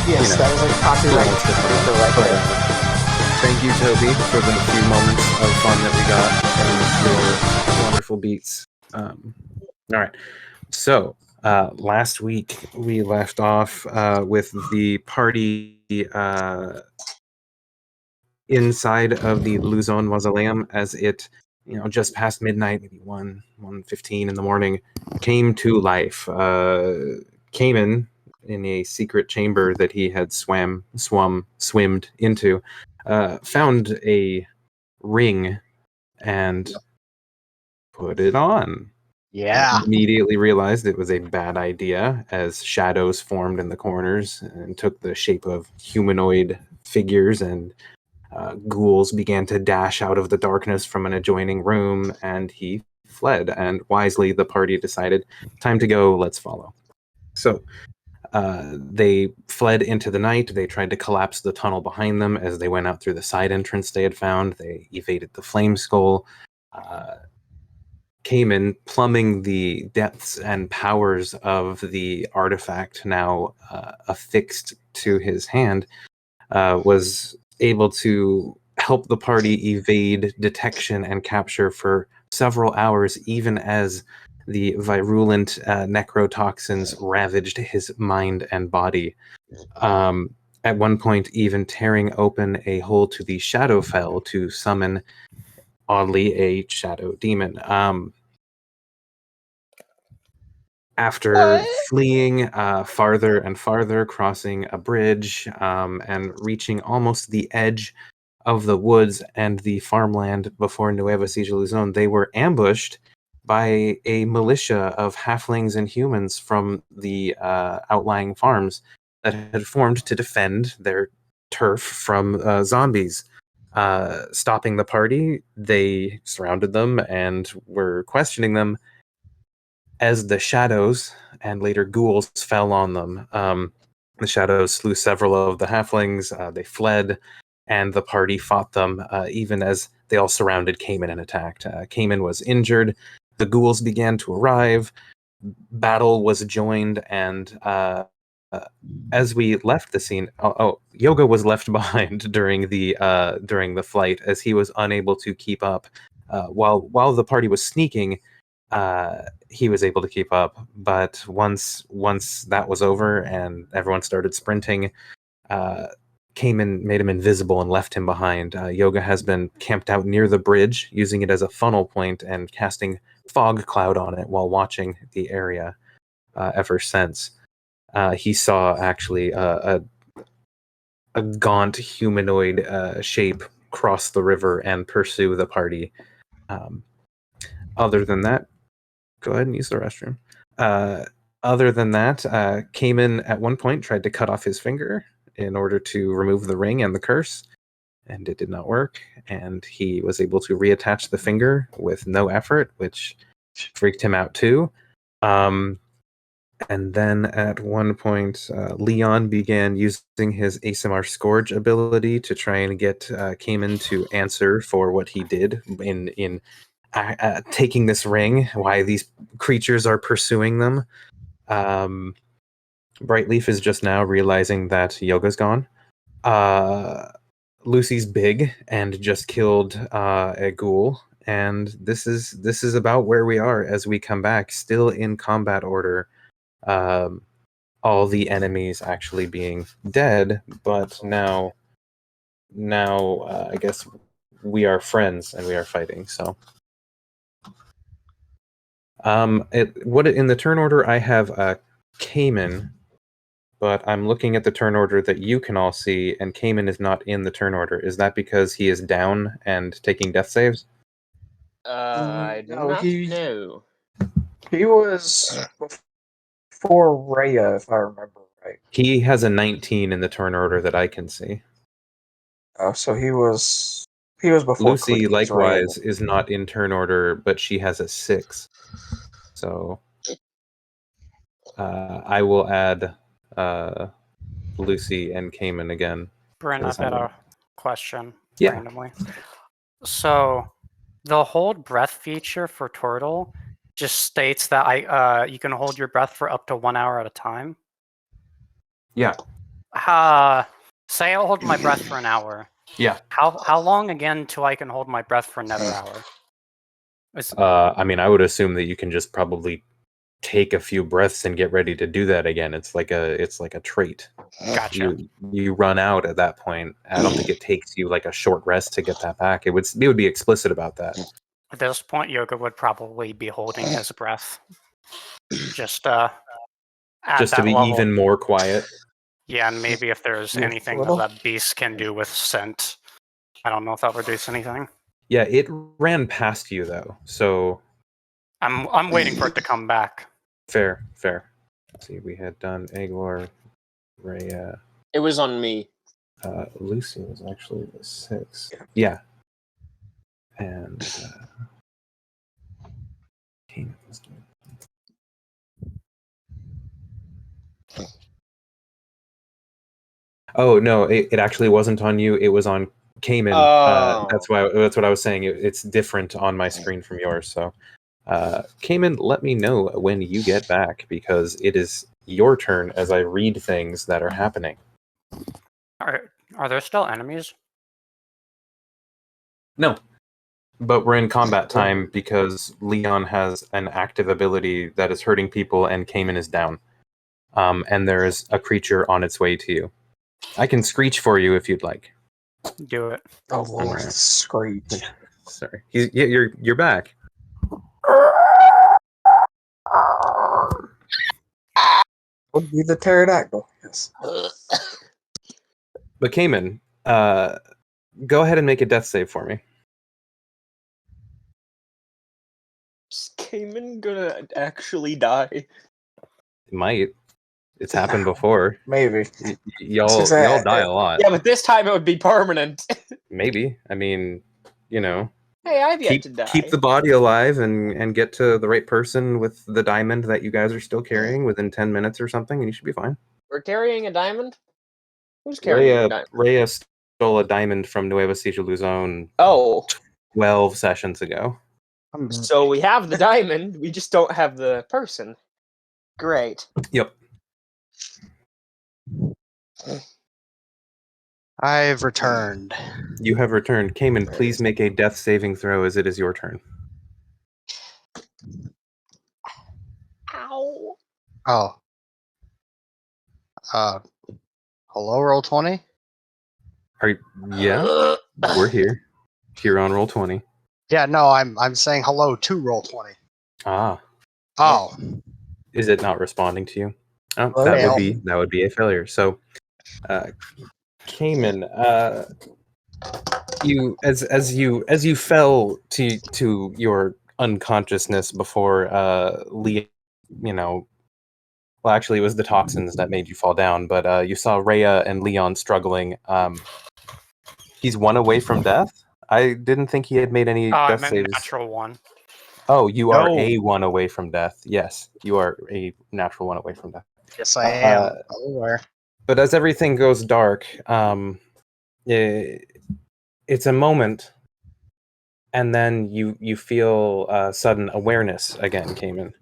Yes, that is a copyright for right But, there. thank you, Toby, for the few moments of fun that we got and your wonderful beats. All right. So, last week we left off with the party inside of the Luzon mausoleum as it, just past midnight, maybe 1:15 in the morning, came to life. Came in a secret chamber that he had swimmed into, found a ring and put it on. Yeah. Immediately realized it was a bad idea as shadows formed in the corners and took the shape of humanoid figures, and ghouls began to dash out of the darkness from an adjoining room, and he fled. And wisely, the party decided, time to go, let's follow. So they fled into the night. They tried to collapse the tunnel behind them as they went out through the side entrance they had found. They evaded the flame skull. Came in, plumbing the depths and powers of the artifact now affixed to his hand, was able to help the party evade detection and capture for several hours, even as the virulent necrotoxins ravaged his mind and body. At one point, even tearing open a hole to the Shadowfell to summon, oddly, a shadow demon. After fleeing farther and farther, crossing a bridge, and reaching almost the edge of the woods and the farmland before Nuevacija-Luzon, they were ambushed by a militia of halflings and humans from the outlying farms that had formed to defend their turf from zombies. Stopping the party, they surrounded them and were questioning them as the shadows and later ghouls fell on them. The shadows slew several of the halflings. They fled, and the party fought them, even as they all surrounded Cayman and attacked. Cayman was injured. The ghouls began to arrive. Battle was joined, and as we left the scene, Yoga was left behind during the flight as he was unable to keep up. While the party was sneaking, he was able to keep up, but once that was over and everyone started sprinting, came in, made him invisible, and left him behind. Yoga has been camped out near the bridge, using it as a funnel point and casting fog cloud on it while watching the area ever since. He saw actually a gaunt humanoid shape cross the river and pursue the party. Other than that, go ahead and use the restroom. Other than that, came in at one point, tried to cut off his finger in order to remove the ring and the curse, and it did not work. And he was able to reattach the finger with no effort, which freaked him out too. And then at one point, Leon began using his ASMR Scourge ability to try and get Cayman to answer for what he did in taking this ring, why these creatures are pursuing them. Brightleaf is just now realizing that Yoga's gone. Lucy's big and just killed a ghoul, and this is about where we are as we come back, still in combat order. All the enemies actually being dead, but now I guess we are friends and we are fighting. So, in the turn order I have Cayman, but I'm looking at the turn order that you can all see, and Cayman is not in the turn order. Is that because he is down and taking death saves? I do No, not know. he was before Rhea, if I remember right. He has a 19 in the turn order that I can see. Oh, so he was before Lucy, Cleese, likewise, right? is not in turn order, but she has a 6. So I will add Lucy and Cayman again. Bryn, I've got a question randomly. So the hold breath feature for Turtle just states that you can hold your breath for up to 1 hour at a time. Yeah. say I'll hold my breath for an hour. Yeah. How long again till I can hold my breath for another hour? I mean, I would assume that you can just probably take a few breaths and get ready to do that again. It's like a trait. Gotcha. You run out at that point. I don't think it takes you like a short rest to get that back. It would be explicit about that. At this point, Yoga would probably be holding his breath. Just at Just to that be level. even more quiet. Yeah, and maybe if there's anything that beast can do with scent. I don't know if that would reduce anything. Yeah, it ran past you though, so I'm waiting for it to come back. Fair. Let's see, we had done Agor, Rhea. It was on me. Lucy was actually the 6th. Yeah. And Cayman was doing. Oh no, it actually wasn't on you. It was on Cayman. Oh. That's what I was saying. It's different on my screen from yours. So, Cayman, let me know when you get back because it is your turn as I read things that are happening. Are there still enemies? No, but we're in combat time because Leon has an active ability that is hurting people, and Cayman is down. And there is a creature on its way to you. I can screech for you if you'd like. Do it. Oh Lord, screech. Sorry, you're back. Would be the pterodactyl. Yes. But Cayman, go ahead and make a death save for me. Is Cayman gonna actually die? It might. It's happened before. Maybe. Y'all die a lot. Yeah, but this time it would be permanent. Maybe. I mean, you know. Hey, I've yet to die. Keep the body alive and get to the right person with the diamond that you guys are still carrying within 10 minutes or something, and you should be fine. We're carrying a diamond? Who's carrying a diamond? Rhea stole a diamond from Nuevacija-Luzon 12 sessions ago. So we have the diamond, we just don't have the person. Great. Yep. I've returned. You have returned. Cayman, please make a death saving throw as it is your turn. Ow. Oh. Hello, roll 20? Yeah, we're here. Here on roll 20. Yeah, no, I'm saying hello to roll 20. Ah. Oh. Is it not responding to you? Oh, Well, that would be a failure. So, Cayman, you as you fell to your unconsciousness before Lee, well, actually, it was the toxins that made you fall down. But you saw Rhea and Leon struggling. He's one away from death. I didn't think he had made any death saves. Natural one. Oh, you are a one away from death. Yes, you are a natural one away from death. Yes, I am. Aware. But as everything goes dark, it's a moment, and then you feel sudden awareness again, Cayman.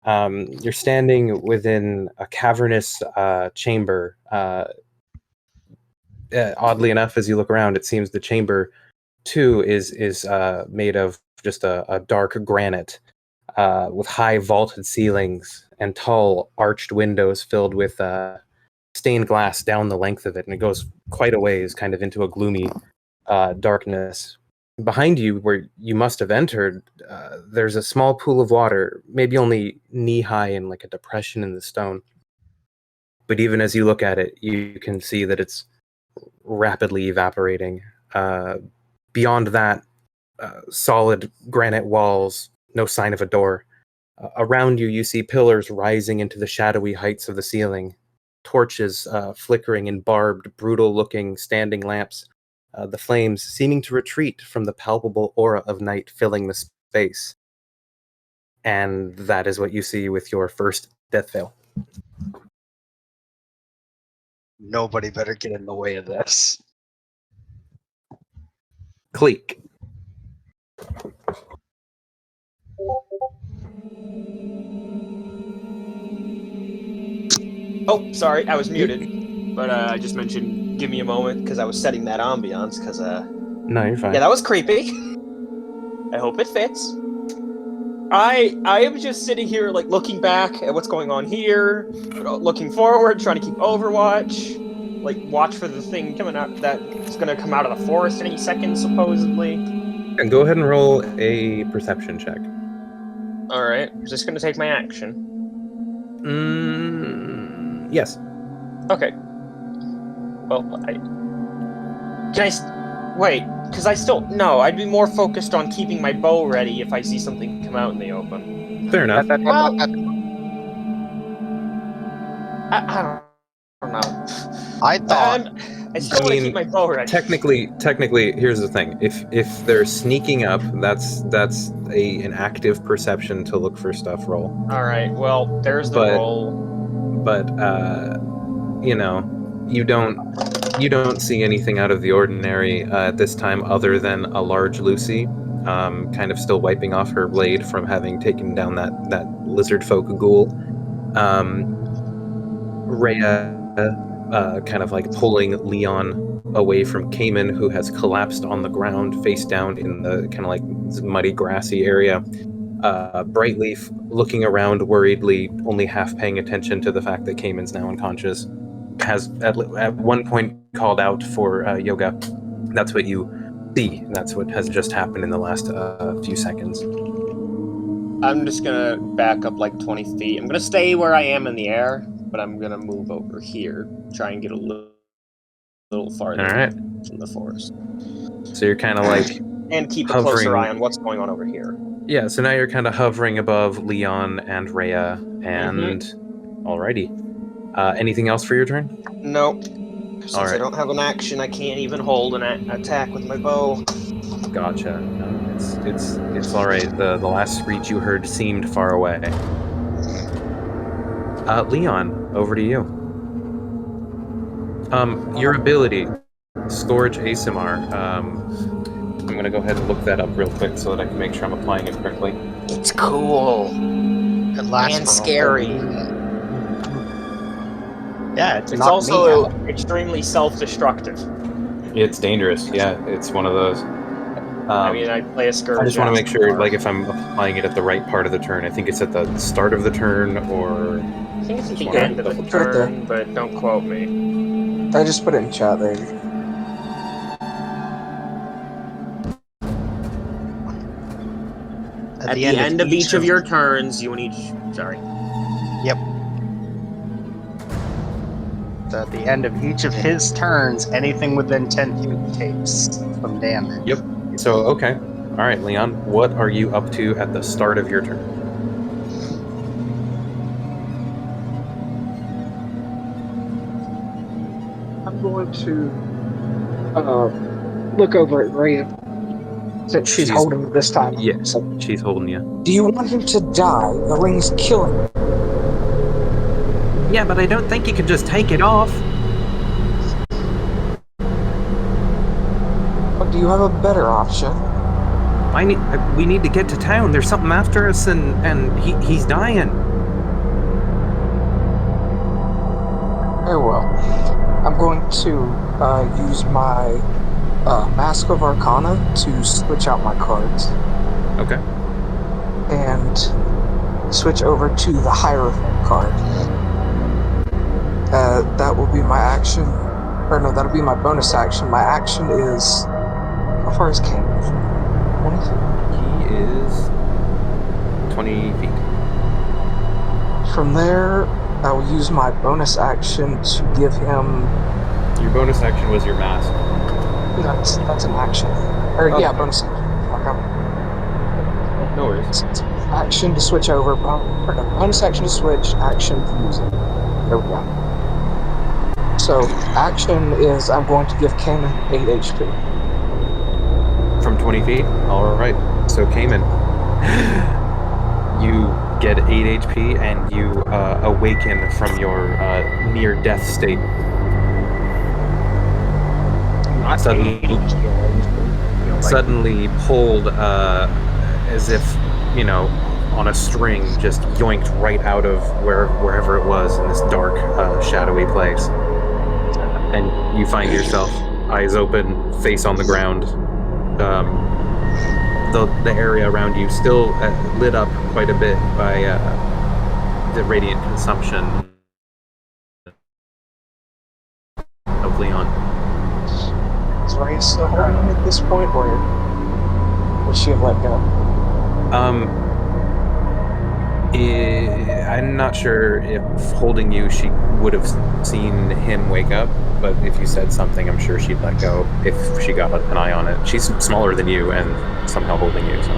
You're standing within a cavernous chamber. Oddly enough, as you look around, it seems the chamber too is made of just a dark granite with high vaulted ceilings and tall arched windows filled with stained glass down the length of it, and it goes quite a ways kind of into a gloomy darkness. Behind you, where you must have entered, there's a small pool of water, maybe only knee-high in like a depression in the stone. But even as you look at it, you can see that it's rapidly evaporating. Beyond that, solid granite walls, no sign of a door. Around you, you see pillars rising into the shadowy heights of the ceiling, torches flickering in barbed, brutal-looking standing lamps, the flames seeming to retreat from the palpable aura of night filling the space. And that is what you see with your first death veil. Nobody better get in the way of this. Cleek. Oh, sorry, I was muted. But I just mentioned, give me a moment, because I was setting that ambiance, because, No, you're fine. yeah, that was creepy. I hope it fits. I am just sitting here, like, looking back at what's going on here, looking forward, trying to keep Overwatch, like, watch for the thing coming out that's gonna come out of the forest any second, supposedly. And go ahead and roll a perception check. Alright, just gonna take my action. Yes. Okay. Well, wait, because I still... No, I'd be more focused on keeping my bow ready if I see something come out in the open. Fair enough. Well... I don't know. I thought... I still want to keep my bow ready. Technically, here's the thing: if they're sneaking up, that's an active perception to look for stuff roll. All right. Well, there's the roll. But you know, you don't see anything out of the ordinary at this time, other than a large Lucy, kind of still wiping off her blade from having taken down that lizard folk ghoul. Rhea. Kind of like pulling Leon away from Cayman, who has collapsed on the ground, face down in the kind of like muddy, grassy area. Brightleaf looking around worriedly, only half paying attention to the fact that Cayman's now unconscious, has at one point called out for Yoga. That's what you see. That's what has just happened in the last few seconds. I'm just gonna back up like 20 feet. I'm gonna stay where I am in the air, but I'm gonna move over here, try and get a little farther from the forest. So you're kind of like and keep a closer eye on what's going on over here. Yeah, so now you're kind of hovering above Leon and Rhea, and alrighty. Anything else for your turn? Nope. Since I don't have an action, I can't even hold an attack with my bow. Gotcha. No, it's all right. The last screech you heard seemed far away. Leon, over to you. Your ability, Scourge ASMR. I'm gonna go ahead and look that up real quick so that I can make sure I'm applying it correctly. It's cool and scary. Yeah, it's also extremely self-destructive. It's dangerous. Yeah, it's one of those. I mean, I play a Scourge. I just want to make sure, like, if I'm applying it at the right part of the turn. I think it's at the start of the turn, or I think it's at the end of the turn, but don't quote me. I just put it in chat there. At the end of each of your turns, you and Sorry. Yep. So at the end of each of his turns, anything within 10 feet takes some damage. Yep. So, okay. All right, Leon, what are you up to at the start of your turn? I'm going to look over at Rhea. Since she's holding me this time. Yeah, she's holding you. Do you want him to die? The ring's killing him. Yeah, but I don't think you can just take it off. But do you have a better option? We need to get to town. There's something after us, and he's dying. Very well. I'm going to use my Mask of Arcana to switch out my cards. Okay. And switch over to the Hierophant card. That will be my action. Or no, that'll be my bonus action. My action is... How far is Cam? 20 feet? He is 20 feet. From there, I will use my bonus action to give him... Your bonus action was your mask. That's an action. Or, yeah, bonus action. No worries. Action to switch over. Bonus action to switch. Action to use it. There we go. So, action is I'm going to give Cayman 8 HP. From 20 feet? Alright. So, Cayman, you get 8 HP and you awaken from your near-death state. Suddenly pulled as if, you know, on a string, just yoinked right out of wherever it was in this dark, shadowy place. and you find yourself eyes open, face on the ground. The area around you still lit up quite a bit by the radiant consumption of Leon. Is Rhea still holding him at this point, or would she have let go? I'm not sure if holding you, she would have seen him wake up, but if you said something, I'm sure she'd let go if she got an eye on it. She's smaller than you and somehow holding you, so.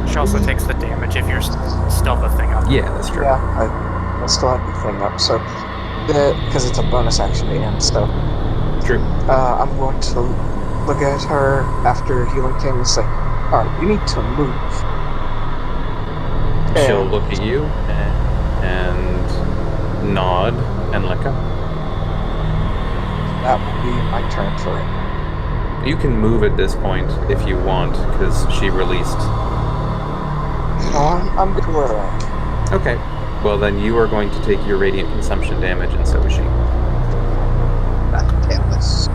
She also takes the damage if you're still the thing up. Yeah, that's true. Yeah, I still have the thing up, so because it's a bonus action to end, so. True. I'm going to look at her after healing King and say, alright, you need to move. She'll look at you and nod and let go. That will be my turn for it. You can move at this point if you want, because she released. No, I'm good where I'm at. Okay. Well, then you are going to take your radiant consumption damage, and so is she. God damn this.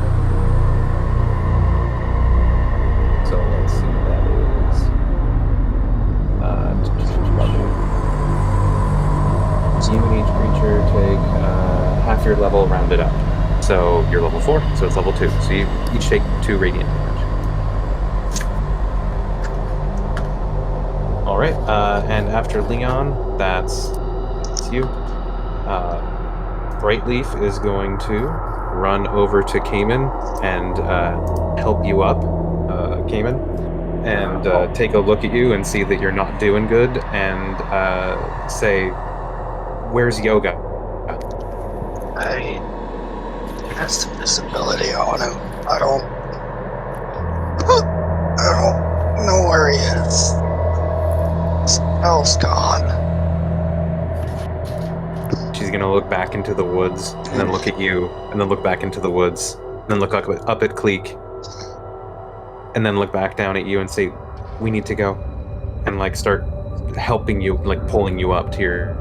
So let's see, that is you and each creature take half your level rounded up. So you're level 4, so it's level 2. So you each take 2 radiant damage. Alright, and after Leon, that's you. Brightleaf is going to run over to Cayman and help you up, Cayman, and take a look at you and see that you're not doing good, and say, "Where's Yoga?" I cast invisibility on him. I don't know where he is. Spell's gone. She's gonna look back into the woods, and then look at you, and then look back into the woods, and then look up at Cleek, and then look back down at you and say, "We need to go," and like start helping you, like pulling you up to your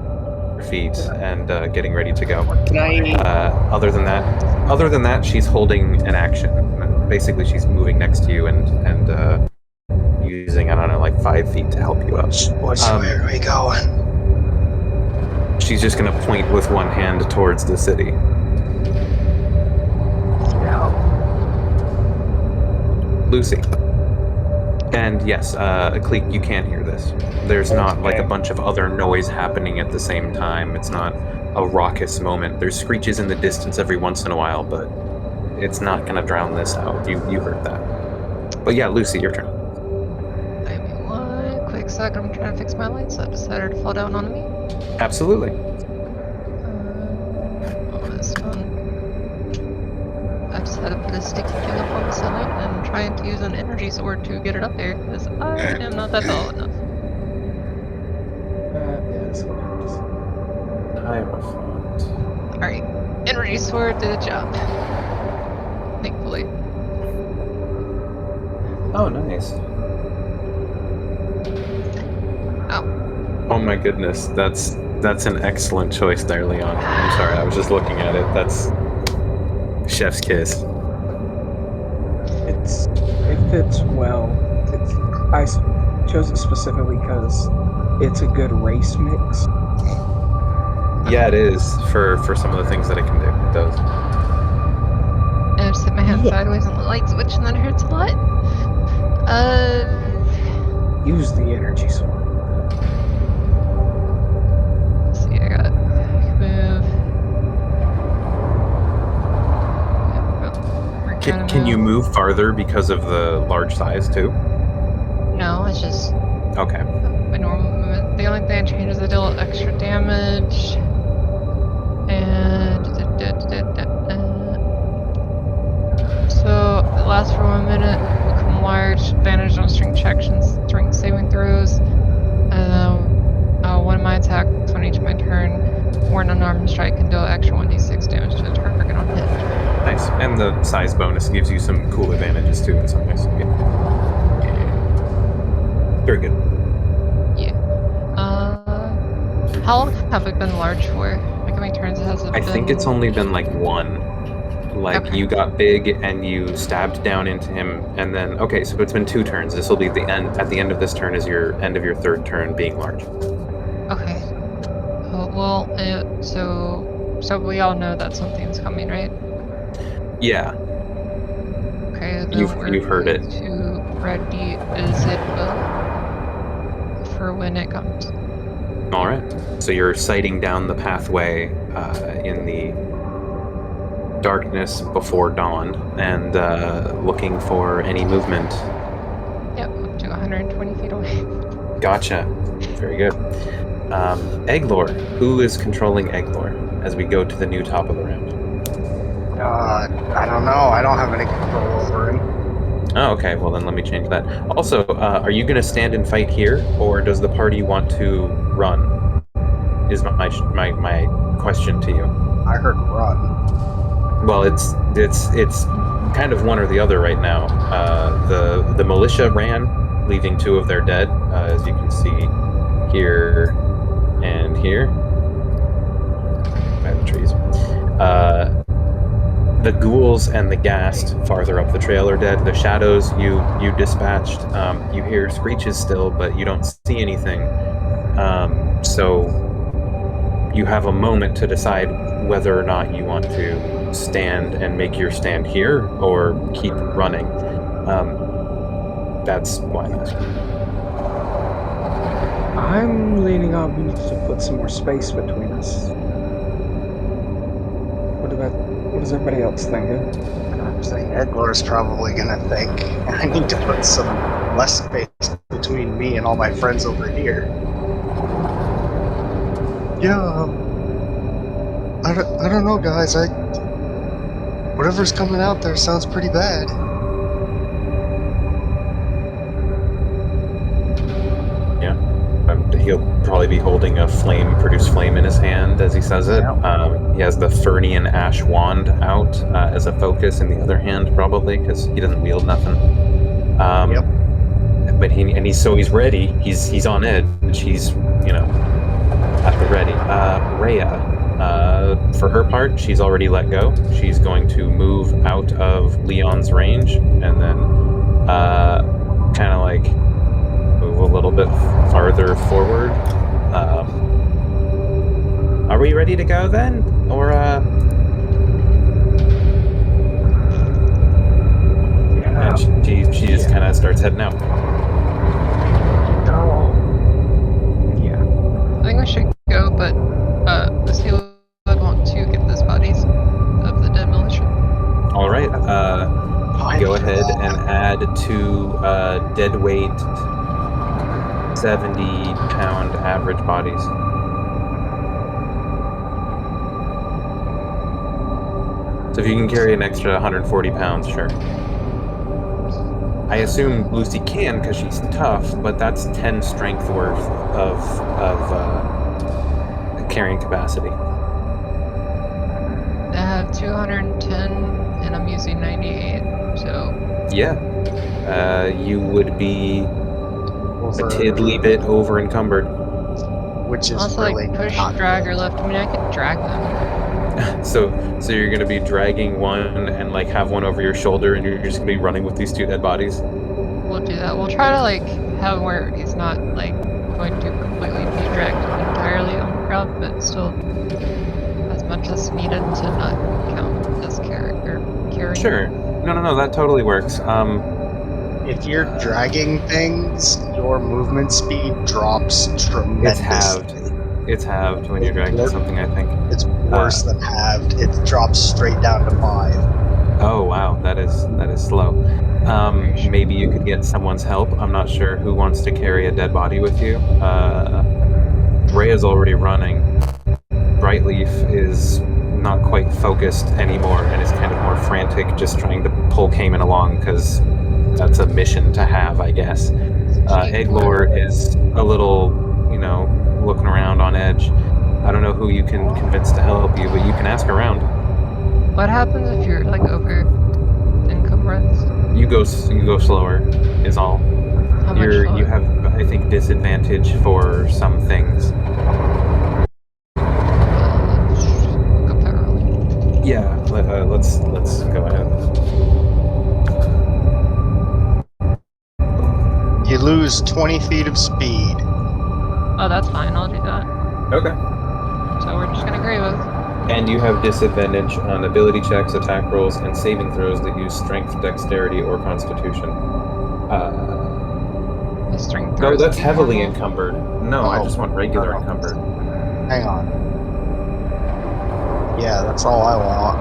feet and getting ready to go. Can I? Other than that, she's holding an action. Basically, she's moving next to you and using, I don't know, like 5 feet to help you up. Which way are we going? She's just gonna point with one hand towards the city. Yeah. Lucy. And yes, Cleek, you can hear this. There's not like a bunch of other noise happening at the same time. It's not a raucous moment. There's screeches in the distance every once in a while, but it's not gonna drown this out. You heard that. But yeah, Lucy, your turn. Give me one quick sec. I'm trying to fix my lights. I decided to fall down on me. Absolutely. This one. I decided to put a sticky thing up on the ceiling and trying to use an energy sword to get it up there because I am not that tall enough. Alright, energy sword did a job. Thankfully. Oh, nice. Ow. Oh my goodness, that's an excellent choice there, Leon. I'm sorry, I was just looking at it. That's chef's kiss. It fits well. I chose it specifically because it's a good race mix. Yeah, it is for some of the things that it can do. It does. And I just hit my hand sideways on the light switch and that hurts a lot. Use the energy sword. Let's see, I got move. Can you move farther because of the large size too? No, it's just Okay. my normal movement. The only thing I change is I deal extra damage. And so it lasts for 1 minute. Become large. Advantage on strength checks and strength saving throws. And then one of my attacks on each of my turn, or an unarmed strike, can deal extra 1d6 damage to a target on hit. Nice. And the size bonus gives you some cool advantages too in some ways. Yeah. Very good. Yeah. How long have I been large for? Like how many turns has it it I think it's only been like one. Like Okay. you got big and you stabbed down into him, and then okay, so it's been 2 turns. This will be the end. At the end of this turn is your end of your 3rd turn being large. Okay. So we all know that something's coming, right? Yeah, Okay, then you've heard it. to ready. Is it for when it comes? All right. So you're sighting down the pathway in the darkness before dawn and looking for any movement. Yep, up to 120 feet away. Gotcha. Very good. Egglore. Who is controlling Egglore as we go to the new top of the round? I don't know. I don't have any control over him. Oh, okay. Well, then let me change that. Also, are you going to stand and fight here, or does the party want to run? Is my question to you. I heard run. Well, it's kind of one or the other right now. The militia ran, leaving 2 of their dead, as you can see here and here by the trees. The ghouls and the ghast farther up the trail are dead. The shadows you dispatched. You hear screeches still, but you don't see anything. So you have a moment to decide whether or not you want to stand and make your stand here or keep running. That's why I'm asking. I'm leaning on you to put some more space between us. What does everybody else think? I'm saying Edglor's probably gonna think I need to put some less space between me and all my friends over here. Yeah, I don't know, guys. Whatever's coming out there sounds pretty bad. Yeah. He'll probably be holding a produce flame in his hand as he says it. He has the Fernian ash wand out as a focus in the other hand, probably, because he doesn't wield nothing. Yep. But he's ready. He's on edge. He's, at the ready. Rhea, for her part, she's already let go. She's going to move out of Leon's range and then kind of like move a little bit farther forward. Are we ready to go then? Or and she just kind of starts heading out. Yeah. I think we should go, but the seal would want to get those bodies of the dead militia. All right. Go ahead and add to dead weight 70-pound average bodies. So if you can carry an extra 140 pounds, sure. I assume Lucy can because she's tough, but that's 10 strength worth of carrying capacity. I have 210 and I'm using 98, so... Yeah. You would be a tiddly bit over encumbered. Which is also, really like, push, not drag, good. or lift. I mean, I could drag them. So you're gonna be dragging one and like have one over your shoulder, and you're just gonna be running with these 2 dead bodies. We'll do that. We'll try to, like, have him where he's not, like, going to completely be dragged entirely on the ground, but still as much as needed to not count as carrying. Sure. No, that totally works. If you're dragging things, your movement speed drops tremendously. It's halved when you're dragging something, I think. It's worse than halved. It drops straight down to 5. Oh wow, that is slow. Maybe you could get someone's help. I'm not sure who wants to carry a dead body with you. Rhea's already running. Brightleaf is not quite focused anymore and is kind of more frantic, just trying to pull Cayman along because that's a mission to have, I guess. Egglore is a little, looking around on edge. I don't know who you can convince to help you, but you can ask around. What happens if you're, like, over encumbrance? You go slower, is all. How much slower? You have, I think, disadvantage for some things. Go Yeah, let's go ahead. You lose 20 feet of speed. Oh, that's fine. I'll do that. Okay. So we're just gonna agree with. And you have disadvantage on ability checks, attack rolls, and saving throws that use strength, dexterity, or constitution. The strength No, throws that's would be heavily normal. encumbered. No, I just want regular encumbered. Hang on. Yeah, that's all I want.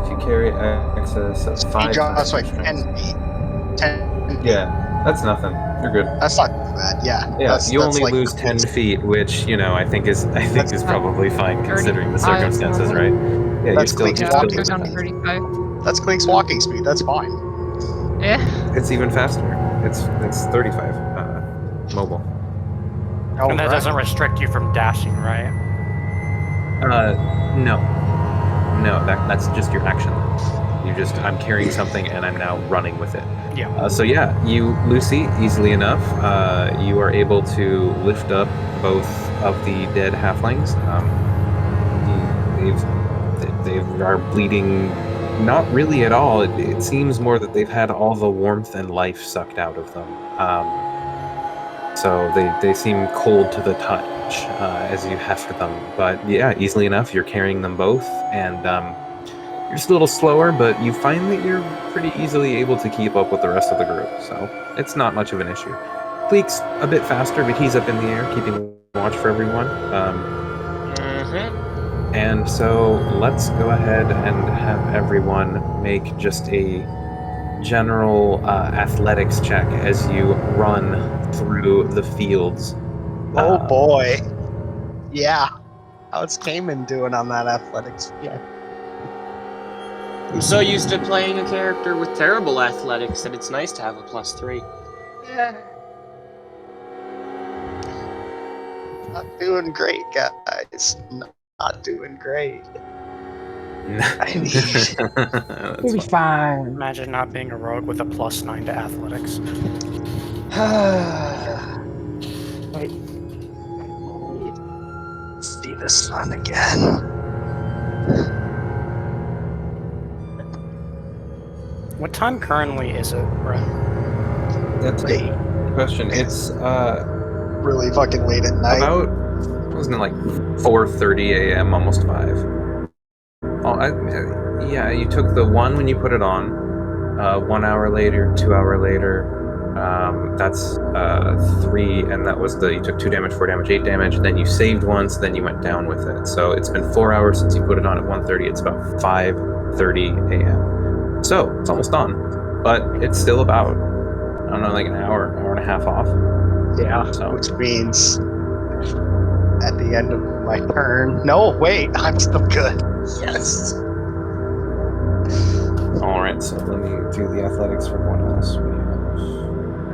If you carry excess of 5 That's times like your 10 strength. feet. 10 feet. Yeah, that's nothing. You're good. That's not too bad. Yeah. Yeah, you that's only like lose 10 feet, which I think is probably fine considering the 35 circumstances, normal. right? Yeah, That's you're Cleek's Yeah, still I'll walking go down to speed. 35. That's Cleek's walking speed. That's fine. Yeah. It's even faster. It's 35 mobile. And that doesn't restrict you from dashing, right? No, that's just your action. I'm carrying something and I'm now running with it. Yeah. So yeah, you, Lucy, easily enough, you are able to lift up both of the dead halflings. They are bleeding, not really at all. It seems more that they've had all the warmth and life sucked out of them. So they seem cold to the touch as you heft them. But yeah, easily enough, you're carrying them both, and you're just a little slower, but you find that you're pretty easily able to keep up with the rest of the group, so it's not much of an issue. Cleek's a bit faster, but he's up in the air, keeping watch for everyone. And so let's go ahead and have everyone make just a general athletics check as you run through the fields. Oh boy. Yeah. How's Cayman doing on that athletics? Yeah. I'm so used to playing a character with terrible athletics that it's nice to have a +3. Yeah. Not doing great, guys. Not doing great. I need. We'll be fine. Imagine not being a rogue with a +9 to athletics. Wait. See the sun again. What time currently is it, Brett? That's a good question. It's Really fucking late at night. about, wasn't it like 4:30 a.m., almost 5? Oh, yeah, you took the 1 when you put it on, 1 hour later, 2 hour later, that's 3, and that was you took 2 damage, 4 damage, 8 damage, then you saved once, then you went down with it. So it's been 4 hours since you put it on at 1:30, it's about 5:30 a.m. So it's almost done, but it's still about, I don't know, like an hour and a half off. Yeah, So. which means at the end of my turn. No, wait, I'm still good. Yes. Alright, so let me do the athletics for everyone else.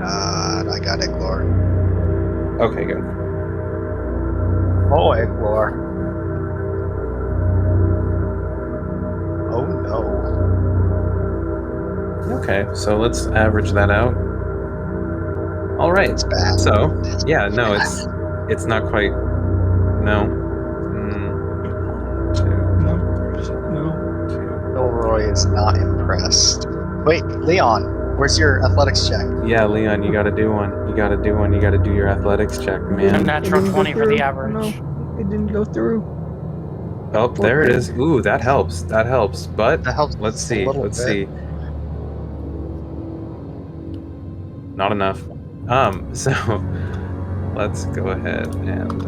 I got Iglor. Okay, good. Oh, Iglor. Oh no. Okay, so let's average that out. Alright, It's bad. so, yeah, no, it's not quite, no. Elroy is not impressed. Wait, Leon, where's your athletics check? Yeah, Leon, you gotta do one. You gotta do your athletics check, A man. natural 20 for the No, average. it didn't go through. Oh, there it is. Ooh, that helps, but That helps. let's a see, little bit. Not enough. So let's go ahead and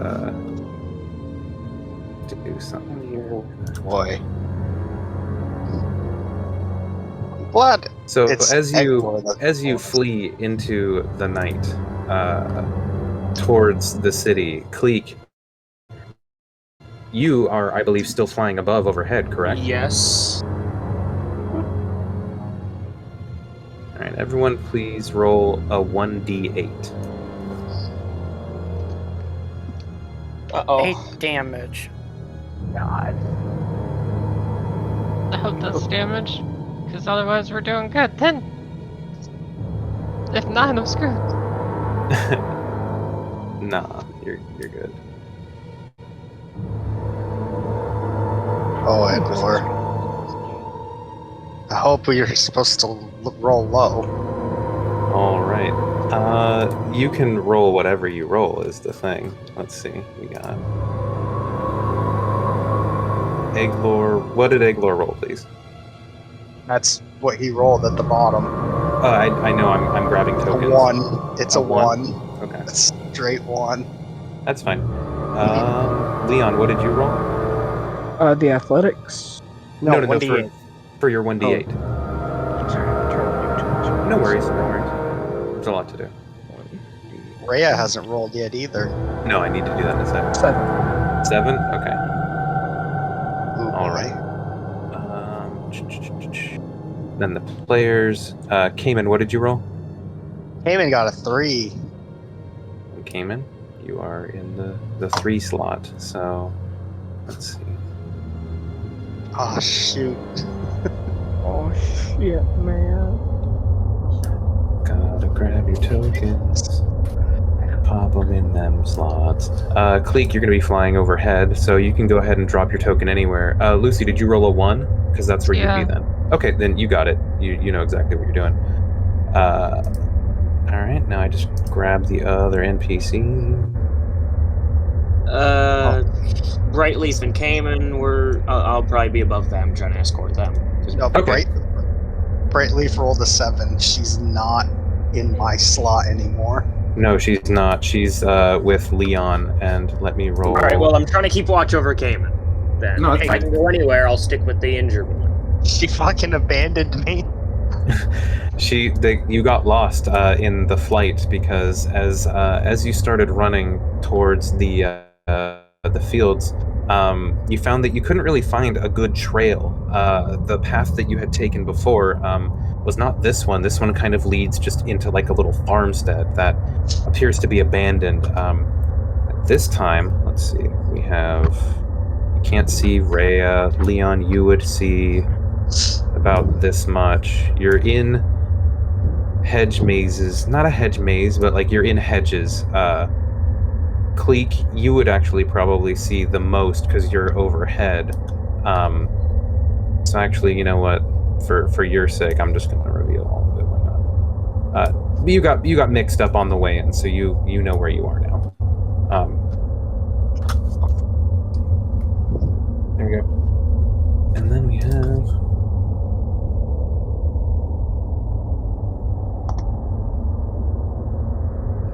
do something here. Boy. Blood. So It's as you Eglor that's as you the flee into the night towards the city, Cleek, you are, I believe, still flying above overhead, correct? Yes. All right, everyone, please roll a 1d8. Uh-oh. 8 damage. God. I hope that's damage, because otherwise we're doing good. Then, if not, I'm screwed. Nah, you're good. Oh, Edward. I hope you're supposed to roll low. All right. You can roll whatever you roll is the thing. Let's see. We got Egglore. What did Egglore roll, please? That's what he rolled at the bottom. I know. I'm grabbing tokens. A 1. It's a 1. Okay. A straight 1. That's fine. Leon, what did you roll? The athletics. No, 1d8. for your 1d8. Sorry, No worries. There's a lot to do. Rhea hasn't rolled yet either. No, I need to do that in a second. 7? Okay. Ooh, All right. Then the players. Cayman, what did you roll? Cayman got a 3. Cayman, you are in the 3 slot. So let's see. Oh, shoot. Oh shit, man. Gotta grab your tokens. Pop them in them slots. Cleek, you're going to be flying overhead, so you can go ahead and drop your token anywhere. Lucy, did you roll a 1? Because that's where you'd be then. Okay, then you got it. You know exactly what you're doing. Alright, now I just grab the other NPC. Brightleaf and Cayman I'll probably be above them, trying to escort them. No, Okay. Brightleaf rolled a 7. She's not in my slot anymore. No, she's not. She's with Leon, and let me roll. Alright, well, I'm trying to keep watch over Cayman. Then, No, that's if I fine. can go anywhere, I'll stick with the injured one. She fucking abandoned me. You got lost in the flight because as you started running towards the fields, you found that you couldn't really find a good trail. The path that you had taken before was not this one. This one kind of leads just into like a little farmstead that appears to be abandoned. This time, let's see, we have. You can't see Rhea. Leon, you would see about this much. You're in hedge mazes. Not a hedge maze, but like you're in hedges. Cleek, you would actually probably see the most because you're overhead. So actually, you know what? For your sake, I'm just going to reveal all of it. Why not? You got mixed up on the way in, so you know where you are now. There we go. And then we have.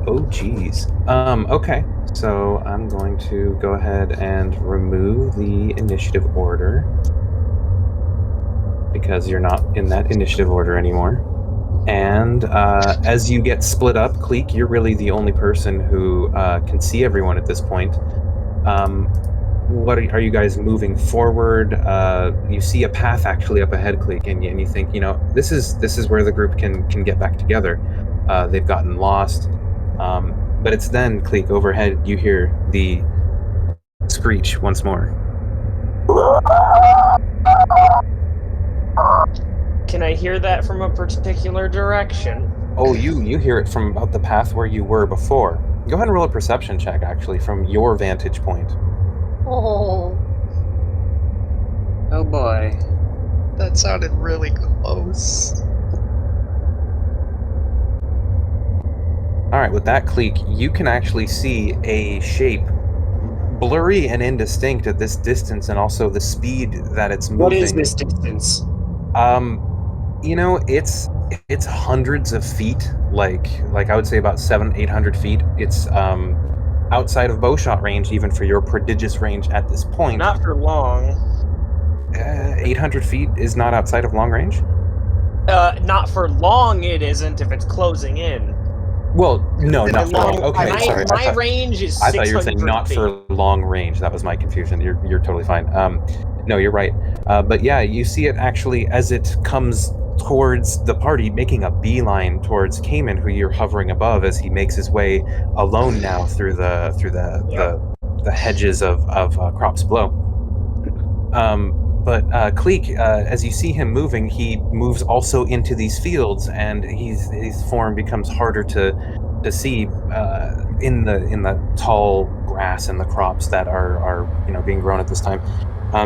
Oh, geez. Okay. So I'm going to go ahead and remove the initiative order because you're not in that initiative order anymore. And as you get split up, Cleek, you're really the only person who can see everyone at this point. What are you guys moving forward? You see a path actually up ahead, Cleek, and you think, this is where the group can get back together. They've gotten lost. But it's then, Cleek, overhead, you hear the screech once more. Can I hear that from a particular direction? Oh, you hear it from about the path where you were before. Go ahead and roll a perception check, actually, from your vantage point. Oh boy. That sounded really close. All right, with that, Cleek, you can actually see a shape, blurry and indistinct at this distance, and also the speed that it's moving. What is this distance? It's hundreds of feet, like I would say about 700-800 feet. It's outside of bowshot range, even for your prodigious range at this point. Not for long. 800 feet is not outside of long range? Not for long it isn't if it's closing in. Well, no, not for long. Okay, sorry. My range is 600 I thought you were saying not feet. for long range. That was my confusion. You're totally fine. No, you're right. But yeah, you see it actually as it comes towards the party, making a beeline towards Cayman, who you're hovering above as he makes his way alone now through the hedges of crops below. But Cleek, as you see him moving, he moves also into these fields, and his form becomes harder to see in the tall grass and the crops that are being grown at this time.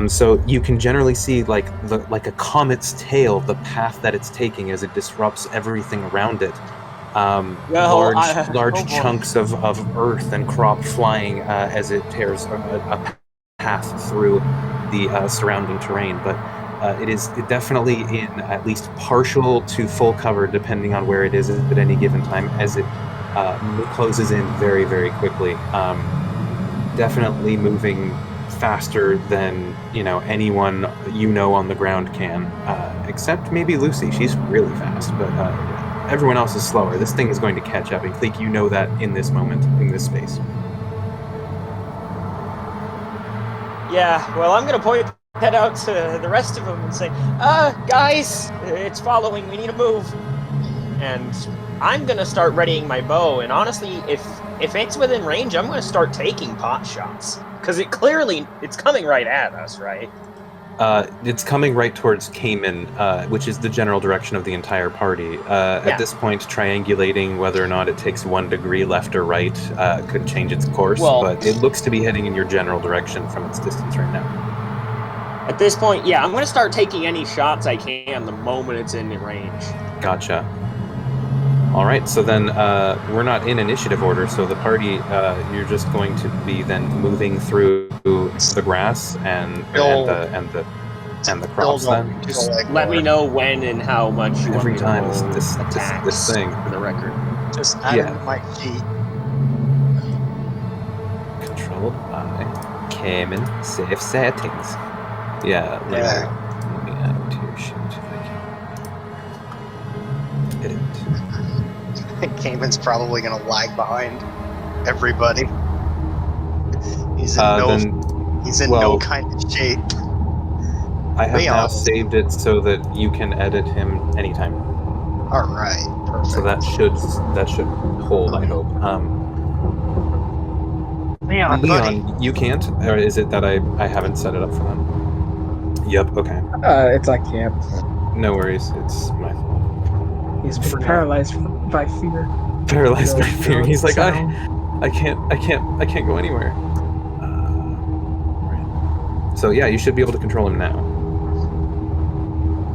So you can generally see like a comet's tail, the path that it's taking as it disrupts everything around it. Large chunks of earth and crop flying as it tears a path through the surrounding terrain. But it is definitely in at least partial to full cover, depending on where it is at any given time, as it closes in very, very quickly. Definitely moving faster than anyone on the ground can, except maybe Lucy. She's really fast, but everyone else is slower. This thing is going to catch up, and Cleek, you know that in this moment, in this space. Yeah, well, I'm gonna head out to the rest of them and say, guys, it's following, we need to move. And I'm gonna start readying my bow, and honestly, if it's within range, I'm gonna start taking pot shots. Because it's coming right at us, right? It's coming right towards Cayman, which is the general direction of the entire party. At this point, triangulating whether or not it takes 1 degree left or right could change its course, but it looks to be heading in your general direction from its distance right now. At this point, yeah, I'm going to start taking any shots I can the moment it's in range. Gotcha. All right, so then we're not in initiative order, so the party, you're just going to be then moving through the grass and the crops. Then just let me know when and how much you every want time me to this thing for the record. Just add my feet. Controlled by Cayman safe settings. Yeah. Let me add to your sheet if I can. Hit it. Cayman's probably going to lag behind everybody. He's in no kind of shape. I have now saved it so that you can edit him anytime. All right, perfect. So that should hold, I hope. Leon, you can't, or is it that I haven't set it up for them? Yep. Okay. It's I can't. No worries. It's my fault. He's been paralyzed by fear. Paralyzed by fear. He's like, I can't go anywhere. Right. So yeah, you should be able to control him now.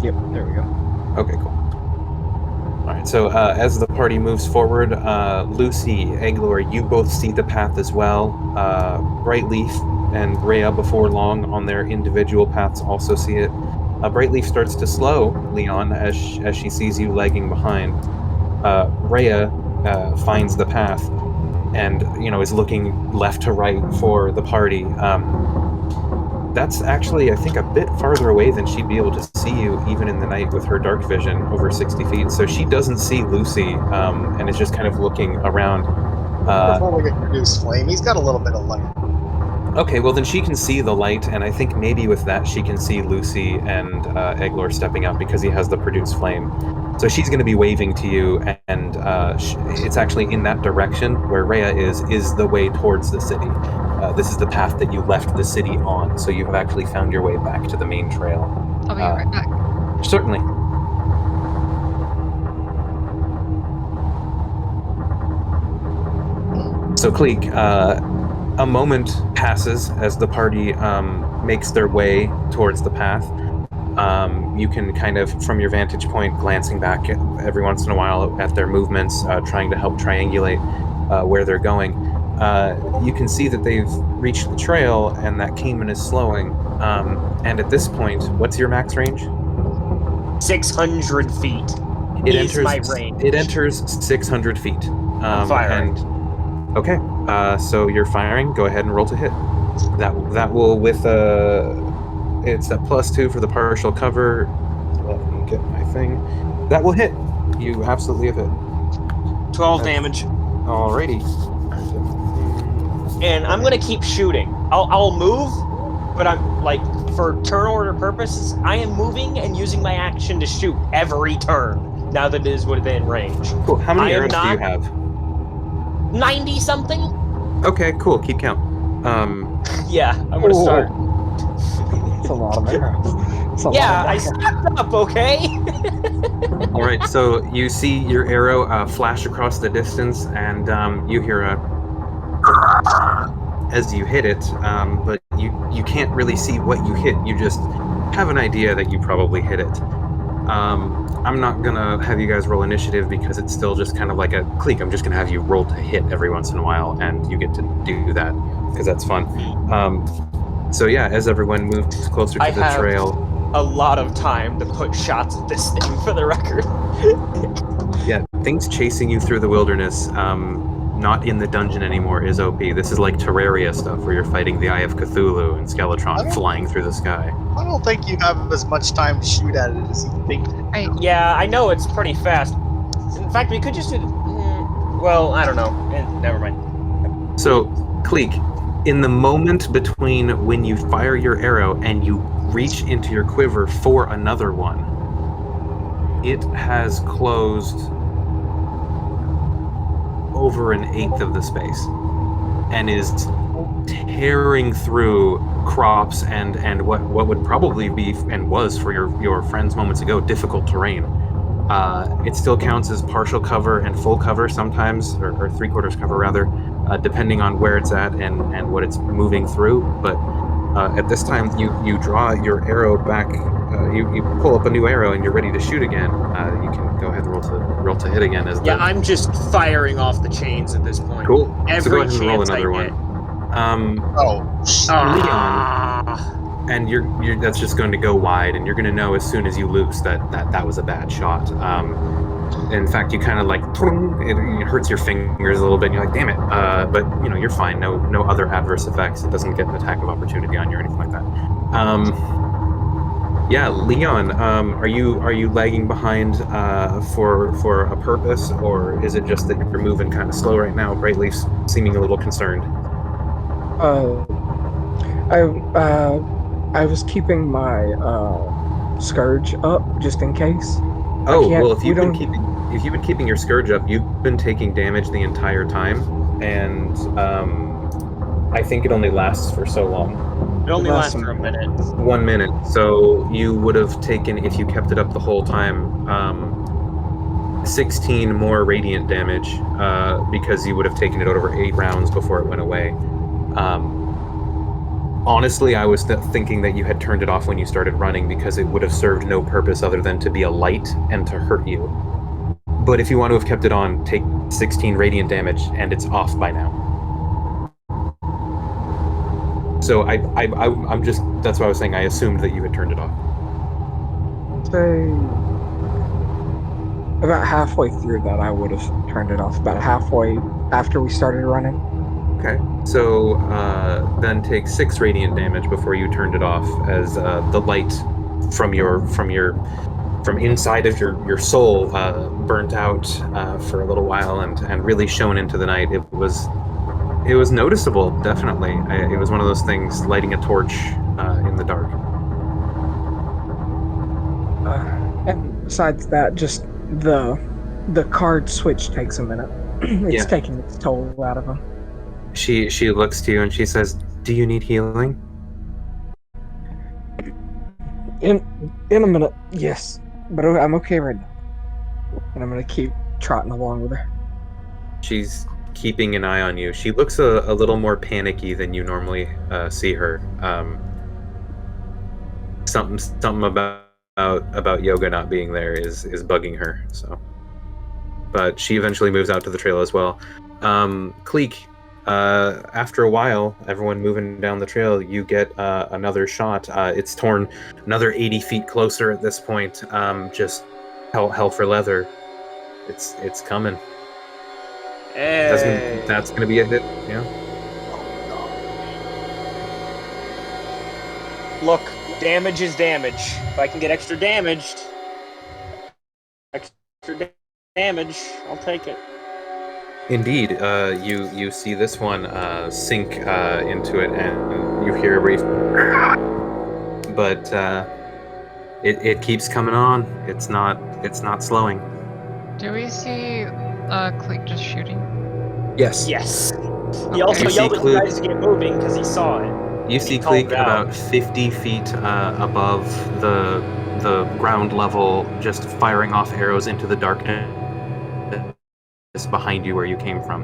Yep, there we go. Okay, cool. All right. So as the party moves forward, Lucy, Eglor, you both see the path as well. Brightleaf and Rhea, before long, on their individual paths, also see it. Brightleaf starts to slow, Leon, as she sees you lagging behind. Rhea finds the path and, is looking left to right for the party. That's actually, I think, a bit farther away than she'd be able to see you, even in the night with her dark vision, over 60 feet. So she doesn't see Lucy, and is just kind of looking around. Before we get produce flame, he's got a little bit of light. Okay, well then she can see the light, and I think maybe with that she can see Lucy and Eglor stepping up because he has the produce flame. So she's going to be waving to you, and it's actually in that direction where Rhea is the way towards the city. This is the path that you left the city on, so you have actually found your way back to the main trail. I'll be right back. Certainly. So Cleek, a moment passes as the party makes their way towards the path. You can kind of, from your vantage point, glancing back every once in a while at their movements, trying to help triangulate where they're going. You can see that they've reached the trail and that Cayman is slowing. And at this point, what's your max range? 600 feet. My range. It enters 600 feet. I'm firing. Okay, so you're firing. Go ahead and roll to hit. That will, with it's a +2 for the partial cover. Let me get my thing. That will hit. You absolutely have hit. 12 damage. Alrighty. And I'm gonna keep shooting. I'll move, but I'm like, for turn order purposes, I am moving and using my action to shoot every turn. Now that it is within range. Cool. How many arrows do you have? 90 something. Okay, cool. Keep count. Yeah, I'm gonna start. That's a lot of arrows. I stepped up, okay? All right, so you see your arrow flash across the distance, and you hear a as you hit it, but you you can't really see what you hit. You just have an idea that you probably hit it. I'm not gonna have you guys roll initiative because it's still just kind of like a clique. I'm just gonna have you roll to hit every once in a while, and you get to do that because that's fun. So yeah, as everyone moves closer to the trail, a lot of time to put shots at this thing, for the record. yeah, things chasing you through the wilderness, not in the dungeon anymore, is OP. This is like Terraria stuff where you're fighting the Eye of Cthulhu and Skeletron flying through the sky. I don't think you have as much time to shoot at it as you think. Yeah, I know it's pretty fast. In fact, we could just do... well, I don't know. Never mind. So, Cleek, in the moment between when you fire your arrow and you reach into your quiver for another one, it has closed over an eighth of the space and is tearing through crops and what would probably be, and was for your friends moments ago, difficult terrain. It still counts as partial cover and full cover sometimes, or 3/4 cover rather, depending on where it's at and what it's moving through. But at this time, you draw your arrow back, you pull up a new arrow and you're ready to shoot again. You can go ahead and roll to hit again. I'm just firing off the chains at this point. Cool. Every so go ahead and roll chance another I one. Leon. And you're that's just going to go wide, and you're going to know as soon as you loose that was a bad shot. In fact, you kind of like it hurts your fingers a little bit, and you're like, damn it. But you're fine. No other adverse effects. It doesn't get an attack of opportunity on you or anything like that. Yeah, Leon, are you lagging behind for a purpose, or is it just that you're moving kind of slow right now? Brightleaf's seeming a little concerned. I was keeping my scourge up just in case. Oh well, if you've been keeping your scourge up, you've been taking damage the entire time, and I think it only lasts for so long. It only lasts for a minute. 1 minute. So you would have taken, if you kept it up the whole time, 16 more radiant damage because you would have taken it over 8 rounds before it went away. Honestly, I was thinking that you had turned it off when you started running because it would have served no purpose other than to be a light and to hurt you. But if you want to have kept it on, take 16 radiant damage and it's off by now. So I'm just, that's what I was saying, I assumed that you had turned it off. Say about halfway through that I would have turned it off, about halfway after we started running. Okay, so then take 6 radiant damage before you turned it off, as the light from inside of your soul burnt out for a little while and really shone into the night. It was noticeable, definitely. It was one of those things, lighting a torch in the dark. And besides that, just the card switch takes a minute. It's taking its toll out of him. She looks to you and she says, "Do you need healing?" In a minute, yes. But I'm okay right now. And I'm gonna keep trotting along with her. She's keeping an eye on you. She looks a little more panicky than you normally see her. Something about Yoga not being there is bugging her. So, but she eventually moves out to the trail as well. Cleek, after a while, everyone moving down the trail, you get another shot. It's torn another 80 feet closer at this point. Just hell for leather. It's coming. Hey. That's gonna be a hit, yeah. Look, damage is damage. If I can get extra damage, I'll take it. Indeed, you see this one sink into it, and you hear a brief, but it keeps coming on. It's not slowing. Do we see Cleek just shooting? Yes. Yes. Okay. He also You yelled see at you guys to get moving because he saw it. You see Cleek about 50 feet above the ground level, just firing off arrows into the darkness behind you where you came from.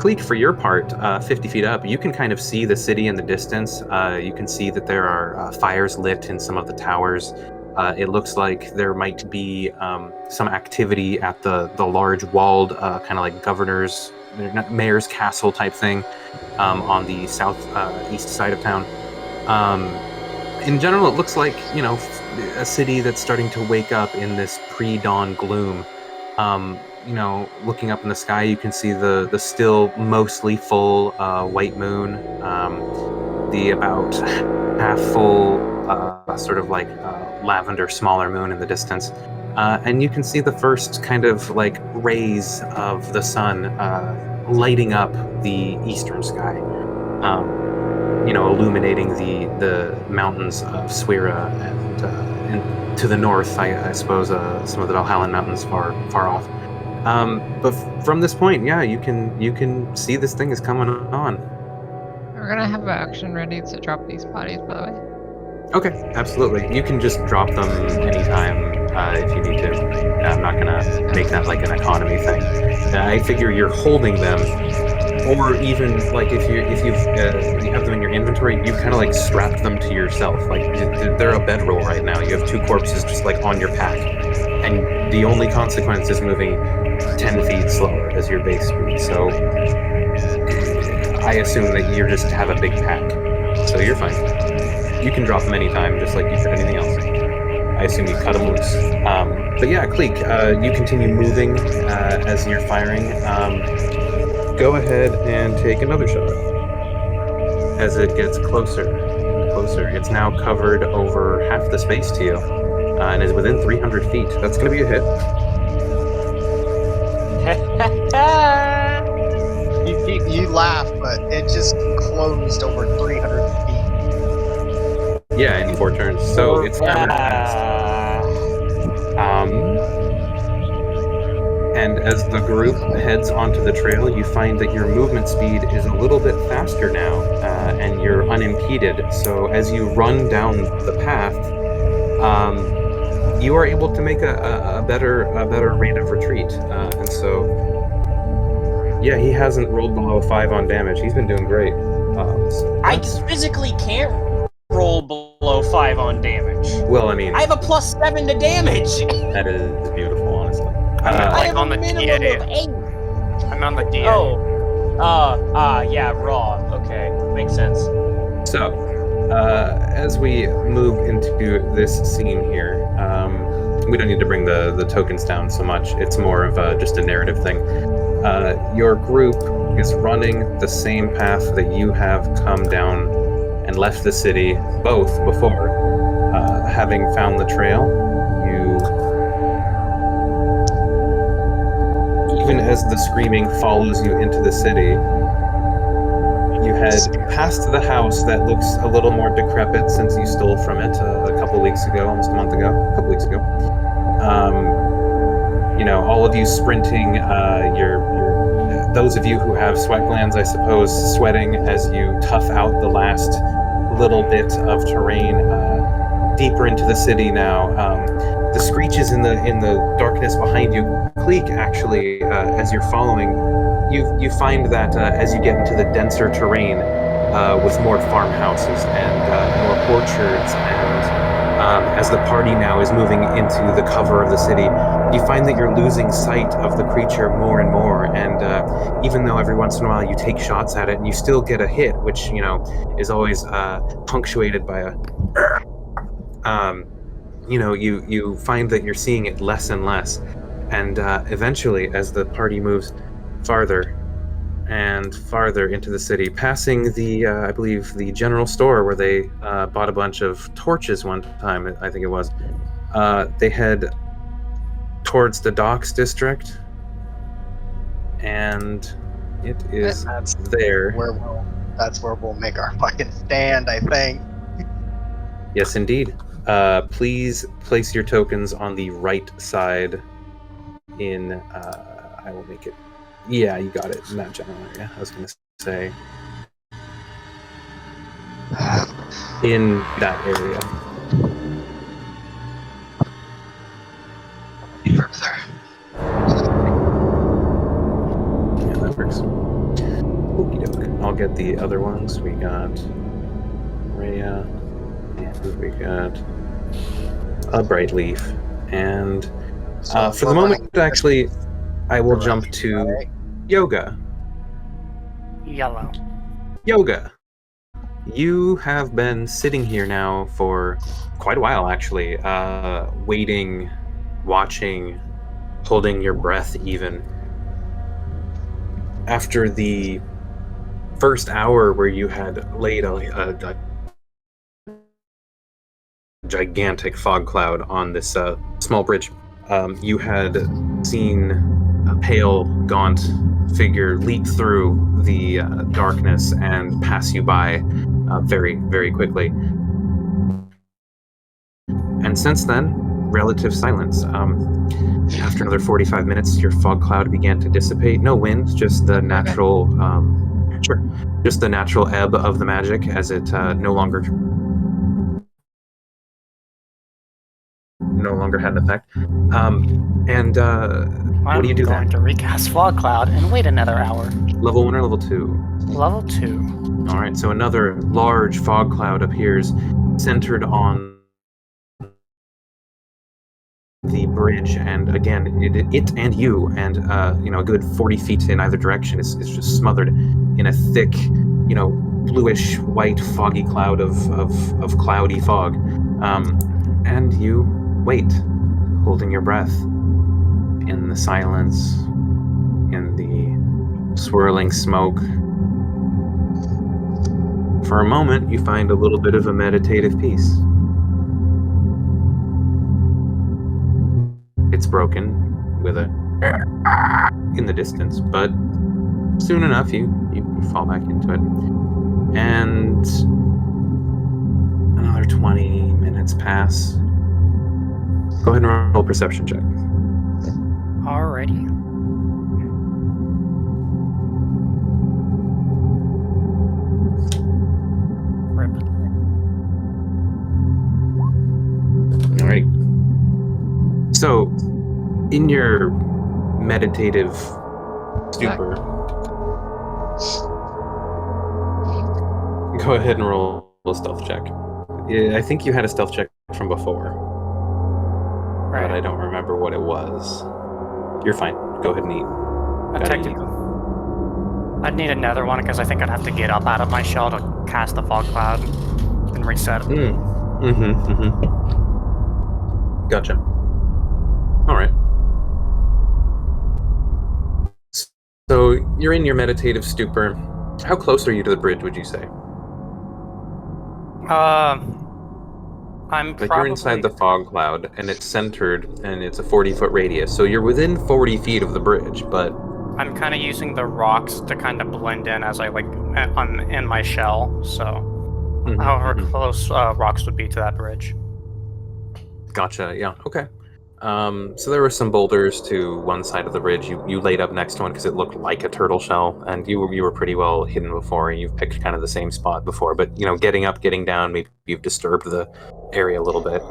Cleek, for your part, 50 feet up, you can kind of see the city in the distance. You can see that there are fires lit in some of the towers. It looks like there might be some activity at the large walled, kind of like governor's, mayor's castle type thing on the east side of town. In general, it looks like, a city that's starting to wake up in this pre-dawn gloom. Looking up in the sky, you can see the still mostly full white moon, the about half full sort of like lavender smaller moon in the distance. And you can see the first kind of like rays of the sun lighting up the eastern sky, illuminating the mountains of Swira and to the north, I suppose, some of the Valhallan mountains far off. But from this point, yeah, you can see this thing is coming on. We're gonna have an action ready to drop these bodies, by the way. Okay, absolutely. You can just drop them anytime if you need to. I'm not gonna make that like an economy thing. I figure you're holding them, or even like if you have them in your inventory, you kind of like strap them to yourself. Like they're a bedroll right now. You have two corpses just like on your pack, and the only consequence is moving 10 feet slower as your base speed. So I assume that you just have a big pack, so you're fine. You can drop them anytime, just like you could anything else. I assume you cut them loose. But yeah, Cleek, you continue moving as you're firing. Go ahead and take another shot. As it gets closer and closer, it's now covered over half the space to you, and is within 300 feet. That's going to be a hit. You laugh, but it just closed over 300 feet. Yeah, in 4 turns. So it's armored fast. And as the group heads onto the trail, you find that your movement speed is a little bit faster now, and you're unimpeded. So as you run down the path, you are able to make a better rate of retreat. And so, yeah, he hasn't rolled below 5 on damage. He's been doing great. I physically can't roll below 5 on damage. Well, I mean, I have a +7 to damage. That is beautiful, honestly. I have on a the minimum DA. of 8. I'm on the DA. Yeah, raw. Okay, makes sense. So, as we move into this scene here, we don't need to bring the tokens down so much. It's more of just a narrative thing. Your group is running the same path that you have come down and left the city, both before. Having found the trail, even as the screaming follows you into the city, you head past the house that looks a little more decrepit since you stole from it a couple weeks ago, almost a month ago, a couple weeks ago. All of you sprinting, those of you who have sweat glands, I suppose, sweating as you tough out the last little bit of terrain deeper into the city now. The screeches in the darkness behind you. Cleek, actually, as you're following, you find that as you get into the denser terrain with more farmhouses and more orchards, and as the party now is moving into the cover of the city, you find that you're losing sight of the creature more and more. And even though every once in a while you take shots at it and you still get a hit, which is always punctuated by a you find that you're seeing it less and less. And eventually, as the party moves farther and farther into the city, passing the, I believe, the general store where they bought a bunch of torches one time, I think it was, they head towards the docks district, and it is there. That's where we'll make our fucking stand, I think. Yes, indeed. Please place your tokens on the right side in, I will make it, yeah, you got it, in that general area. I was going to say, in that area. Yeah, that works. look at the other ones. We got Rhea, and we got a Bright Leaf, and for the moment, actually, I will jump to Yoga. Yellow. Yoga. You have been sitting here now for quite a while, actually, waiting, watching, holding your breath even. After the first hour where you had laid a gigantic fog cloud on this small bridge, you had seen a pale, gaunt figure leap through the darkness and pass you by very, very quickly. And since then, relative silence. After another 45 minutes, your fog cloud began to dissipate. No wind, just the natural, just the natural ebb of the magic as it no longer had an effect. What do you do then? I'm going to recast fog cloud and wait another hour. Level 1 or level 2? Level 2. All right, so another large fog cloud appears centered on the bridge, and again, it and you, and a good 40 feet in either direction is just smothered in a thick, bluish white foggy cloud of cloudy fog, and you wait, holding your breath in the silence, in the swirling smoke. For a moment, you find a little bit of a meditative peace. It's broken with a in the distance, but soon enough you fall back into it. And another 20 minutes pass. Go ahead and roll a perception check. Alrighty. Rip. Alrighty. So, in your meditative stupor, go ahead and roll a stealth check. Yeah, I think you had a stealth check from before, Right. but I don't remember what it was. You're fine. Go ahead and eat. I'd need another one because I think I'd have to get up out of my shell to cast the fog cloud and reset. Gotcha. All right. So you're in your meditative stupor. How close are you to the bridge, would you say? I'm you're inside the fog cloud, and it's centered, and it's a 40-foot radius. So you're within 40 feet of the bridge, but I'm kind of using the rocks to kind of blend in as I in my shell. So, however close rocks would be to that bridge. Gotcha. Yeah. Okay. So there were some boulders to one side of the bridge. You laid up next to one because it looked like a turtle shell, and you were pretty well hidden before, and you've picked kind of the same spot before. But getting up, getting down, maybe you've disturbed the area a little bit.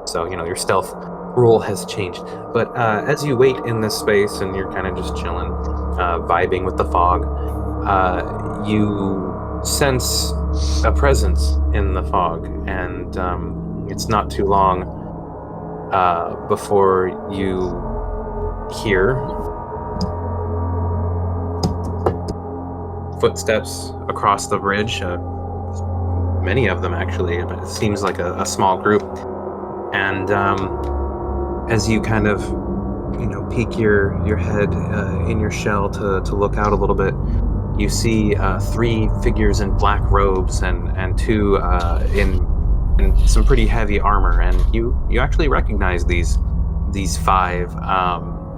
So your stealth roll has changed. But as you wait in this space and you're kind of just chilling, vibing with the fog, you sense a presence in the fog, and it's not too long before you hear footsteps across the bridge, many of them actually. It seems like a small group, and as you kind of peek your head in your shell to look out a little bit, you see 3 figures in black robes and 2 in some pretty heavy armor, and you actually recognize these 5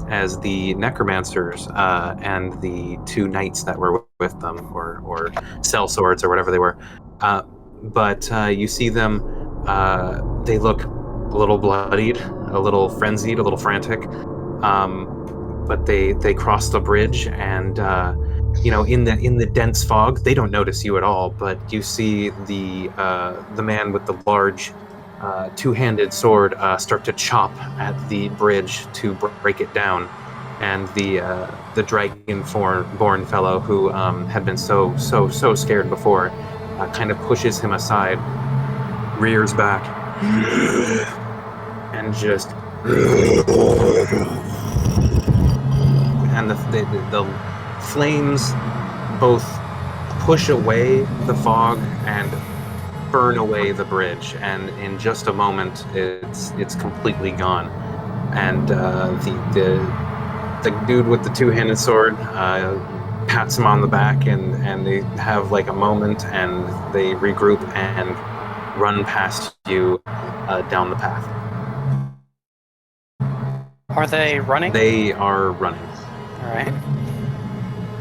as the necromancers and the 2 knights that were with them, or sellswords or whatever they were. But you see them, they look a little bloodied, a little frenzied, a little frantic, but they cross the bridge, and in the dense fog, they don't notice you at all, but you see the man with the large 2-handed sword start to chop at the bridge to break it down, and the the dragon-born fellow who had been so scared before, kind of pushes him aside, rears back, and just, and the flames both push away the fog and burn away the bridge, and in just a moment it's completely gone. And the dude with the two-handed sword pats him on the back, and they have like a moment, and they regroup and run past you down the path. Are they running? They are running. All right.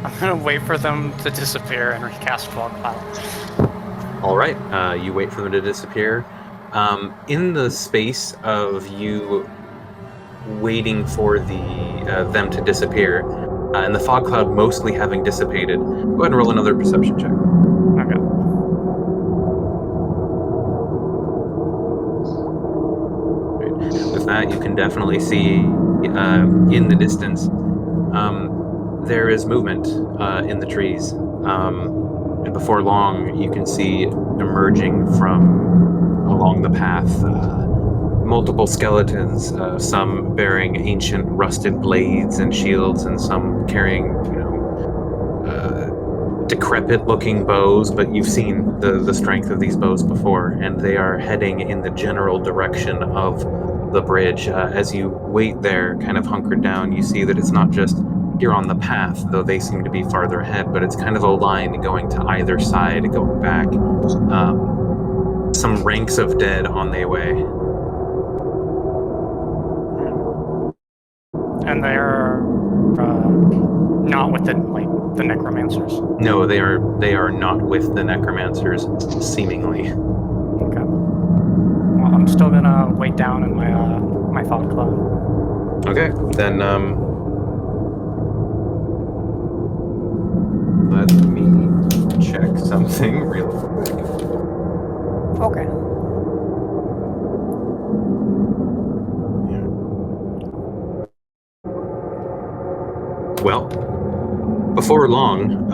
I'm gonna wait for them to disappear and recast Fog Cloud. All right. You wait for them to disappear. In the space of you waiting for them to disappear, and the fog cloud mostly having dissipated, go ahead and roll another perception check. Okay. With that, you can definitely see in the distance there is movement in the trees, and before long you can see emerging from along the path multiple skeletons, some bearing ancient rusted blades and shields, and some carrying decrepit looking bows, but you've seen the strength of these bows before, and they are heading in the general direction of the bridge. As you wait there, kind of hunkered down, you see that it's not just here on the path, though they seem to be farther ahead, but it's kind of a line going to either side, going back. Some ranks of dead on their way. And they're not with the necromancers? No, they are not with the necromancers, seemingly. Okay. Well, I'm still gonna wait down in my fog cloud. Okay, then let me check something real quick. Okay. Well, before long,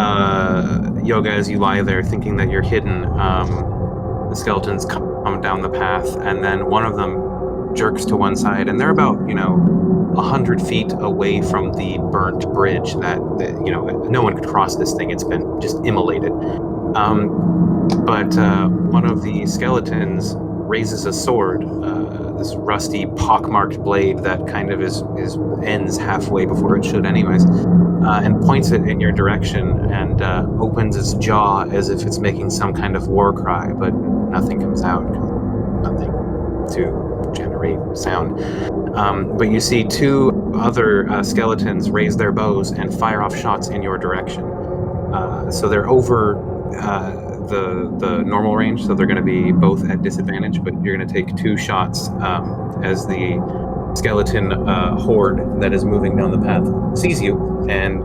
Yoga, as you lie there thinking that you're hidden, the skeletons come down the path, and then one of them jerks to one side, and they're about 100 feet away from the burnt bridge that no one could cross this thing. It's been just immolated. But one of the skeletons raises a sword, this rusty pockmarked blade that kind of ends halfway before it should anyways, and points it in your direction, and opens its jaw as if it's making some kind of war cry, but nothing comes out. Nothing to generate sound. But you see two other skeletons raise their bows and fire off shots in your direction. So they're over the normal range, so they're going to be both at disadvantage, but you're going to take two shots as the skeleton horde that is moving down the path sees you and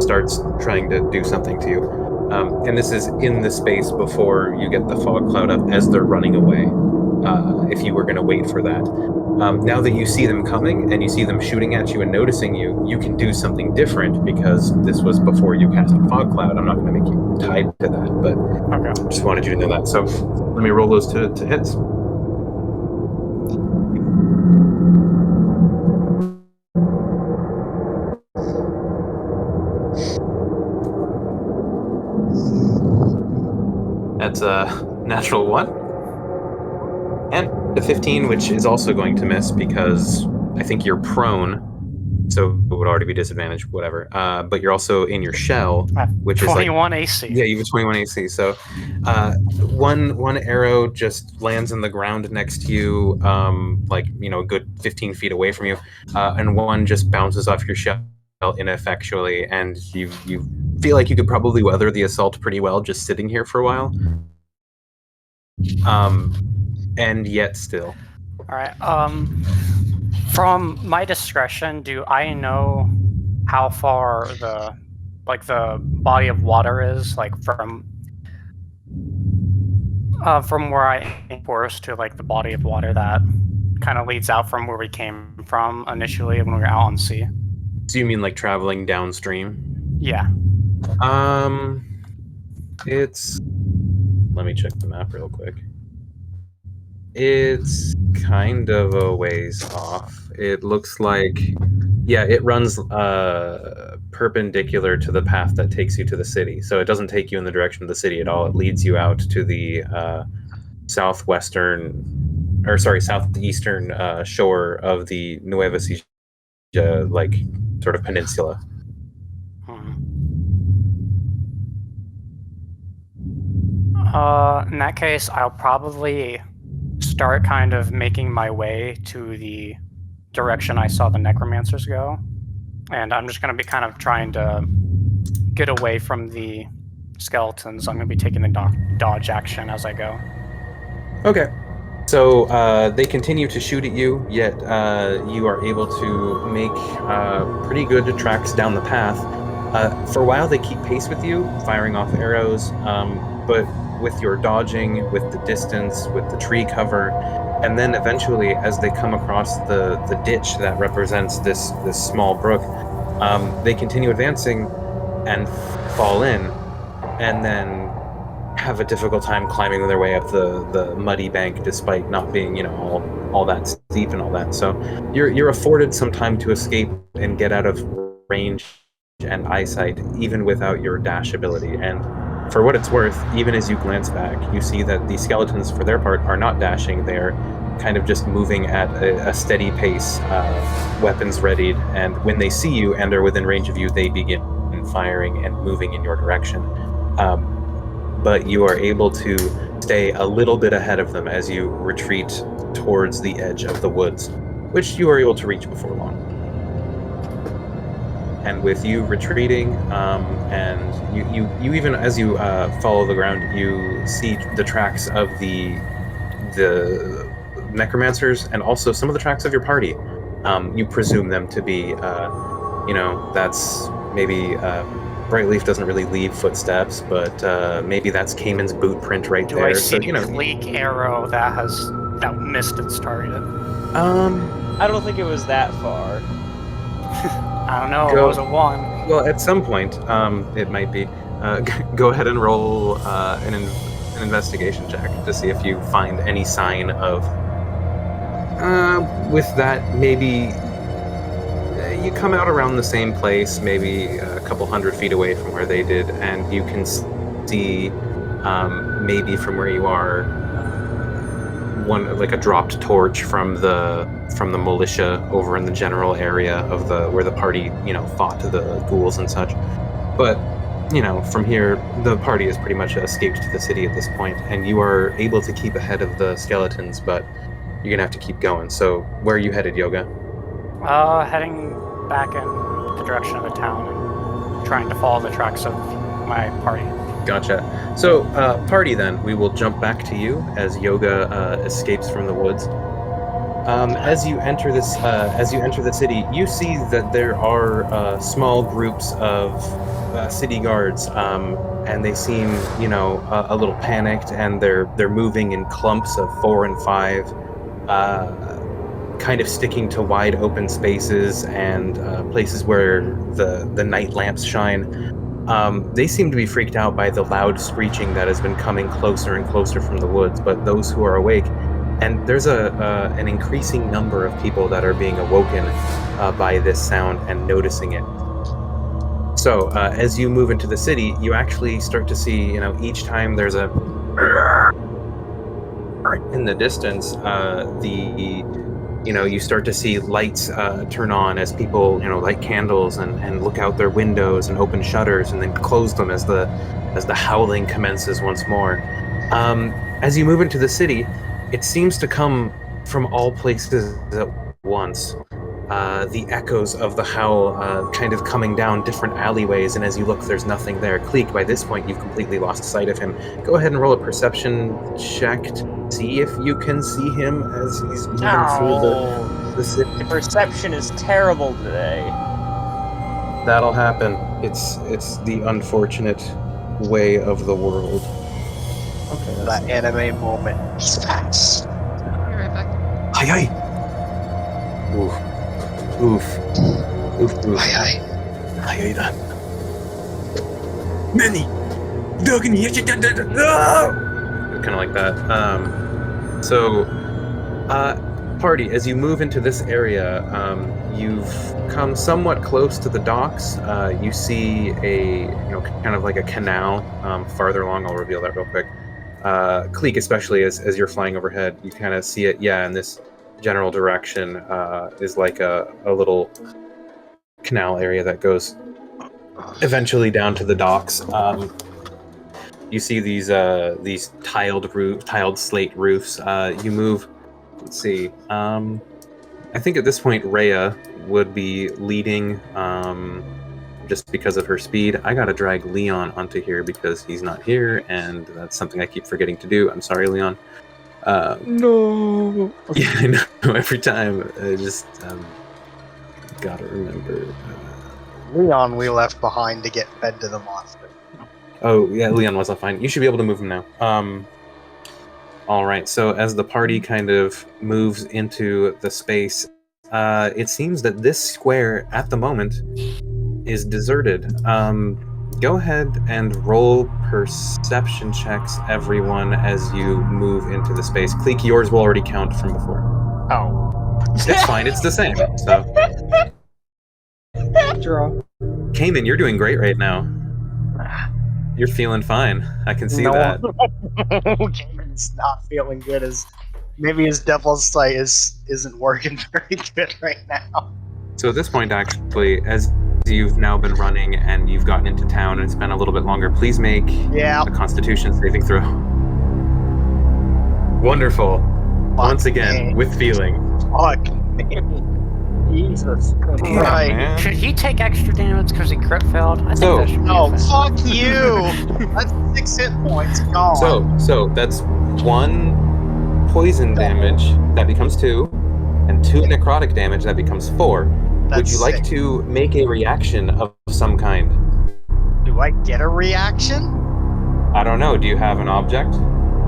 starts trying to do something to you. And this is in the space before you get the fog cloud up as they're running away, if you were going to wait for that. Now that you see them coming and you see them shooting at you and noticing you, you can do something different because this was before you cast a fog cloud. I'm not going to make you tied to that, but okay. Just wanted you to know that. So let me roll those to hits. That's a natural 1. And a 15, which is also going to miss because I think you're prone, so it would already be disadvantaged, whatever. But you're also in your shell, which is 21 AC. Yeah, you have 21 AC. So one arrow just lands in the ground next to you, a good 15 feet away from you, and one just bounces off your shell ineffectually, and you feel like you could probably weather the assault pretty well just sitting here for a while. And yet still. All right. From my discretion, do I know how far the body of water is, from where I am forced to the body of water that kind of leads out from where we came from initially when we were out on sea? So you mean like traveling downstream? Yeah. It's... Let me check the map real quick. It's kind of a ways off. It looks like... Yeah, it runs perpendicular to the path that takes you to the city. So it doesn't take you in the direction of the city at all. It leads you out to the southeastern shore of the Nuevacija, like, sort of peninsula. In that case, I'll probably start kind of making my way to the direction I saw the necromancers go. And I'm just going to be kind of trying to get away from the skeletons. I'm going to be taking the dodge action as I go. Okay. So they continue to shoot at you, yet you are able to make pretty good tracks down the path. For a while, they keep pace with you, firing off arrows, but with your dodging, with the distance, with the tree cover, and then eventually, as they come across the ditch that represents this small brook, they continue advancing and fall in, and then have a difficult time climbing their way up the muddy bank, despite not being, you know, all that steep and all that. So you're afforded some time to escape and get out of range and eyesight, even without your dash ability. And for what it's worth, even as you glance back, you see that the skeletons, for their part, are not dashing. They're kind of just moving at a steady pace, weapons readied, and when they see you and are within range of you, they begin firing and moving in your direction. But you are able to stay a little bit ahead of them as you retreat towards the edge of the woods, which you are able to reach before long. And with you retreating, and you even as you follow the ground, you see the tracks of the necromancers and also some of the tracks of your party. You presume them to be, that's maybe Brightleaf doesn't really leave footsteps, but maybe that's Cayman's boot print right there. Do I see so, Leak Arrow that missed its target? I don't think it was that far. I don't know. It was a 1. Well, at some point, it might be. Go ahead and roll an investigation check to see if you find any sign of. With that, maybe you come out around the same place, maybe a couple 100 feet away from where they did, and you can see, maybe from where you are, a dropped torch from the militia over in the general area of where the party, fought the ghouls and such. But, from here, the party has pretty much escaped to the city at this point, and you are able to keep ahead of the skeletons, but you're gonna have to keep going. So, where are you headed, Yoga? Heading back in the direction of the town and trying to follow the tracks of my party. Gotcha. So, party then, we will jump back to you as Yoga escapes from the woods. As you enter the city, you see that there are small groups of city guards, and they seem, a little panicked, and they're moving in clumps of 4 and 5, kind of sticking to wide open spaces and places where the night lamps shine. They seem to be freaked out by the loud screeching that has been coming closer and closer from the woods, but those who are awake, and there's an increasing number of people that are being awoken by this sound and noticing it. So as you move into the city, you actually start to see, each time there's a in the distance, you start to see lights turn on as people, light candles and look out their windows and open shutters and then close them as the howling commences once more. As you move into the city, it seems to come from all places at once. The echoes of the howl kind of coming down different alleyways, and as you look, there's nothing there. Cleek, by this point, you've completely lost sight of him. Go ahead and roll a perception check to see if you can see him as he's moving through the city. The perception is terrible today. That'll happen. It's the unfortunate way of the world. Okay, that anime moment. He's fast. Be right back. Hi. Oof. Oof, oof. Aye. Many. Kind of like that. Party, as you move into this area, you've come somewhat close to the docks. You see kind of like a canal farther along. I'll reveal that real quick. Cleek, especially as you're flying overhead, you kind of see it. Yeah, in this general direction is like a little canal area that goes eventually down to the docks. You see these tiled slate roofs. You move. Let's see. I think at this point Rhea would be leading, just because of her speed. I gotta drag Leon onto here because he's not here, and that's something I keep forgetting to do. I'm sorry, Leon. No. Yeah, I know. Every time, I just gotta remember. Leon we left behind to get fed to the monster. Oh yeah, Leon was fine. You should be able to move him now. All right. So as the party kind of moves into the space, it seems that this square at the moment is deserted. Go ahead and roll perception checks, everyone, as you move into the space. Cleek, yours will already count from before. Oh. It's fine. It's the same. So, Draw. Cayman, you're doing great right now. You're feeling fine. I can see that. Cayman's not feeling good. Maybe his devil's sight isn't working very good right now. So at this point, actually, as you've now been running and you've gotten into town and it's been a little bit longer, please make a Constitution saving throw. Wonderful. Once again, with feeling. Fuck me. Jesus. Damn, Right. man. Should he take extra damage because he crit failed? I think that should be No, a thing. fuck you! That's 6 hit points gone. So that's 1 poison damage, that becomes 2, and 2 necrotic damage, that becomes 4. That's Would you like 6. to make a reaction of some kind? Do I get a reaction? I don't know. Do you have an object?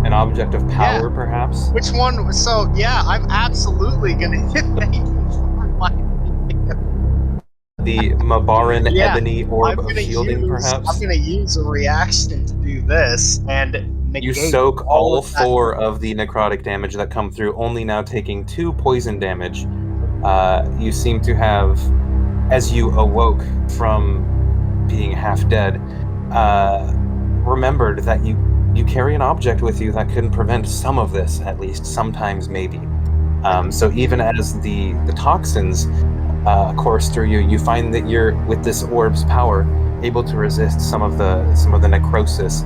An object of power, perhaps? Which one? So, yeah, I'm absolutely gonna hit The Mabaran Yeah, Ebony Orb of Shielding, perhaps? I'm gonna use a reaction to do this and negate You soak all of that. 4 of the necrotic damage that come through, only now taking 2 poison damage. You seem to have, as you awoke from being half dead, remembered that you carry an object with you that can prevent some of this, at least, sometimes maybe. So even as the toxins course through you, you find that you're, with this orb's power, able to resist some of the necrosis.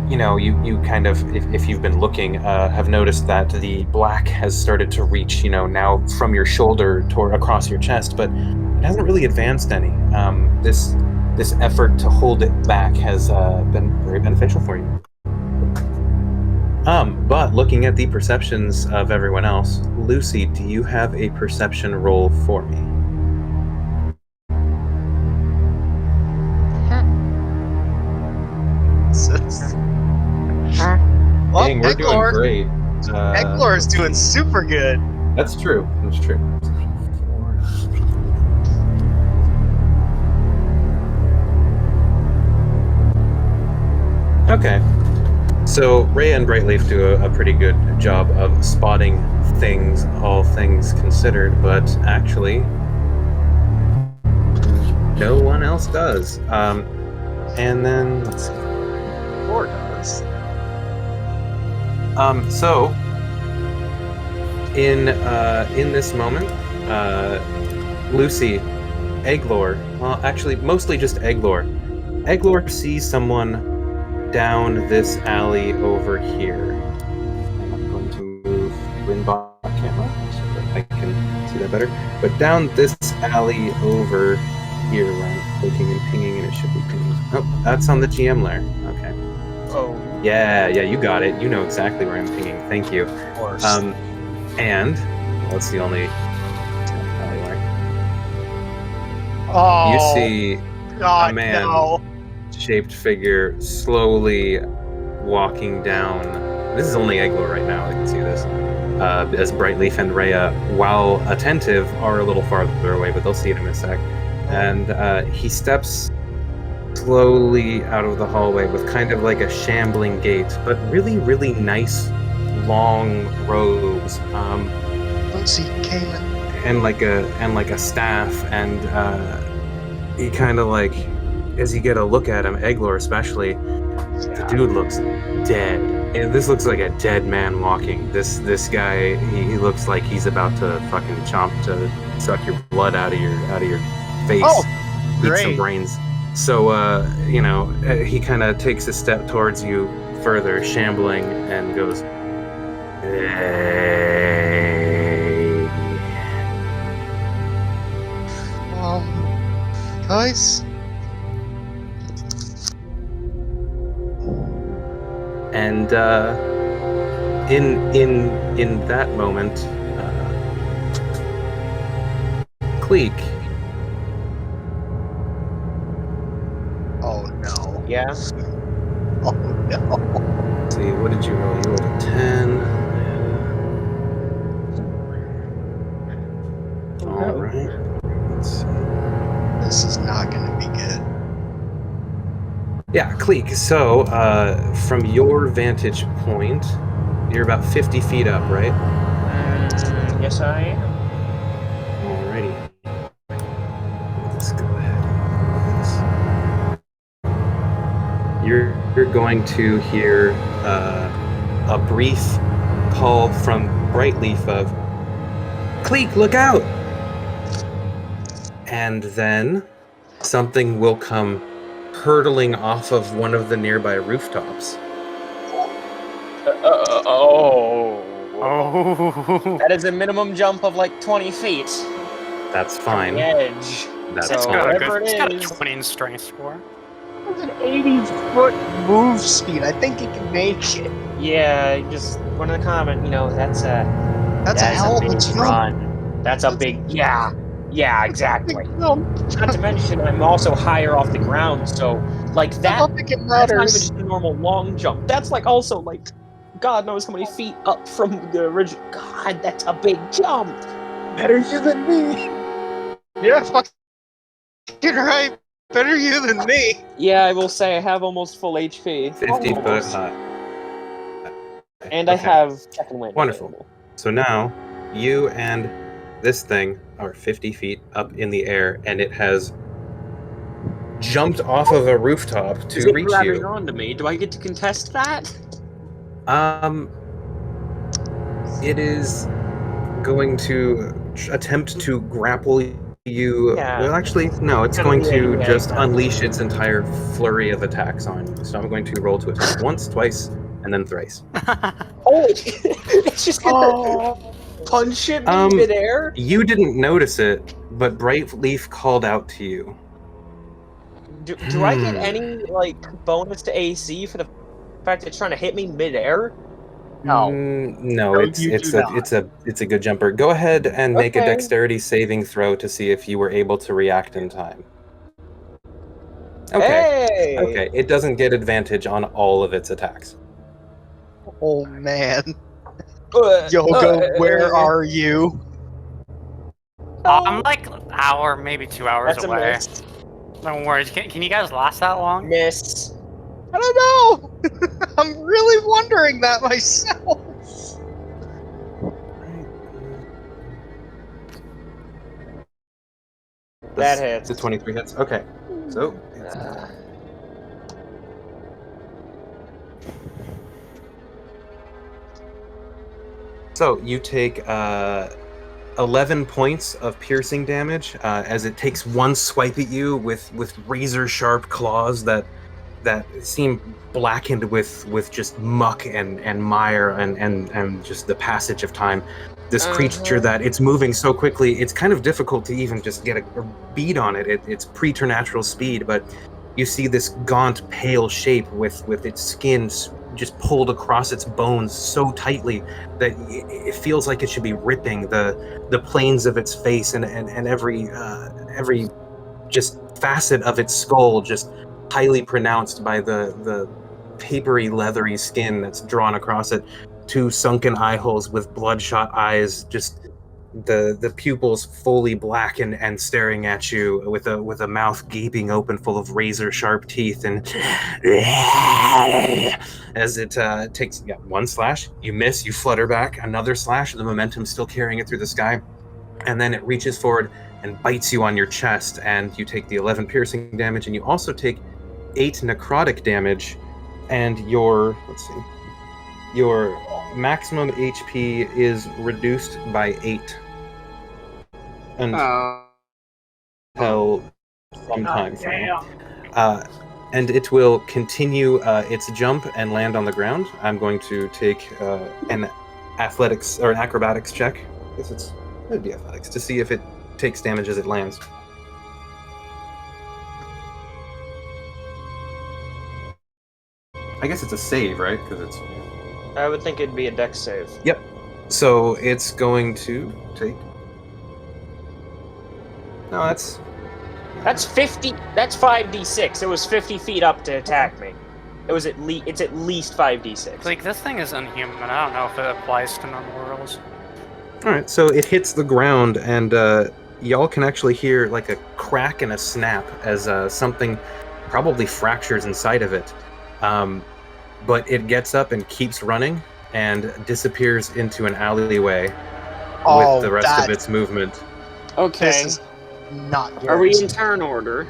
You kind of, if you've been looking, have noticed that the black has started to reach, now from your shoulder across your chest, but it hasn't really advanced any. This effort to hold it back has been very beneficial for you. But looking at the perceptions of everyone else, Lucy, do you have a perception roll for me? Well, Dang, we're doing Eglor, great. Eglor is doing super good. That's true. That's true. Okay. So Rhea and Brightleaf do a pretty good job of spotting things, all things considered, but actually no one else does. And then let's see. Or does. So in this moment, Lucy, Eglor, well, actually mostly just Eglor. Eglor sees someone down this alley over here. I'm going to move Rinbot camera so that I can see that better. But down this alley over here where I'm clicking and pinging, and it should be pinging. Oh, that's on the GM layer. Okay. Oh, Yeah, you got it. You know exactly where I'm pinging. Thank you. of course. And that's the only alleyway. Oh, You see God, a man no. shaped figure slowly walking down. This is only Eglor right now. I can see this. as Brightleaf and Rhea, while attentive, are a little farther away, but they'll see it in a sec. And he steps slowly out of the hallway with kind of like a shambling gait, but really, really nice, long robes. Don't see Cayman. And like a staff, and he kind of like, as you get a look at him, Eglor especially, the dude looks dead. And this looks like a dead man walking. This guy, he looks like he's about to fucking to suck your blood out of your face. Oh, eat great. some brains. So he kind of takes a step towards you further, shambling, and goes, "Hey." Guys? And in that moment, Cleek. Oh no. Yeah. Oh no. Let's see, what did you roll? You rolled a 10. All right. Let's see. This is not gonna be good. Yeah, Cleek. So, from your vantage point, you're about 50 feet up, right? Yes, I am. Alrighty. Let's go ahead. You're going to hear a brief call from Brightleaf of, "Cleek, look out!" And then something will come hurtling off of one of the nearby rooftops. Oh. Oh. That is a minimum jump of like 20 feet. That's From fine. the edge. That's So, It's fine. got a whatever good, it it's got a is. 20 in strength score. That's an 80-foot move speed. I think he can make it. Yeah, just one of the comment, that's a Hell of a big jump. run. That's a big yeah, exactly. Not to mention I'm also higher off the ground, so like I that don't think it that's not even matters. just a normal long jump. That's like also like God knows how many feet up from the original. God, that's a big jump. Better you than me. Yeah, fucking right. Better you than me. Yeah, I will say I have almost full HP. 50 foot Almost. high. And I Okay. have second wind. Wonderful. available. So now, you and this thing are 50 feet up in the air, and it has jumped off of a rooftop Is to it reach grabbing you. onto me? Do I get to contest that? It is going to attempt to grapple you. Yeah. Well, actually, no, it's Kinda going the to idea, just exactly. unleash its entire flurry of attacks on you. So I'm going to roll to attack once, twice, and then thrice. Oh, it's just gonna punch it in midair? You didn't notice it, but Brightleaf called out to you. Do I get any like bonus to AC for the fact that it's trying to hit me midair? No. No, No, it's you do not. it's a good jumper. Go ahead and make a Okay. dexterity saving throw to see if you were able to react in time. Okay. Hey! Okay, it doesn't get advantage on all of its attacks. Oh man. Yoga, where are you? I'm like an hour, maybe 2 hours That's a away. miss. Don't worry. Can you guys last that long? Miss. I don't know. I'm really wondering that myself. That hits. The 23 hits. Okay. So So you take 11 points of piercing damage as it takes one swipe at you with razor sharp claws that seem blackened with just muck and mire and just the passage of time. This creature that it's moving so quickly, it's kind of difficult to even just get a beat on it. It's preternatural speed, but you see this gaunt, pale shape with its skin just pulled across its bones so tightly that it feels like it should be ripping the planes of its face and every just facet of its skull just highly pronounced by the papery, leathery skin that's drawn across it. two sunken eye holes with bloodshot eyes, just the pupils fully black and staring at you with a mouth gaping open full of razor sharp teeth, and as it takes one slash, you miss, you flutter back, another slash, the momentum still carrying it through the sky, and then it reaches forward and bites you on your chest, and you take the 11 piercing damage, and you also take 8 necrotic damage, and your maximum HP is reduced by 8 until some time frame. And it will continue its jump and land on the ground. I'm going to take an athletics or an acrobatics check. I guess it would be athletics to see if it takes damage as it lands. I guess it's a save, right? Because it's. I would think it'd be a dex save. Yep. So it's going to take. No, that's 50. That's 5d6. It was 50 feet up to attack me. It's at least 5d6. Like, this thing is unhuman. I don't know if it applies to normal rolls. All right. So it hits the ground, and y'all can actually hear like a crack and a snap as something probably fractures inside of it. But it gets up and keeps running and disappears into an alleyway with the rest of its movement. Okay. This is not good. Are we in turn order?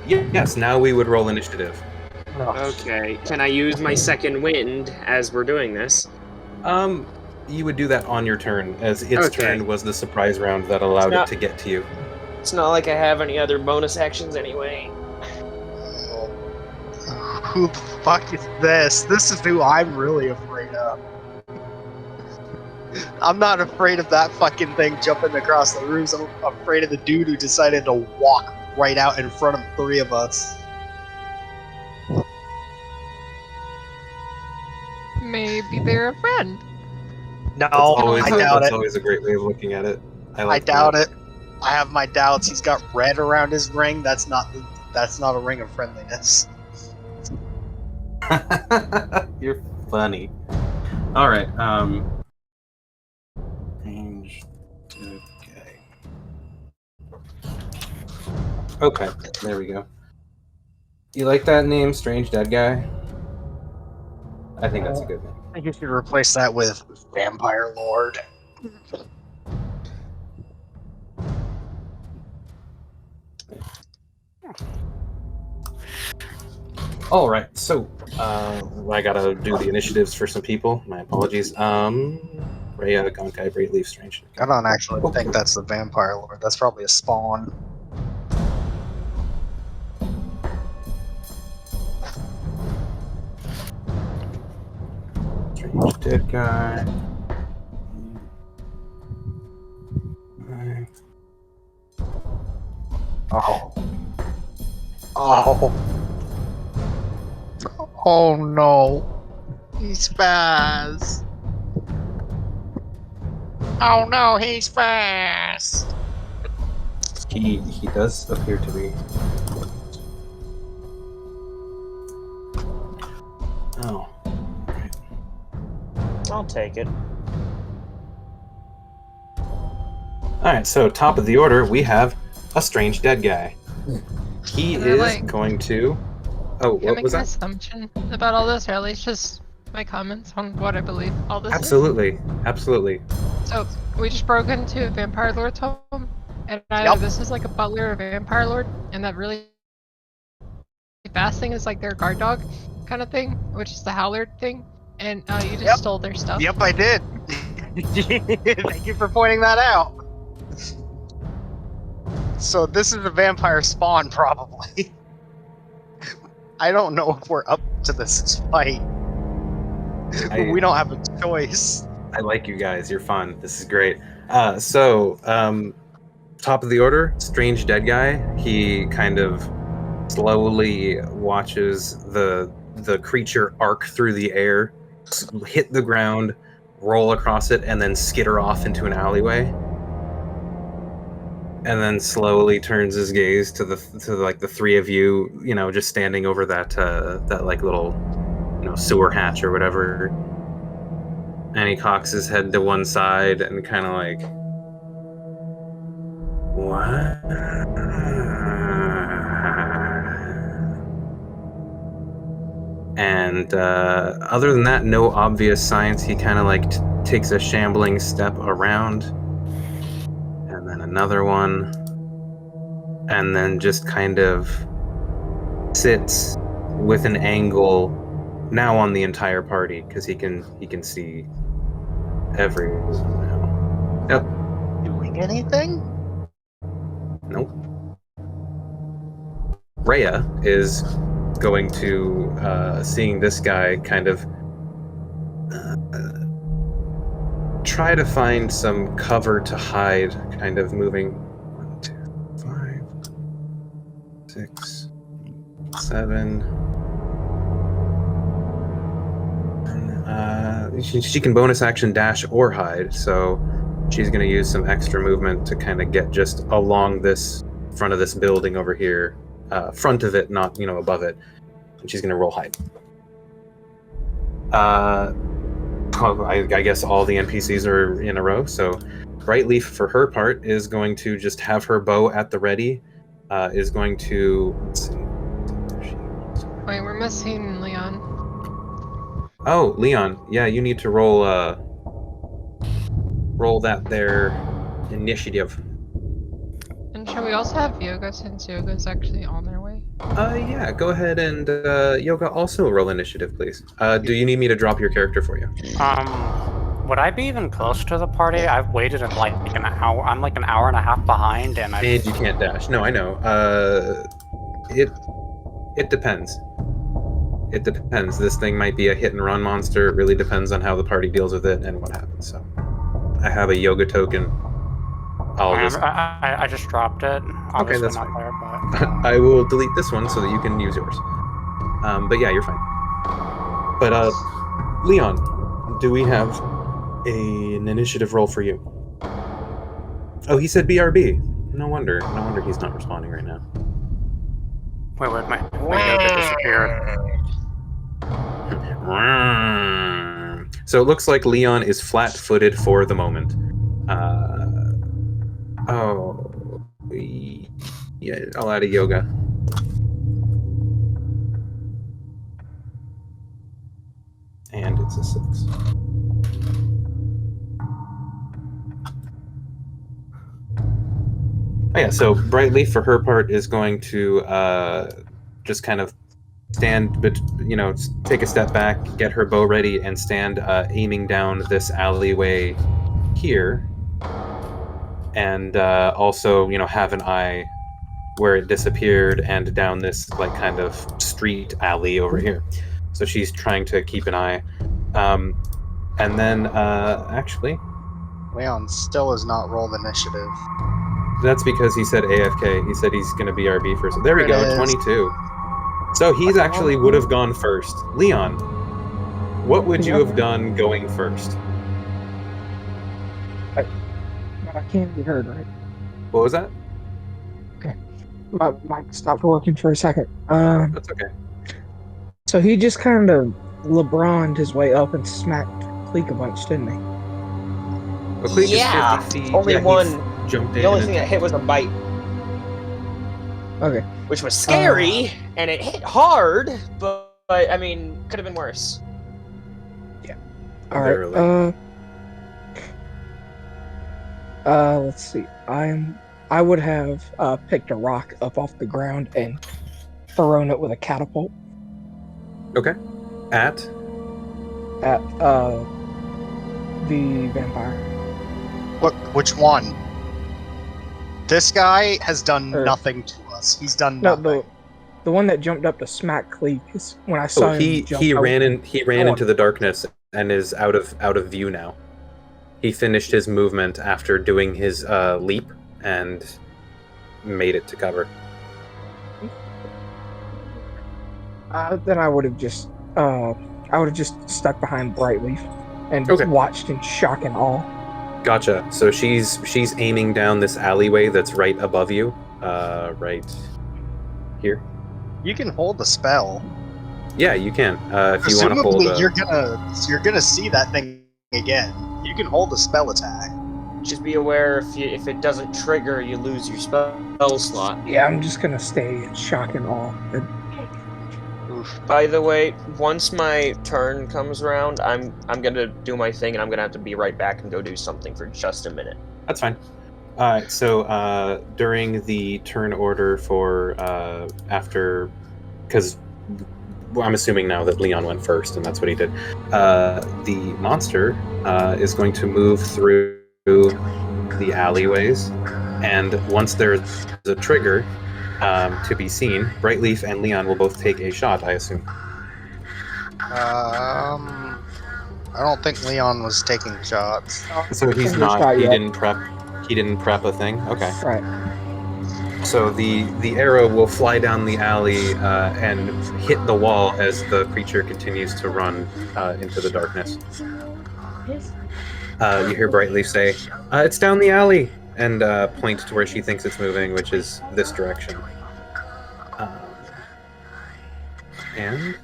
Yes, now we would roll initiative. Okay. Can I use my second wind as we're doing this? You would do that on your turn, as its turn was the surprise round that allowed it to get to you. It's not like I have any other bonus actions anyway. Who the fuck is this? This is who I'm really afraid of. I'm not afraid of that fucking thing jumping across the rooms. I'm afraid of the dude who decided to walk right out in front of 3 of us. Maybe they're a friend. No, I doubt that's it. always a great way of looking at it. I doubt it. I have my doubts. He's got red around his ring. That's not a ring of friendliness. You're funny. All right. Range. Okay. There we go. You like that name, Strange Dead Guy? I think that's a good name. I think you should replace that with Vampire Lord. All right, so I gotta do the initiatives for some people. My apologies. Rhea, Gonkai, Greatleaf, Strange. I don't actually think that's the Vampire Lord. That's probably a spawn. Strange Dead Guy. Oh. Oh. Oh no. He's fast. Oh no, he's fast. He does appear to be. Oh. Right. I'll take it. Alright, so top of the order, we have a Strange Dead Guy. He is going to... Oh, what was an that? assumption about all this, or at least just my comments on what I believe all this Absolutely. Absolutely. is. So, we just broke into a Vampire Lord's home, and either this is like a butler or a Vampire Lord, and that really fast thing is like their guard dog kind of thing, which is the Howler thing, and you just stole their stuff. Yep, I did. Thank you for pointing that out. So this is a vampire spawn, probably. I don't know if we're up to this fight. We don't have a choice. I like you guys. You're fun. This is great. So, top of the order, Strange Dead Guy. He kind of slowly watches the creature arc through the air, hit the ground, roll across it, and then skitter off into an alleyway. And then slowly turns his gaze to the 3 of you, just standing over that like little, sewer hatch or whatever. And he cocks his head to one side and kind of like, what? And other than that, no obvious signs. He kind of like takes a shambling step around, and then another one, and then just kind of sits with an angle now on the entire party because he can see everyone now. Yep. Doing anything? Nope. Rhea is going to, seeing this guy kind of try to find some cover to hide, kind of moving 1, 2, 5, 6, 7. And, she can bonus action dash or hide, so she's going to use some extra movement to kind of get just along this front of this building over here. Front of it, not above it. And she's gonna roll hide. I guess all the NPCs are in a row. So Brightleaf, for her part, is going to just have her bow at the ready. Is going to, let's see. Wait, we're missing Leon. Oh, Leon. Yeah, you need to roll that there initiative. And shall we also have Yoga, since Yoga's actually on their way? Yeah, go ahead and Yoga, also roll initiative, please. Do you need me to drop your character for you? Would I be even close to the party? I've waited like an hour. I'm like an hour and a half behind, and you can't dash. No, I know. It depends. It depends. This thing might be a hit and run monster. It really depends on how the party deals with it and what happens. So, I have a Yoga token. I just dropped it. Okay, that's not fine. there, but I will delete this one so that you can use yours. But yeah, you're fine. But Leon, do we have an initiative roll for you? Oh, he said BRB. No wonder he's not responding right now. wait, my Yoga disappeared. So it looks like Leon is flat-footed for the moment. Yeah, I'll add a Yoga. And it's a 6. Oh yeah, so Brightleaf, for her part, is going to just kind of stand, but take a step back, get her bow ready, and stand aiming down this alleyway here. And also, have an eye where it disappeared and down this like kind of street alley over here. So she's trying to keep an eye. And then actually, Leon still has not rolled initiative. that's because he said AFK. He said he's going to BRB first. There we It go, is. 22. So he's actually would have gone first. Leon, what would you have done going first? I can't be heard, right? What was that? My mic stopped working for a second. That's okay. So he just kind of LeBron'd his way up and smacked Cleek a bunch, didn't he? Well, Cleek Yeah, is 50 feet. only yeah, one. He jumped in. The only and- thing that hit was a bite, Okay. which was scary, and it hit hard, but I mean, could have been worse. All Barely. right. Let's see. I would have picked a rock up off the ground and thrown it with a catapult Okay. At? at the vampire. Look, which one? This guy has done Or- nothing to us. He's done No, nothing. the one that jumped up to smack Cleek is when I saw Oh, him he jump ran over. in. He ran into the darkness and is out of view now. He finished his movement after doing his leap and made it to cover. Then I would have just stuck behind Brightleaf and Okay. watched in shock and awe. Gotcha. So she's aiming down this alleyway that's right above you, right here. You can hold the spell. Yeah, you can. If you want to hold. Presumably, you're gonna see that thing again. You can hold a spell attack. Just be aware if it doesn't trigger, you lose your spell slot. Yeah, I'm just gonna stay in shock and awe. Oof. By the way, once my turn comes around, I'm gonna do my thing, and I'm gonna have to be right back and go do something for just a minute. That's fine. So during the turn order for after, because I'm assuming now that Leon went first, and that's what he did. The monster is going to move through the alleyways, and once there's a trigger to be seen, Brightleaf and Leon will both take a shot, I assume. I don't think Leon was taking shots. So he's Single not. shot He yet. didn't prep. He didn't prep a thing. Okay. Right. So the arrow will fly down the alley and hit the wall as the creature continues to run into the darkness. You hear Brightleaf say, "It's down the alley," and point to where she thinks it's moving, which is this direction. And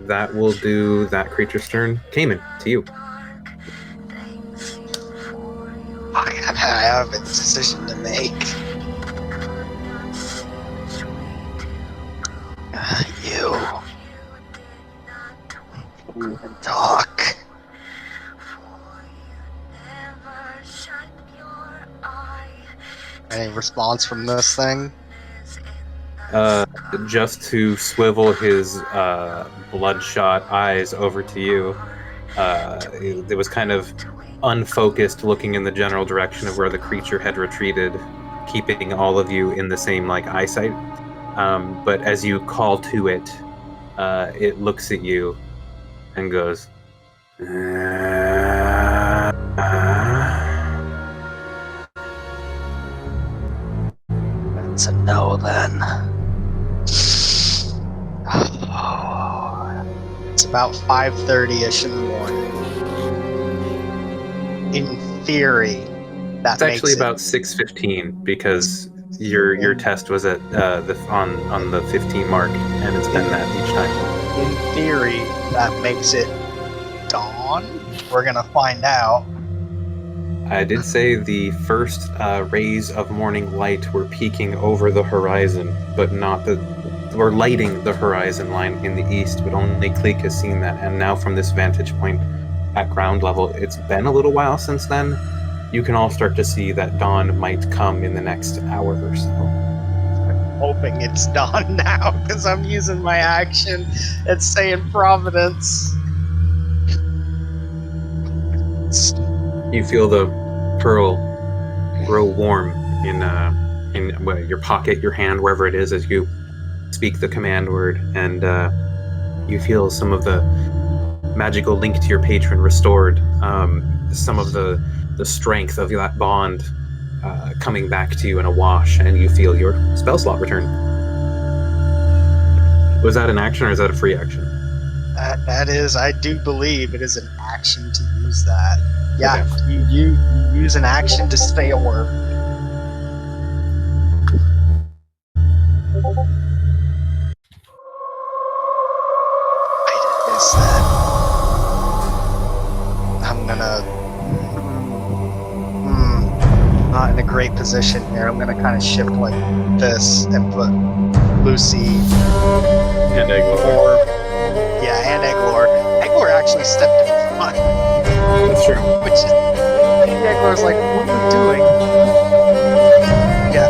that will do that creature's turn. Cayman, to you. I have a decision to make. You can talk. Any response from this thing? Just to swivel his bloodshot eyes over to you. It was kind of unfocused, looking in the general direction of where the creature had retreated, keeping all of you in the same eyesight. But as you call to it, it looks at you and goes, That's a no then. It's about 5:30ish in the morning. In theory, that it's actually makes it. about 6:15 because your test was at on the 15 mark, and it's been that each time. In theory, that makes it dawn. We're gonna find out. I did say the first rays of morning light were peeking over the horizon, but or lighting the horizon line in the east, but only Cleek has seen that. And now from this vantage point at ground level, it's been a little while since then. You can all start to see that dawn might come in the next hour or so. I'm hoping it's dawn now, because I'm using my action and saying Providence. You feel the pearl grow warm in your pocket, your hand, wherever it is, as you speak the command word, and you feel some of the magical link to your patron restored, some of the strength of that bond coming back to you in a wash, and you feel your spell slot return. Was that an action or is that a free action? That is, I do believe it is an action to use that. Yeah, Okay. you use an action to stay alert. Is that I'm gonna not in a great position here. I'm gonna kind of shift like this and put Lucy And or and Eglor. Eglor actually stepped in front, That's true. which is Eglor's like, what are you doing? Yeah.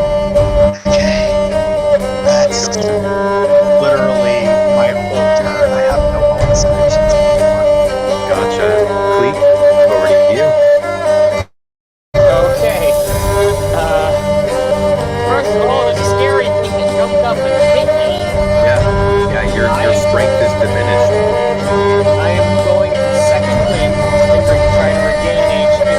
Okay. That's literally my whole turn. I have no bonus actions anymore. Gotcha. Cleek, over to you. Okay. First of all, there's a scary thing that jumped up and hit me. Yeah, your strength is diminished. I am going for second wind, try to regain HP.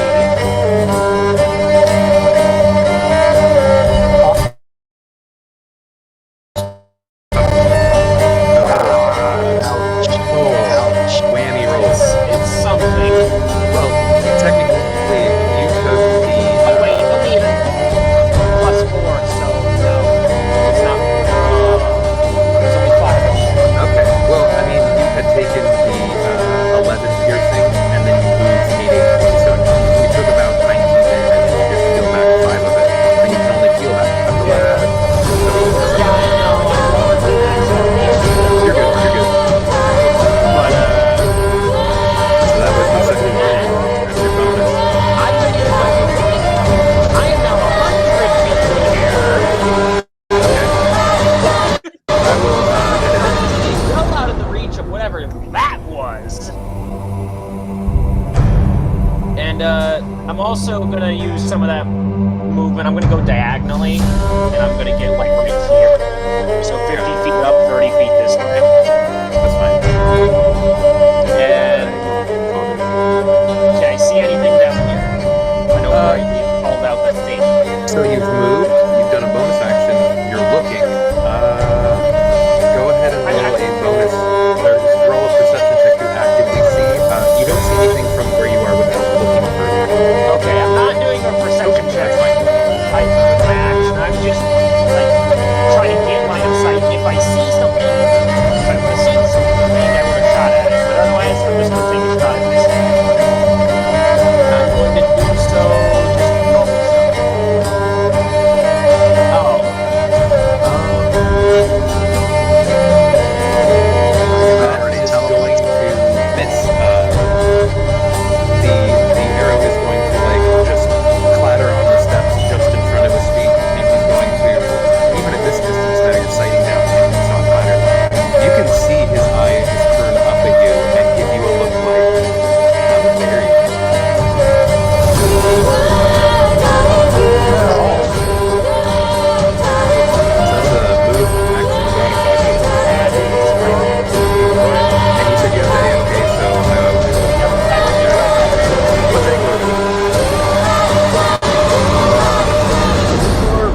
also gonna use some of that movement. I'm gonna go diagonally, and I'm gonna get like right here. So 50 feet up, 30 feet this way. That's fine. And okay, see anything down here? I know right, you called out the thing. So you've moved. You've done a bonus action. You're looking. Go ahead and roll a bonus. Or just roll a perception check to actively see. You don't see anything from where you are without looking further. Okay, I'm not doing a perception check. With my action, I'm just like trying to get line of sight. If I see something, if I would have seen something, I would have shot at it. But otherwise, I'm just gonna take a shot at this thing. I'm going to do so just normal stuff. Already It's tell going to miss. The arrow is going to like just clatter on the steps just in front of his feet, and he's going to, even at this distance now, you're sighting down him, it's not clatter. You can see his eyes turn up at you and give you a look like, how dare you? So that's a move, action, bonus action. And you said you have the AFK, so what's Angler do?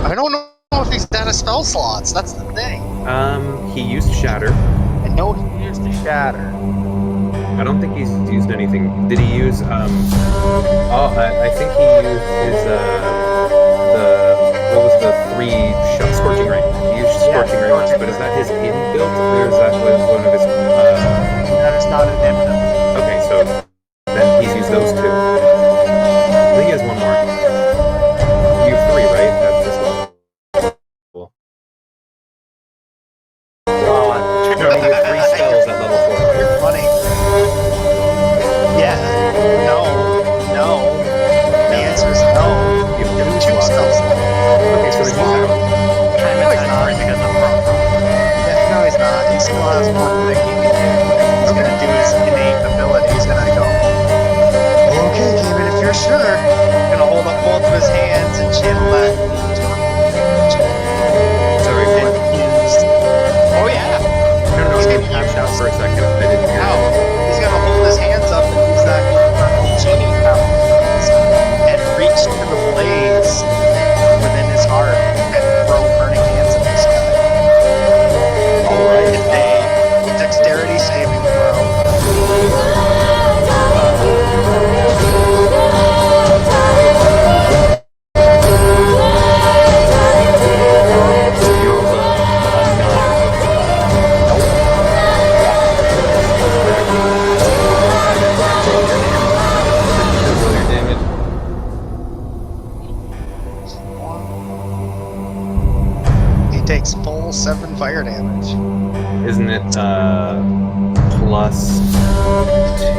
I don't know if he's out of spell slots. That's the thing. He used Shatter. I know he used the shatter. I don't think he's used anything. Did he use, I think he used his, what was the 3 shot Scorching Ray? He used Scorching Ray once, but is that his inbuilt, or is that one of his, That is not an inbuilt. okay, so then he's used those 2. I think he has one more. You have 3, right? That's this level. Cool. No, you have 3 spells at level 4. You're funny. Yeah. No. The answer is no. You have 2 spells. Okay, so then he's out. No, he's not. Because I'm wrong. Yeah, no, he's not. He still has one thing he can do. He's gonna do his innate ability. He's gonna go, okay, Cayman, if you're sure. He's gonna hold up both of his hands and channel that. Sorry, And what? use. Oh yeah. No, He's you gonna tapped out use. for a second. I didn't hear How? you. He's gonna hold his hands up and use that infernal genie power and reach to the blaze within his heart and throw burning hands at this guy. Alright. It's a dexterity saving throw. You rolled a 9. He takes full 7 fire damage. Isn't it plus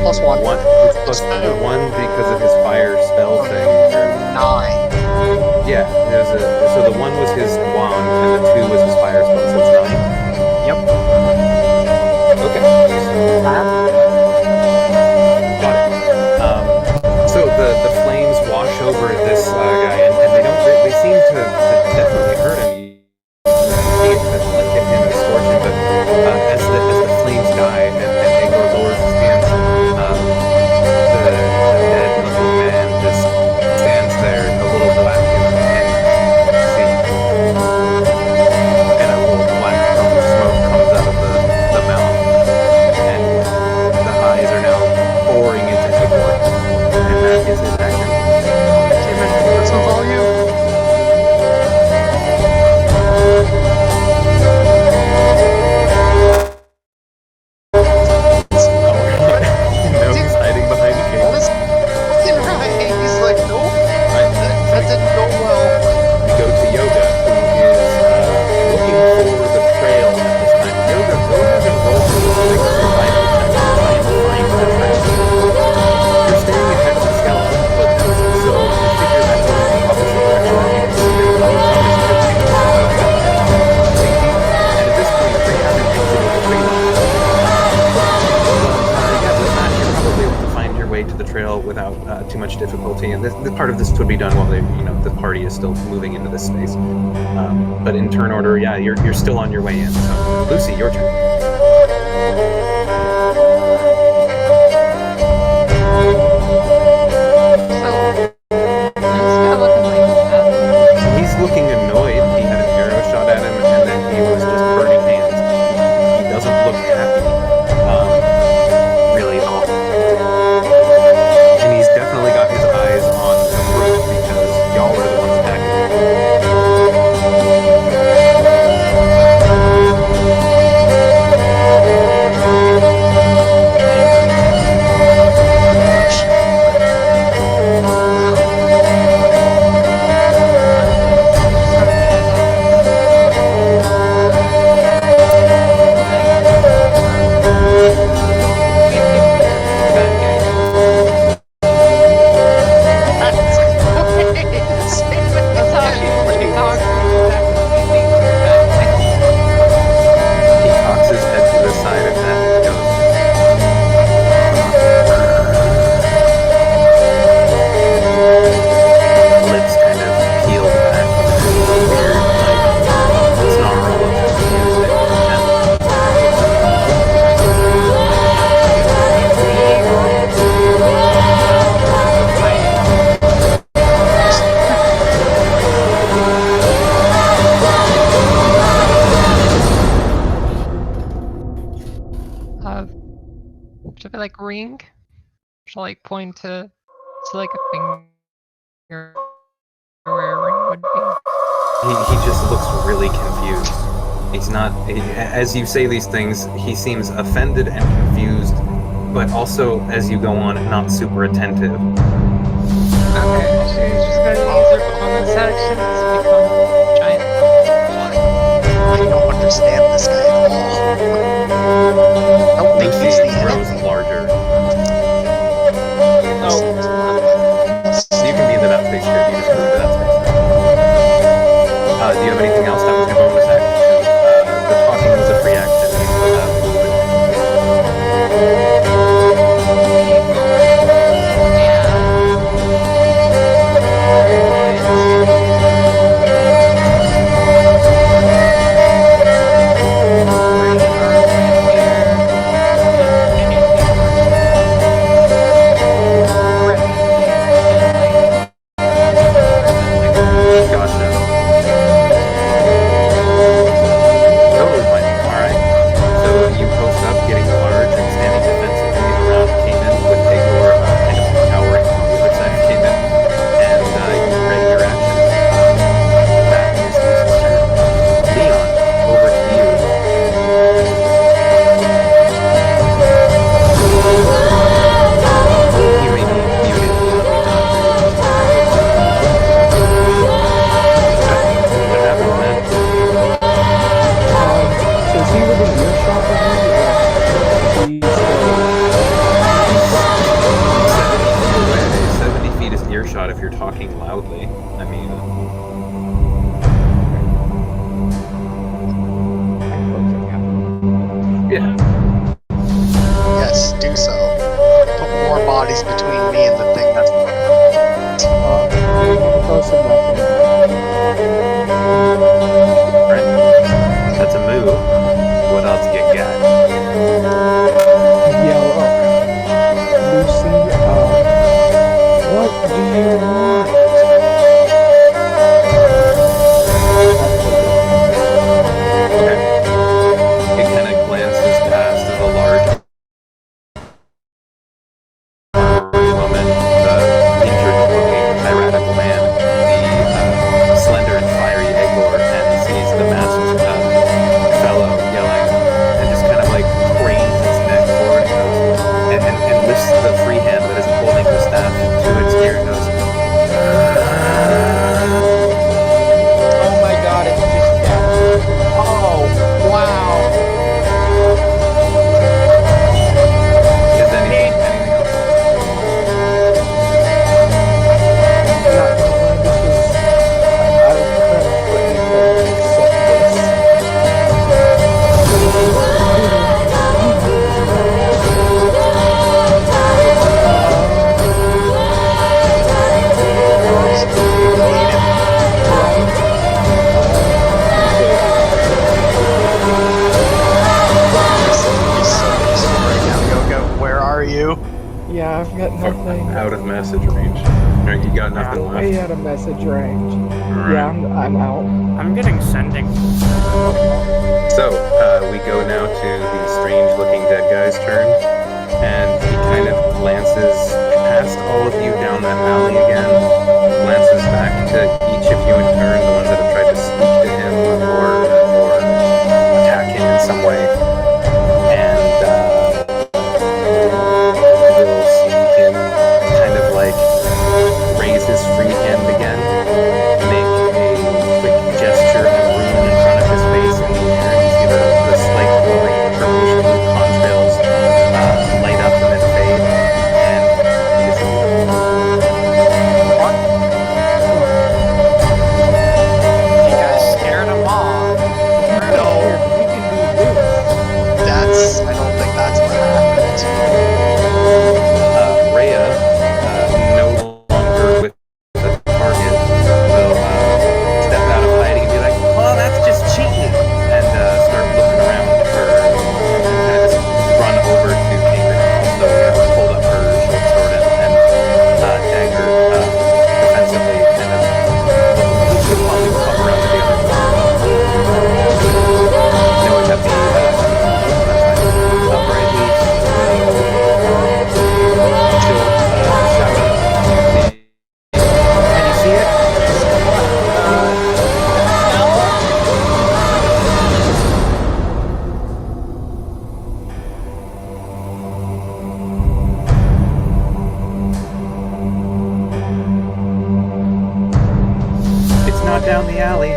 Plus 1. 1? It's plus 1 because of his fire spell thing. 9. Yeah, so the 1 was his wand and the 2 was his fire spell, so it's 9. Yep. Okay. Got it. So the flames wash over this guy, and they seem to definitely hurt him. You see it like hit him and scorch him, but as the flames die and Angor lowers his hands, the dead little man just stands there, a little black and see, and a little black puff of smoke comes out of the mouth, and the eyes are now pouring into Angor, and that is his action. Cayman, what's the volume? most would be done while the party is still moving into this space. But in turn order, yeah, you're still on your way in. So, Lucy, your turn. He's looking annoyed. He had an arrow shot at him, and then he was just burning hands. He doesn't look happy, really at all. And he's definitely got his eyes on the group because y'all are the ones attacking. He cocks his head to the side of that and goes, lips kind of peeled back with a weird, snarl of music. Should I ring? Should I point to like a finger where a ring would be? He just looks really confused. He's not, as you say these things, he seems offended and confused, but also, as you go on, not super attentive. Okay, she's just gonna use her bonus action to become giant. I don't understand this guy at all. I don't think he's the grows enemy. larger. Oh, You can be in that space too. You just move to that space. Do you have anything else that was your bonus action? The talking was a free action. You still have movement. Gotcha. Totally fine. Alright. So you post up, getting large and standing defensively around Cayman with Igor kind of cowering on the other side of Cayman. And you ready your action. That is Lucy's turn. Leon, over to you. You may be muted, Leon. What happened, man? Is he within earshot of me, or he's 70 feet is earshot if you're talking loudly. I mean, yeah. Yes, do so. Put more bodies between me and the thing that's close enough? Right. That's a move. What else you got? Yell up. Lucy, what do you want? Okay. It kind of glances past the large woman, the injured-looking piratical man, the message range. Alright. Yeah, I'm out. I'm getting sending. So, we go now to the strange-looking dead guy's turn, and he kind of glances past all of you down that alley again, glances back to each of you in turn, the ones that have tried to speak to him or attack him in some way, and we'll see him kind of like raise his free hand again, make a quick gesture and rune in front of his face in the air. You see the slight glowing purplish blue contrails light up and then fade and disappear. You guys scared them off. No, I don't think that's what happened. Rhea, no longer with the target, will step out of hiding and be like, "Well, that's just cheating," and start looking around for, and kind of just run over to Cayman and also hold up her short sword and dagger defensively, kind of probably pop around to the other side. Knowing that the Brightly will chill, shout out. Can you see it? It's not down the alley.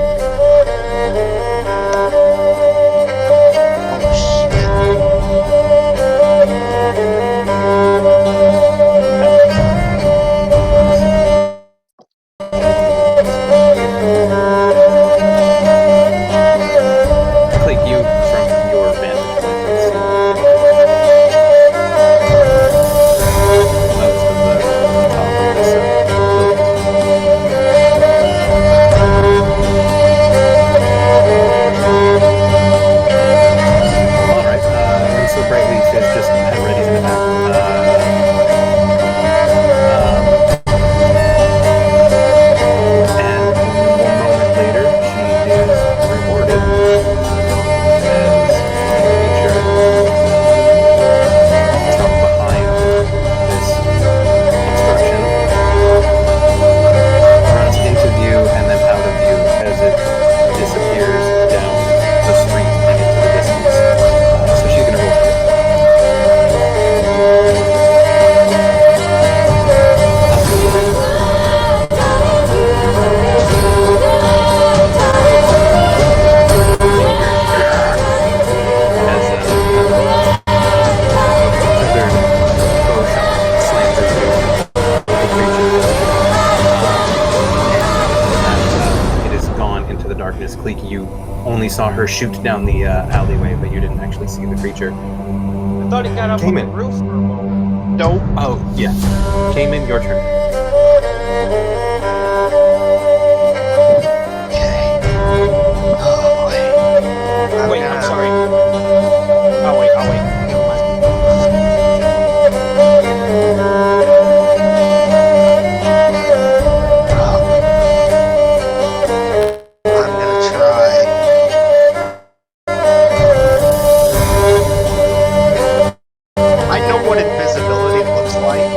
Oh shit. Click you from your vantage point can see most of the top of this Alright, and so Brightleaf is just ready in the back. And 1 moment later, she is rewarded as a creature from behind this obstruction runs into view and then out of view as it disappears down the street and into the distance. So she's gonna roll for it. As third bow shot slams into the creature. And it is gone into the darkness. Cleek, you only saw her shoot down the alleyway, but you didn't actually see the creature. I thought it got up Cayman. on the roof for a moment. Nope. Oh, yeah. Cayman, your turn. Okay. Oh boy. Wait, I'm sorry. Oh wait, never mind. I'm gonna try. I know what invisibility looks like.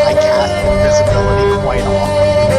I cast invisibility quite often.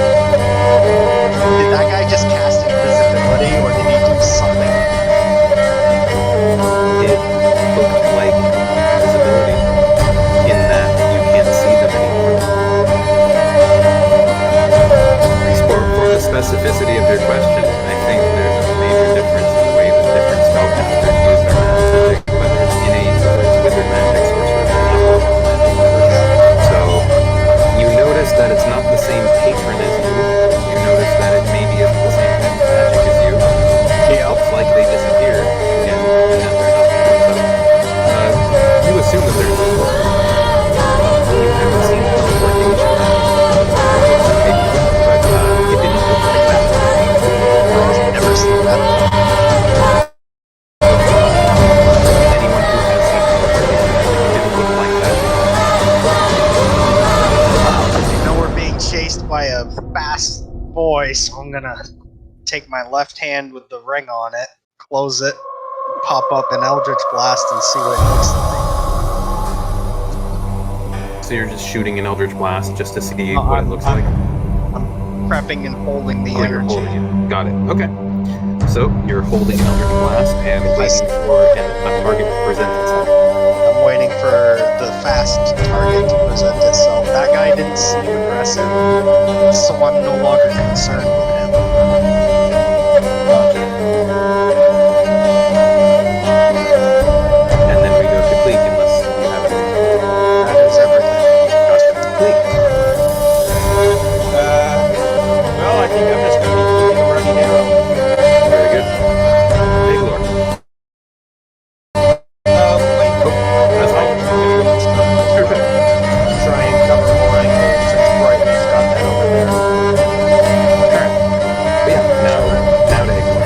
boy, so I'm gonna take my left hand with the ring on it, close it, pop up an Eldritch Blast and see what it looks like. So you're just shooting an Eldritch Blast just to see what it looks like? I'm prepping and holding the You're energy. holding it. Got it. Okay. So you're holding an Eldritch Blast and waiting for a target to present itself. I'm waiting for the fast target to present itself. That guy didn't seem aggressive, so I'm no longer concerned with him. Gotcha. And then we go to Cleek unless you have anything. That is everything. Gotcha. Cleek. Well, I think I'm just going to be keeping a running arrow. Very good. Iglor. Wait. That's fine. Try and cover more angles since Brightman's got that over there. Alright. But yeah, now to Iglor.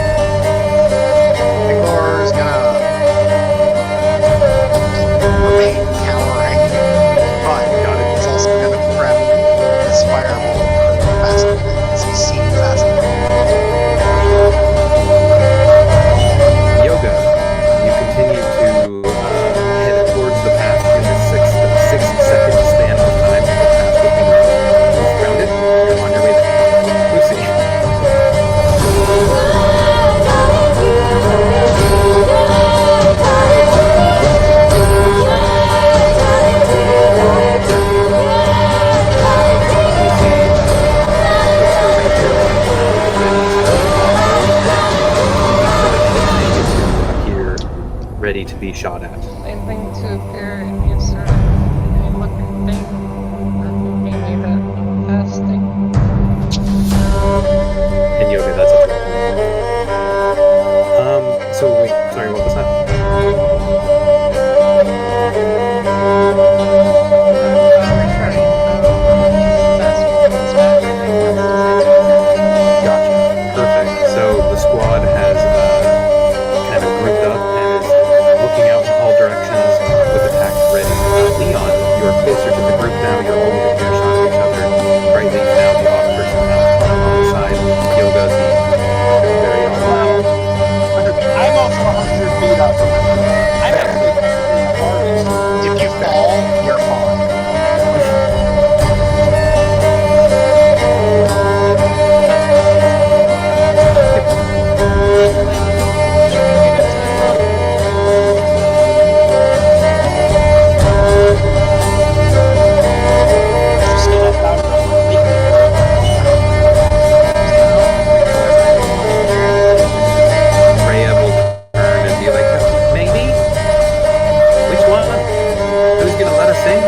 Iglor is gonna remain cowering, but he's also gonna prep his fireball faster because he's seen faster. Yoga, you continue to head towards the path in the 6-second span of time the path will be rounded. You're on your way there. Lucy. Ready to be shot at. Same thing to appear in your sort of looking thing. Maybe that fast thing. And Yoga, that's a trick. So wait, sorry, what was that? Gotcha. Perfect. So the squad has kind of grouped up and is looking out in all directions with attacks ready. Leon, you're closer to the group now. You're all within earshot of each other. Brightly now the off person now on the side. Yoga, the very loud. I'm also 100 feet up. I'm actually the farthest. If you fall, you're fine. Rhea will turn and be like, maybe? Which one? Who's gonna let us in?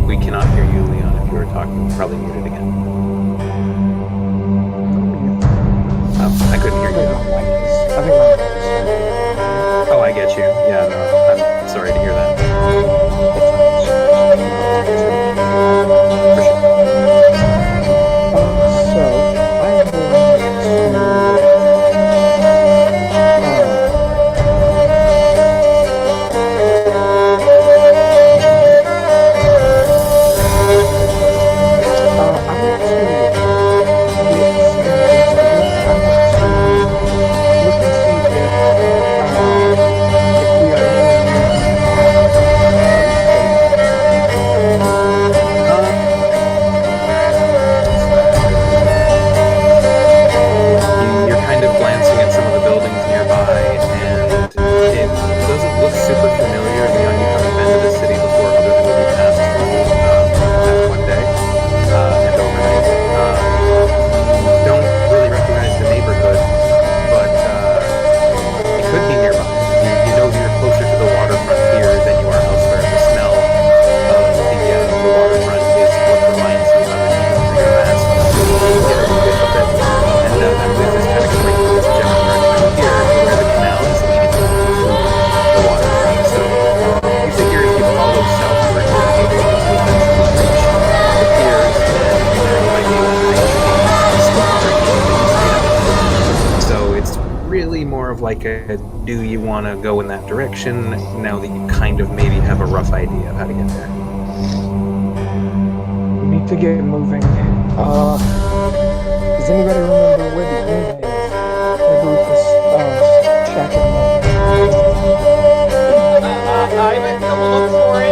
We cannot hear you, Leon, if you were talking. Probably muted again. I couldn't hear you. Oh, I get you. Yeah, no, I'm sorry to hear that. For sure. So I'm going to like a do you want to go in that direction now that you kind of maybe have a rough idea of how to get there? We need to get moving. Does anybody remember where the inn is? Maybe we can shack it up. I'm gonna look for it.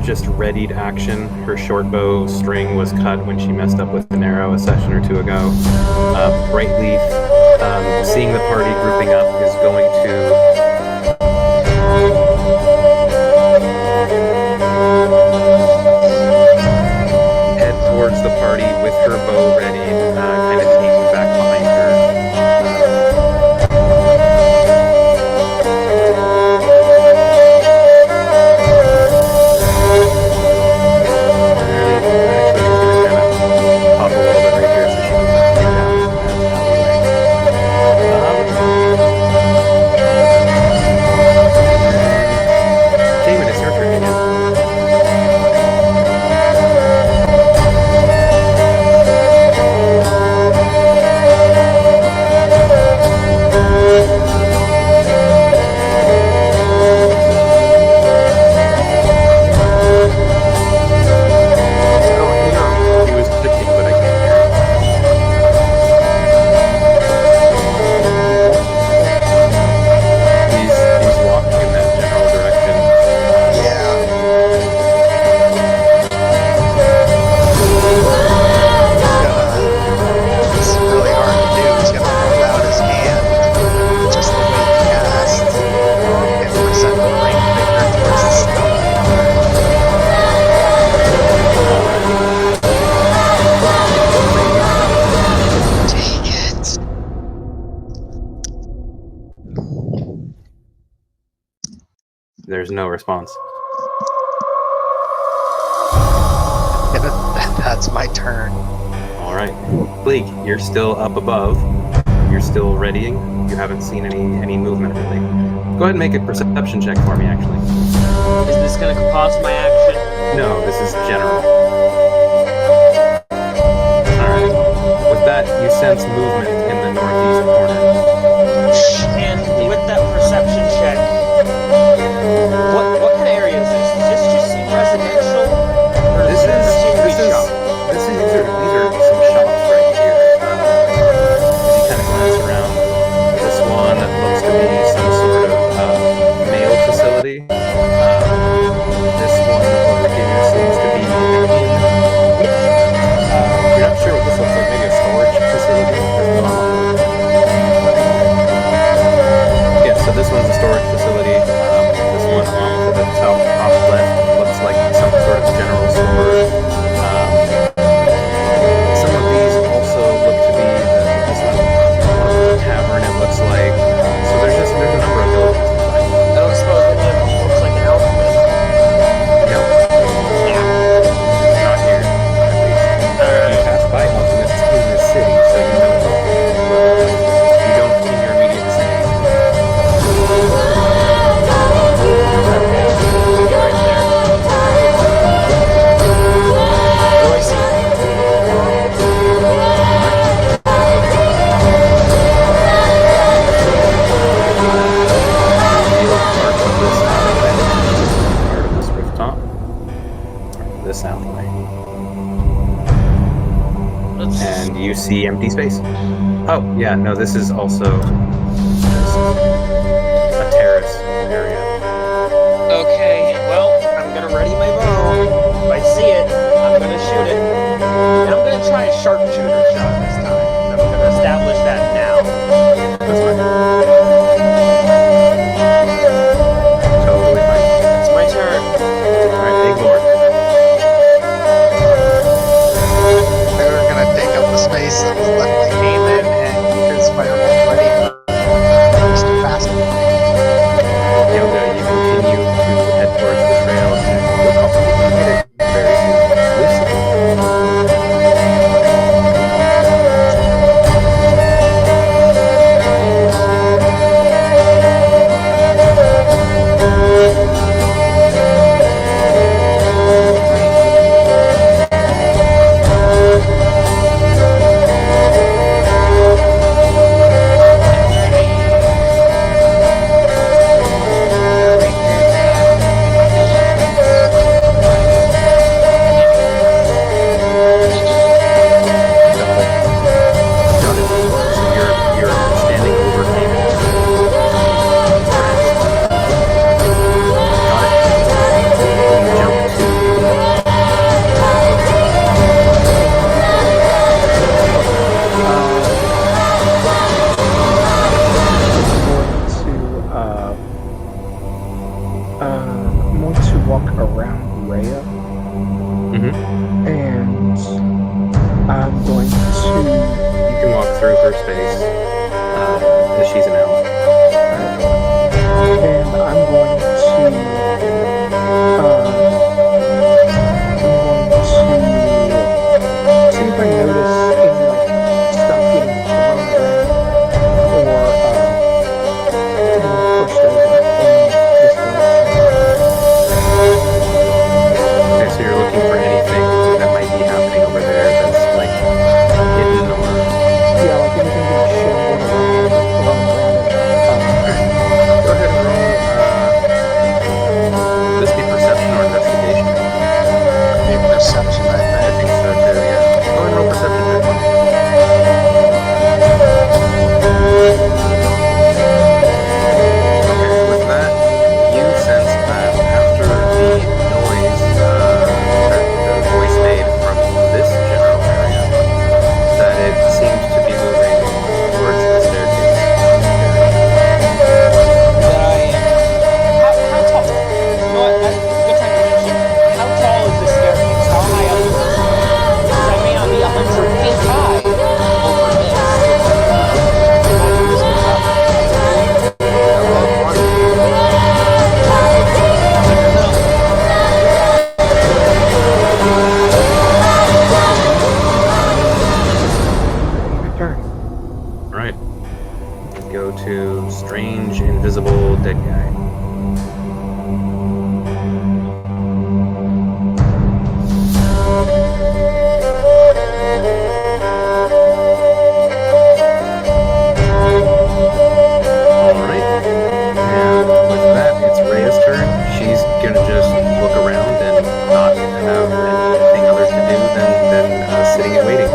Just readied action. Her short bow string was cut when she messed up with an arrow a session or two ago. Brightleaf, seeing the party grouping up, is going to head towards the party with her bow ready, kind of aiming back behind her. There's no response. That's my turn. All right, Bleak, you're still up above. You're still readying. You haven't seen any movement really. Go ahead and make a perception check for me, actually. Is this going to cause my action? No, this is general. All right. With that, you sense movement in the northeast corner. And with that perception check, what kind of area is this? Does this just seem residential? Or does this seem to be shop? These are some shops right here. As you kind of glance around, this one looks to be some sort of mail facility. This one over here seems to be an inn. You're not sure what this looks like. Maybe a storage facility. and you see empty space. Oh, yeah, no, this is also just a terrace area. Okay, well, I'm gonna ready my bow. If I see it, I'm gonna shoot it. And I'm gonna try a sharpshooter shot this time. I'm gonna establish that now. That's fine. Totally fine. It's my turn. Alright, big lord. We're gonna take up the space that was left by Cayman and keep his firebolt ready for Mr. Fast. Yoga, you continue to head towards the trail and you'll probably hit it very soon. Lucy. Got it. So you're standing over Cayman. Got it. You jump to I'm going to walk around Rhea, and I'm going to. You can walk through her space as she's an elf. And I'm going to see if I notice any like stuff getting thrown around or being pushed over in this direction. Okay, so you're looking for anything that might be happening over there that's like hidden or. Yeah, like anything getting shambled around or thrown around. Go ahead and roll. Would this be perception or investigation? Maybe perception, I I think. think so too. Yeah. Go ahead and roll perception check. Okay, with that, you sense that after the noise that the voice made from this general area, that it seems to be moving towards the staircase area. How tall? You know what? That's a good time to mention. How tall is this staircase? How high up is it? Because I may not be 100 feet high over this. Imagine this goes up. My turn. Right. Go to strange, invisible, dead guy. Alright. And with that, it's Rhea's turn. She's gonna just look around and not have anything other to do than sitting and waiting.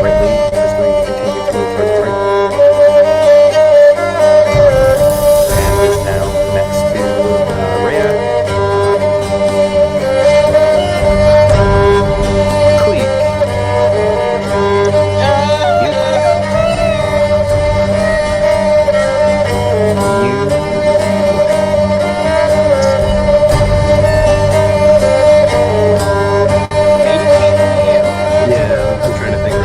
Rightly is going to continue to move towards the right. And is now next to Rhea. Cleek. Yeah, I'm trying to think of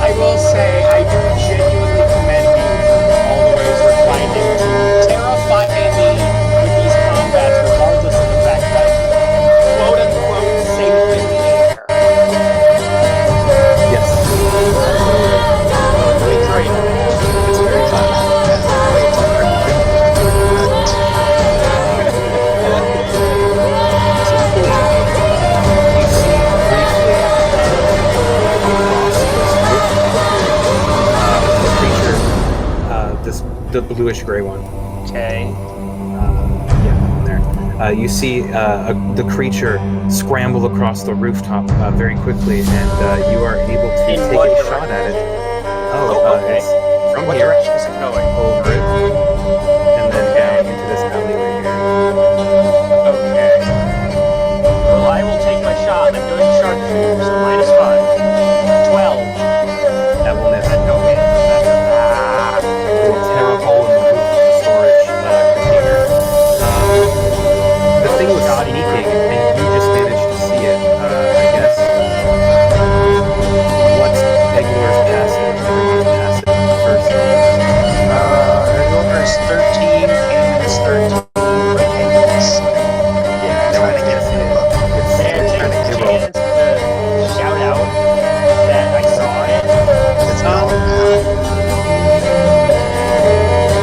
I will say, I do genuinely commend you for always finding to terrify me with these combats, regardless of the fact that quote unquote safe in the air. yes. Really great. It's very fun. Yeah, wait till So Cleek, you see briefly across this roof the creature, the bluish gray one, Okay. Yeah, there. You see the creature scramble across the rooftop very quickly, and you are able to In take what a direction? shot at it. Oh, okay. It's from What here direction is it going? over it, and then down into this alleyway here. Okay. Well, I will take my shot. I'm doing sharpshooter, so -5. 12. That will miss. No hit. It will tear a hole in the roof of the storage container. The thing was sneaking, and you just managed to see it, I guess. What's Egglor's passive? Everyone's passive first. Howler is 13, Cayman is 13, but Cayman's trying to get May I take trying to a get chance to shout out that I saw it? It's gone now.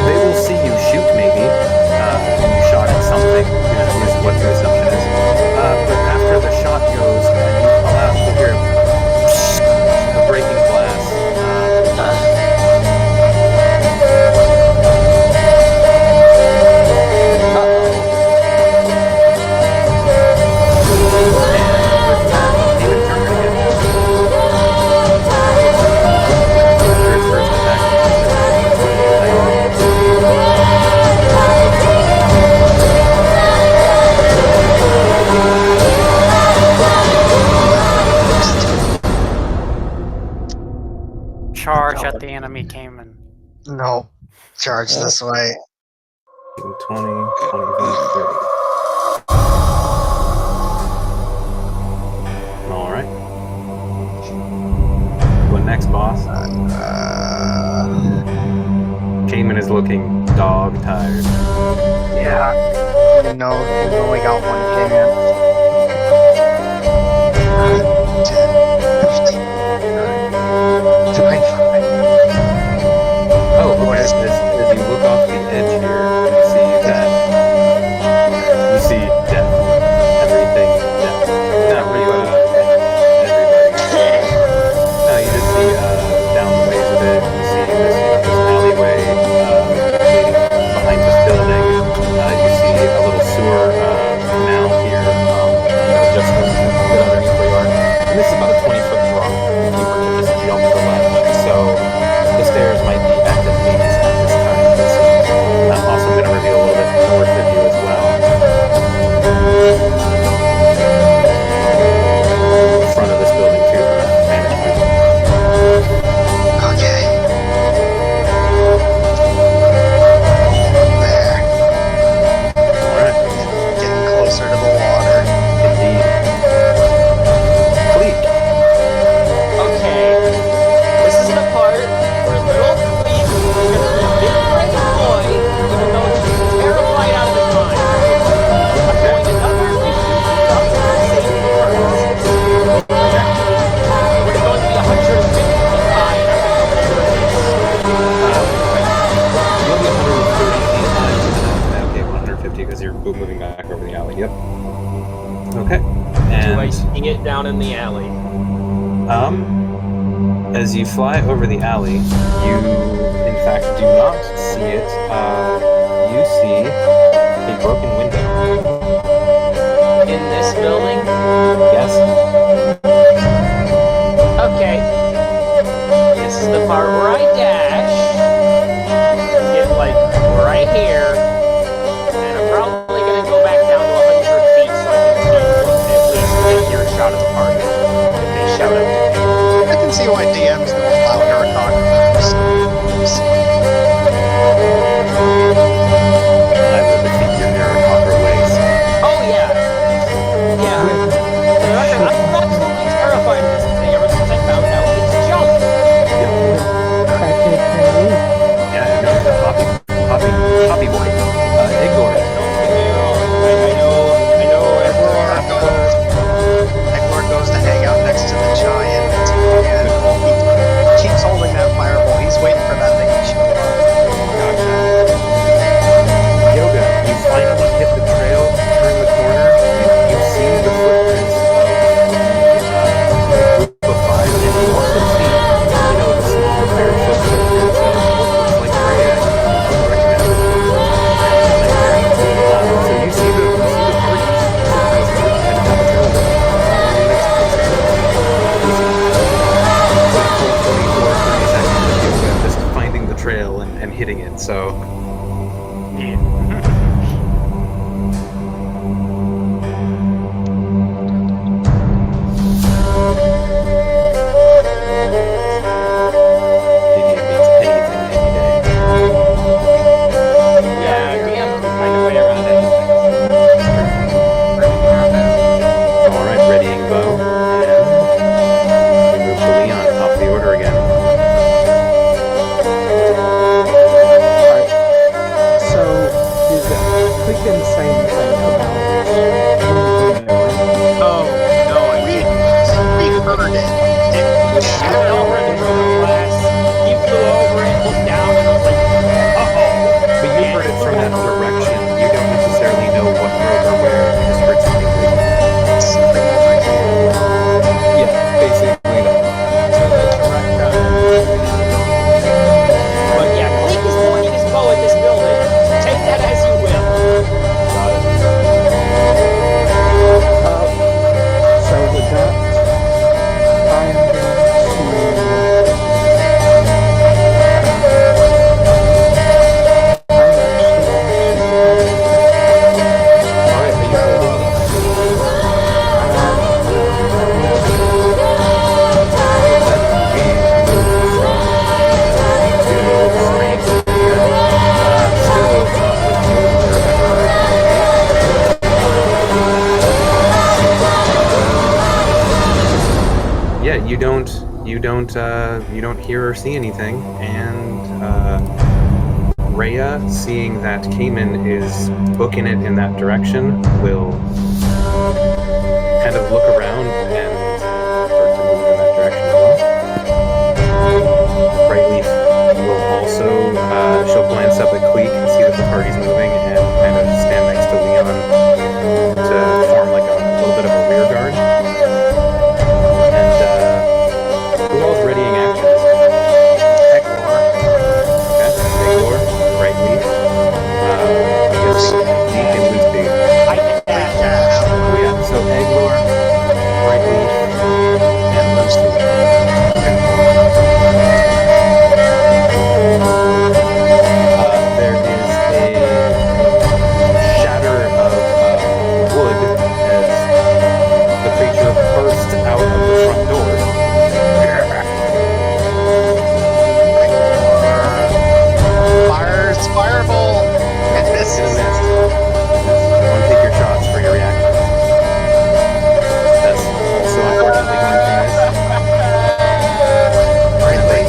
They will see you shoot, maybe. You shot at something, is what the assumption is. But after the shot goes and you call out, you hear a breaking glass. Charge at the enemy Cayman. No. Charge this way. 20, 25, 30. Alright. What next, boss? Cayman is looking dog tired. Yeah. You know, we've only got one can. 10, 15, 25. Oh, what is this? As you look off the edge here, you see that you see death. Everything death. Not really everybody. No, you just see down the ways of it, you see this alleyway leading behind this building. You see a little sewer canal here, just a bit underneath where you are. And this is about a 20-foot drop if you were to just jump the ledge. So the stairs might be at the base at this time, it seems. I'm also going to reveal a little bit north of you as well. The front of this building too, from that vantage point. Okay. There. Alright. Getting closer to the water. Indeed. Cleek. Okay. This is the part where little Cleve is going to be a big brave boy, even though she's terrified out of his mind. I'm going another 50 feet up to the safety first. We're going to be 150 feet high, and I'm going to go You'll be 130 feet high. Okay, 150 because you're moving back over the alley. Yep. Okay. Do I And see it down in the alley? as you fly over the alley, you in fact do not see it. You see a broken window. In this building? Yes. Okay. This is the part where I dash. Get like right here. And I'm probably gonna go back down to 100 feet so I can at least hear a shot of the party. If they shout out to me. I can see why DMs don't allow Arakok first. I will defeat your Arakocra ways. Oh yeah. Yeah. For the record, I'm absolutely terrified of this thing ever since I found out it's junk. Yep. Means anything any day. Yeah, DM can find a way around anything. All right, readying bow, and we move to Leon, top of the order again. Alright. So, did Quick didn't say anything about Oh, no, we heard it. You all heard the broken glass. He flew over it, looked down, and was like, uh-oh. But you heard it from that direction. You don't necessarily know what broke or where. You just heard something break. Something over here. Yeah, basically that. But yeah, Cleek is pointing his bow at this building. Take that as you will. Got it. so with that, I'm going to All right, are you holding anything? Yeah, you don't hear or see anything, and Rhea, seeing that Cayman is booking it in that direction, will kind of look around and start to move in that direction as well. Brightleaf will also, she'll glance up at Queek and see that the party's moving and kind of stand next to Leon to form like a little bit of a rear guard. And who all's readying actions? Hector. Okay, Eglor, Brightleaf, I guess Zeke and Lucy. I did that. Oh yeah, so Eglor, Brightleaf, and Lucy. There is a shatter of wood as the creature bursts out of the front door. Fires, fireball. And this And a is miss. Everyone take your shots for your reaction. That's also unfortunately going to miss. really.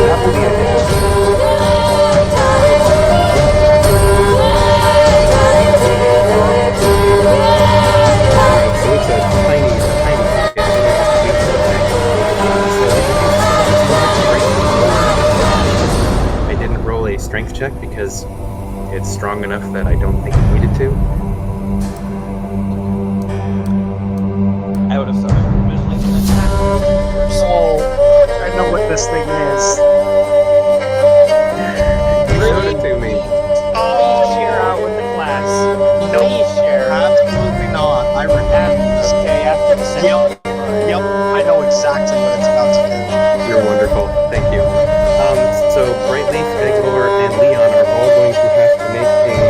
That will be a hit. So it's a tiny hit. I didn't roll a strength check because it's strong enough that I don't think it needed to. I would have thought it would have been like an attack. Oh, I know what this thing is. Show it to me. Oh, share out with the class. No. Please share. Absolutely not. I refuse. Okay, after the second. Yep. I know exactly what it's about to do. You're wonderful. Thank you. So Brightleaf, Eglor, and Leon are all going to have to make a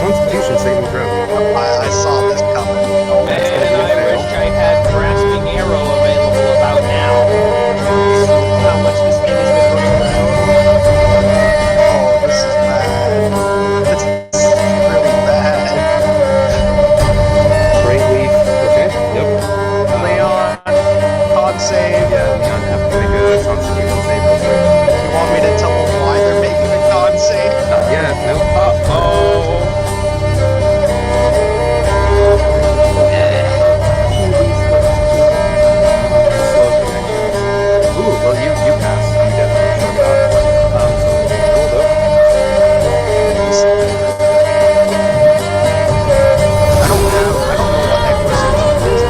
Constitution saving throw. I saw this coming. That's gonna Man, be a I fail. wish I had grasping arrow available about now. How much this thing has been running around. Oh, this is bad. This is really bad. Brightleaf. Okay. Yep. Leon, con save. Yeah, Leon have to make a Constitution save real quick. You want me to tell them why they're making a con save? Yeah. Nope. Uh-oh. Slow connections. Ooh, well you pass. You definitely showed it off. So roll though. I don't know what Hector's is.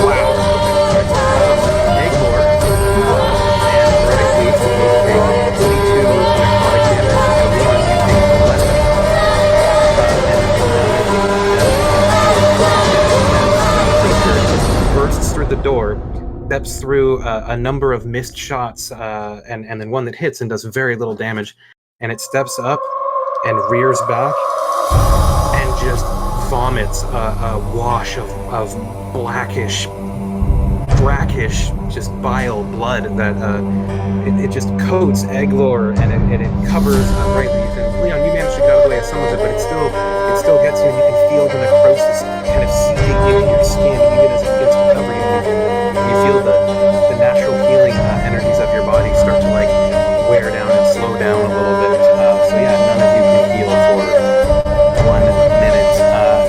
Wow. Okay. the door, steps through a number of missed shots, and then one that hits and does very little damage, and it steps up and rears back and just vomits a wash of blackish, brackish, just bile blood that it just coats Eglor and it covers rightly. Leon, you managed to get away with some of it, but it still gets you, and you can feel the necrosis kind of seeping into your skin even as it begins to cover you. And you feel the natural healing energies of your body start to like wear down and slow down a little bit. So yeah, none of you can heal for 1 minute,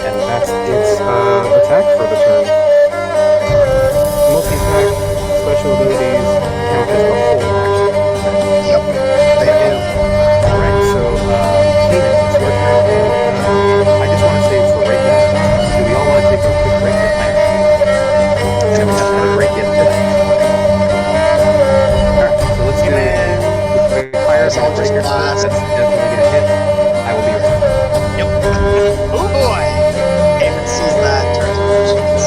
and that's its attack for the turn. Multi-attack special abilities count as the whole action. Yep, they do. Alright, so Kaden, it's your turn. I just want to say for right now, do we all want to take a quick break to plan? And we haven't had a break yet today. Alright, so let's do it. Fires all just blast. That's definitely gonna hit. I will be ready. Yep. Oh boy! Haven sees that, turns emotions.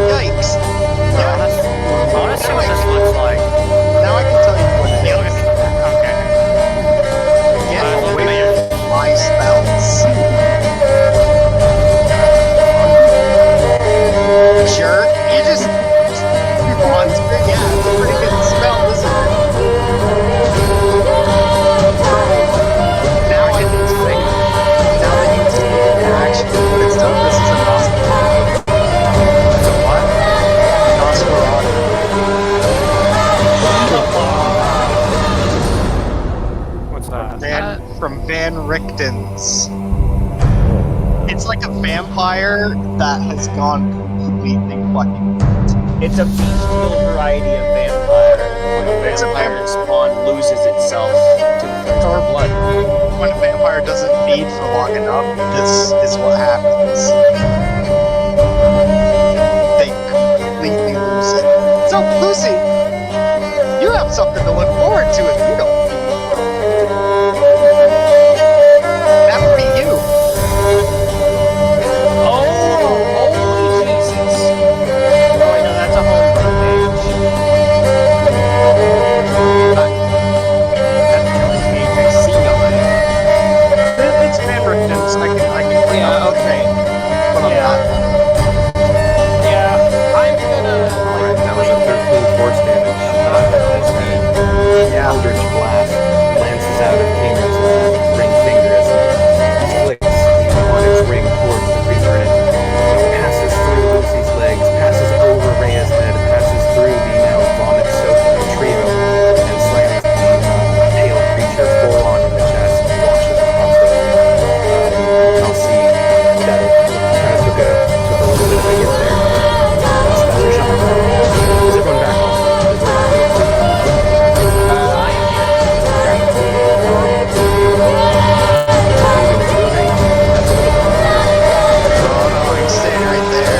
Yikes! Yeah. I want to see what this looks like. Now I can tell you what it is. Okay. Get look away at from my spells. Sure, you just bronze. Yeah, it's a pretty good spell, isn't it? Now I can say, now that you've seen it in action, what it's done, this is a Nosferatu. It's a what? Nosferatu. What's that? From Van Richten's. It's like a vampire that has gone completely fucking. It's a bestial variety of vampire. When a It's a vampire spawn loses itself to thirst for blood. When a vampire doesn't feed for long enough, this is what happens. They completely lose it. So, Lucy, you have something to look forward to if you don't feed. That would be you. Oh, holy Jesus! Oh, I know that's a homebrew mage. That's the only mage I see on it. It's Van Richten's. I can bring Yeah, up. okay. But I'm Yeah. not. Yeah, I'm gonna. Alright, that was a 13 force damage. Yeah. Eldritch Blast lances out of King's ring finger as it flicks on its ring towards the creature, and it passes through Lucy's legs, passes over Rhea's head, passes through the now vomit-soaked trio, and slams the pale creature full on in the chest and washes across the I'll see that it kind of took a little bit of a hit there. Spell or something. Is everyone back also? I am here. Oh no, he's staying right there.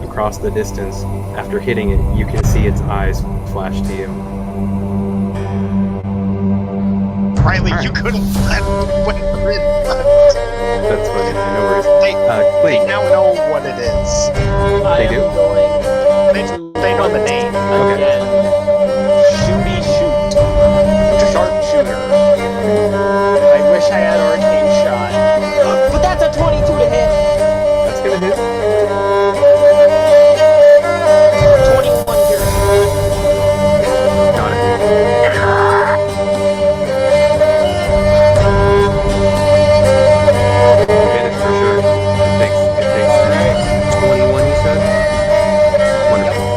Across the distance, after hitting it, you can see its eyes flash to you. Riley, you couldn't let when Grid That's funny. No worries. They Please. now know what it is. I do? am going They know the name. again. Shooty shoot. Sharpshooter. I wish I had arcane shot. But that's a 22 to hit. That's gonna hit. 21 piercing. Got it. Hit it for sure. It takes 21, you said? Wonderful.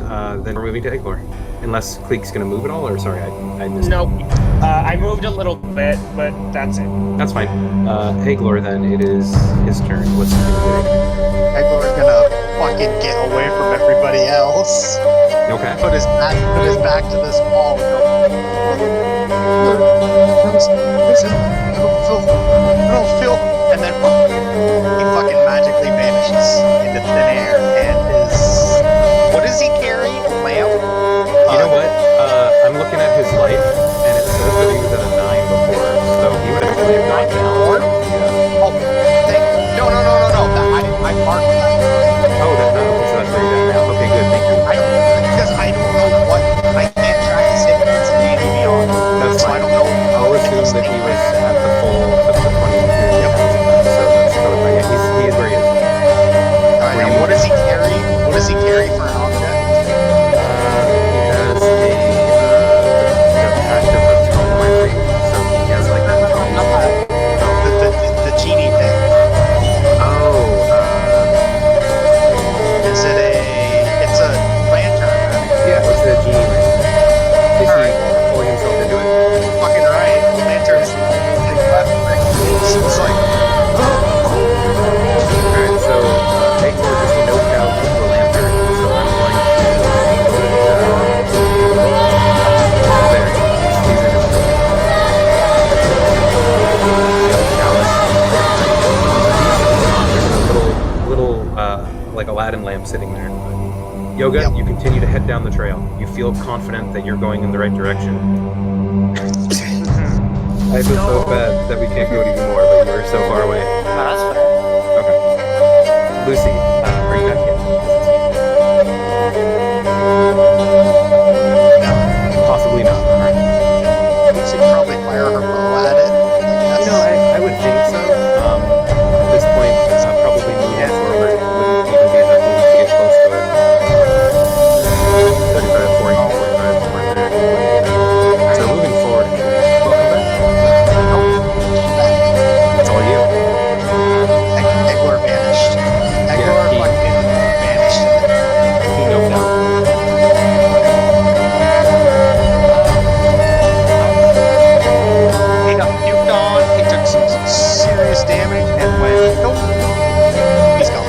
not, then we're moving to Eglor. Unless Cleek's going to move at all, or sorry, I missed. Nope. I moved a little bit, but that's it. That's fine. Eglor, then, it is his turn. What's he going to do? Eglor's gonna fucking get away from everybody else. Okay. Put his back to this wall and go, and then he fucking magically vanishes into thin air and what does he carry? A lamp? You know what? I'm looking at his life, and it says that he was at a 9 before, so he would actually have gone down. Oh, no. I marked that. Oh, okay, so that's where he's at now. Okay, good, thank you. Because I don't know I can't track his hit points in D&D Beyond. That's So fine. I don't know. I'll assume that he was at the full of the 22. Yep. So that's totally fine. Yeah, he is where he is. Alright, now what does he carry? What does he carry for an object? He has the pact of atonement, so he has like that The genie thing. Oh, Is it it's a lantern, right? yeah, it's the genie ring. Is he Alright. pulling himself into it? Fucking right. Lantern is it's like Alright, so Eglor just noped out the lantern, so I'm going to there. He's in his There's a little like Aladdin lamp sitting there. Yoga, Yep. you continue to head down the trail. You feel confident that you're going in the right direction. I feel so bad that we can't go even more, but you are so far away. No, that's fair. Okay. Lucy, are you back yet? No. Possibly not. Alright. we should probably fire her bow at it. You know, I would think so. At this point, probably moving forward wouldn't even be enough to get close to it. 35, 40, 45, somewhere in there. So moving forward, welcome back. It's all you. Eglor vanished. Eglor he- fucking vanished. He noped out. He got puked on, he took some serious damage, and went, nope. He's gone.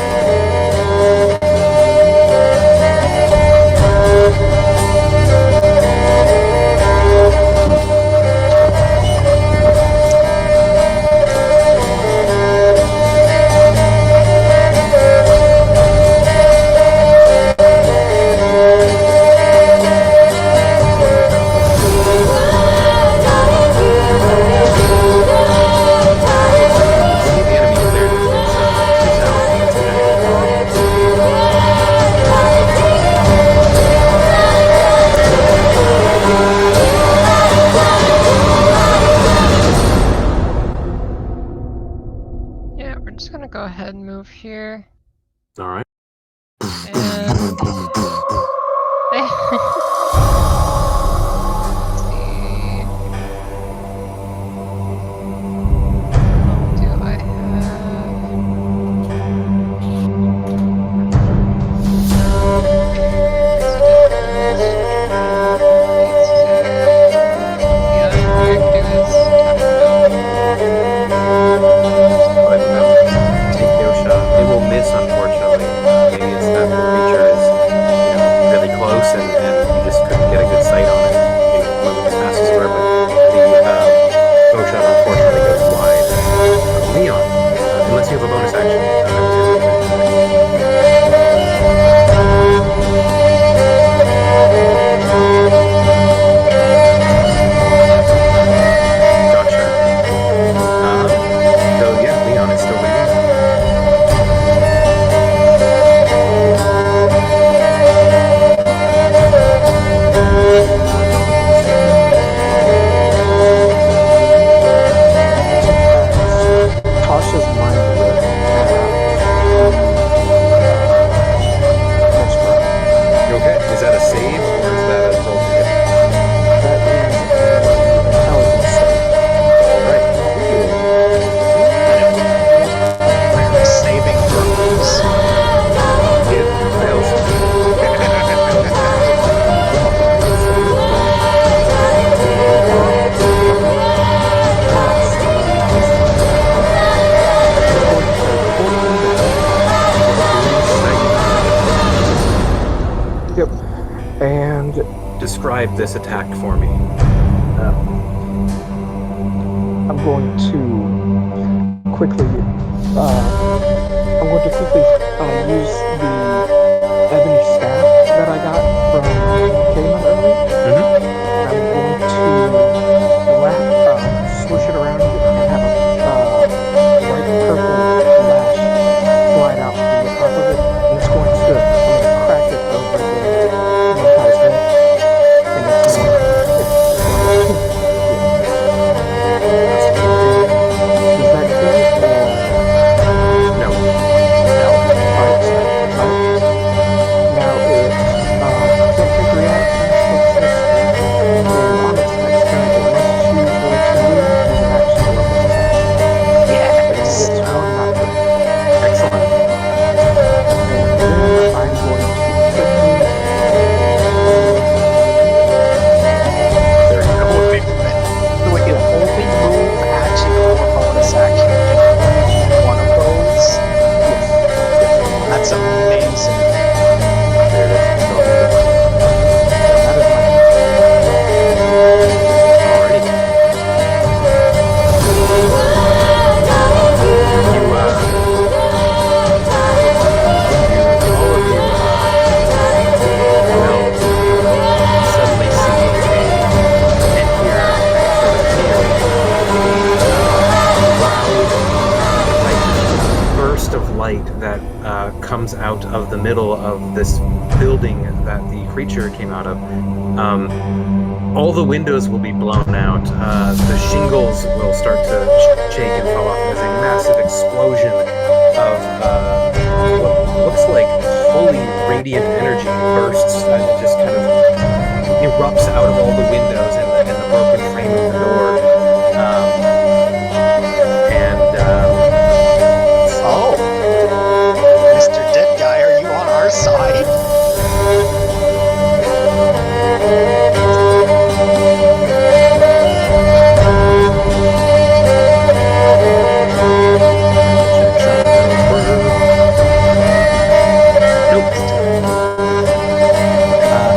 See the enemy there. Yeah, we're just gonna go ahead and move here. All right. And do I But no, take no shot. It will miss, unfortunately. And Describe this attack for me. I'm going to quickly use the ebony staff that I got from Cayman earlier. I'm going to swoosh it around and have a bright purple lash slide out from the top of it, and I'm going to crack it over the vampire's head, and it's going to Does that kill it, or No. Alright. Now it can't take reactions for its next turn, and on its next turn it must choose whether to move as an action or weapon attack. Yes. It only gets one, not three. Excellent. And then I'm going to quickly There you go. Wait a minute. So we can only move action or bonus action one of those. That's amazing. There it is. Go ahead. that is my Alrighty. All of you will suddenly see and hear sort of a burst of light that comes out of the middle of this building that the creature came out of. All the windows will be blown out. The shingles will start to shake and fall off as a massive explosion of what looks like holy radiant energy bursts and just kind of erupts out of all the windows and the broken frame of the door. Oh, Mr. Dead Guy, are you on our side? Checks out over. Nope.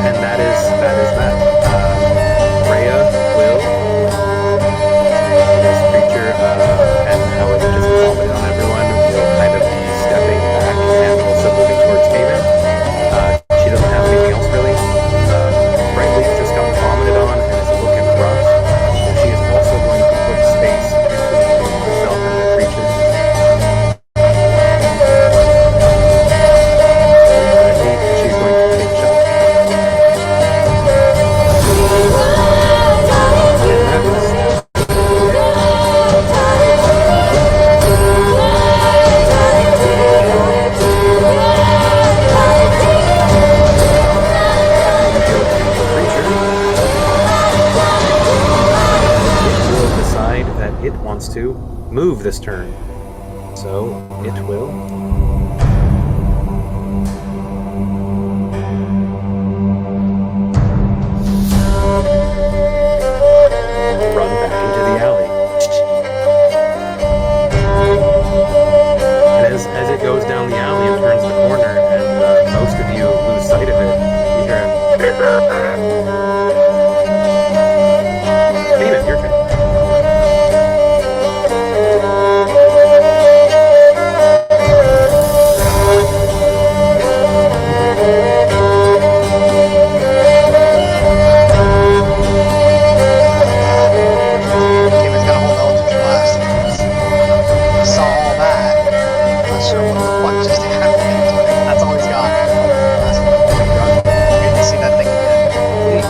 And that is that. Rhea will. This creature and however just vomited on everyone will kind of be stepping back and also moving towards Cayman. She doesn't have anything else really. Brightleaf just got vomited on and is looking rough. So she is also going to put space between herself and the creature. She's going to take shots. And that is it will decide that it wants to move this turn. So it will run back into the alley. And as it goes down the alley and turns the corner, and most of you lose sight of it, you hear him. Damon, your turn. Cayman's got a whole Eldritch Blast. I saw all that. Not sure what the fuck just happened. That's all he's got. Good to see that thing again.